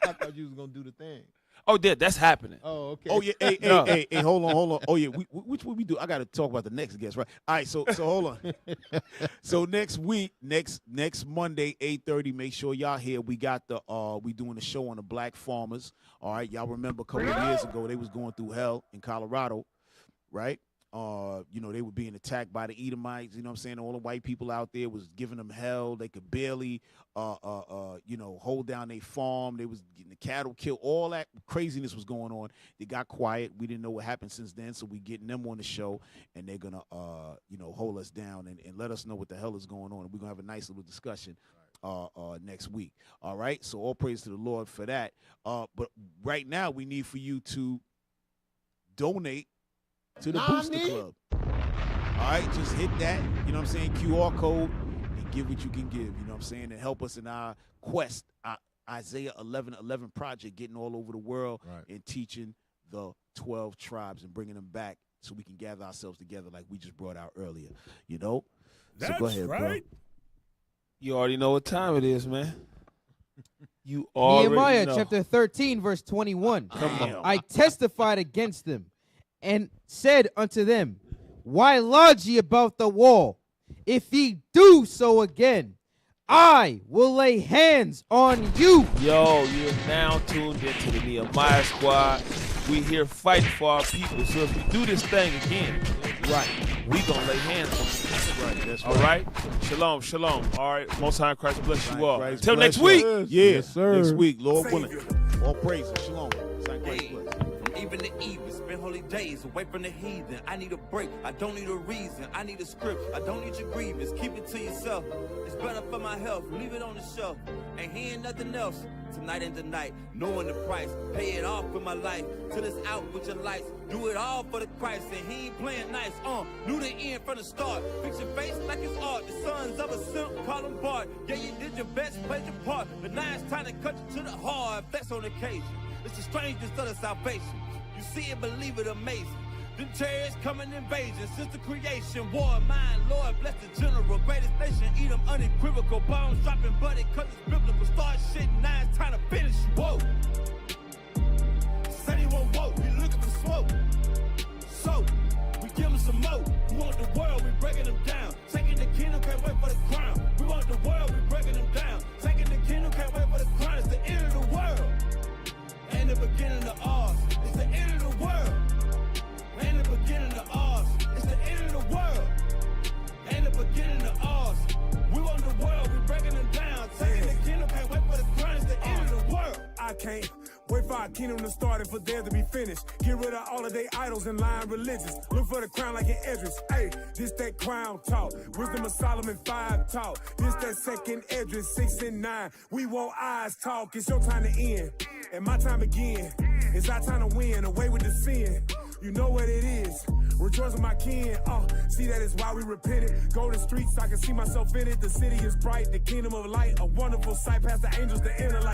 I thought you was gonna do the thing. Oh, yeah, that's happening. Oh, okay. Oh yeah, hey, hold on. Oh yeah, which one we do? I got to talk about the next guest, right? All right, so hold on. So next week, next Monday, 8:30. Make sure y'all here. We got we doing the show on the black farmers. All right, y'all remember a couple of years ago they was going through hell in Colorado, right? They were being attacked by the Edomites. You know what I'm saying? All the white people out there was giving them hell. They could barely, hold down their farm. They was getting the cattle killed. All that craziness was going on. They got quiet. We didn't know what happened since then. So we getting them on the show, and they're gonna, hold us down and let us know what the hell is going on. And we're gonna have a nice little discussion. Next week. All right. So all praise to the Lord for that. But right now we need for you to donate to the Booster Club. All right, just hit that, you know what I'm saying, QR code, and give what you can give, you know what I'm saying, and help us in our quest, our Isaiah 11:11 project, getting all over the world and teaching the 12 tribes and bringing them back so we can gather ourselves together like we just brought out earlier, you know? So go ahead, bro. You already know what time it is, man. You already Nehemiah know. chapter 13, verse 21. Come on. I testified against them and said unto them, why lodge ye about the wall? If ye do so again, I will lay hands on you. Yo, you're now tuned into the Nehemiah Squad. We here fighting for our people. So if we do this thing again, we gonna lay hands on you. That's All right? Shalom, shalom. All right, Most High Christ bless you all. Christ Till bless next week. you. Yeah, Yes, sir. next week, Lord willing. All praise. Shalom. Saint Christ bless. Even the even, spend holy days away from the heathen. I need a break, I don't need a reason. I need a script, I don't need your grievance. Keep it to yourself, it's better for my health. Leave it on the shelf, ain't hearing nothing else. Tonight and tonight, knowing the price. Pay it off with my life, till it's out with your lights. Do it all for the Christ, and he ain't playing nice. Knew the end from the start. Fix your face like it's art. The sons of a simp, call them Bart. Yeah, you did your best, played your part. But now it's time to cut you to the heart. That's on occasion. It's the strangest of the salvation. You see it, believe it, amazing. Them terrorists coming invasion since the creation. War, mine, Lord, bless the general. Greatest nation, eat them unequivocal. Bombs dropping, buddy, cause it's biblical. Start shit, now it's time to finish. Whoa. Said he won't vote, we looking for smoke. So, we give them some more. We want the world, we breaking them down. Taking the kingdom, can't wait for the crown. We want the world, we breaking them down. Taking the kingdom, can't wait for the crown. It's the end of the world. Ain't the beginning of ours. It's the end of the world. Ain't the beginning of ours. It's the end of the world. Ain't the beginning of ours. We want the world. We breaking them down. Taking the kingdom. Can't wait for the crown. It's the end of the world. I can't wait for our kingdom to start and for there to be finished. Get rid of all of their idols and lying religions. Look for the crown like an Edris. Hey, this that crown talk. Wisdom of Solomon 5 talk. This that second Edris 6 and 9. We want eyes talk. It's your time to end. And my time again. It's our time to win. Away with the sin. You know what it is. Rejoice with my kin. See that is why we repented. Golden streets, I can see myself in it. The city is bright. The kingdom of light. A wonderful sight past the angels, the inner light.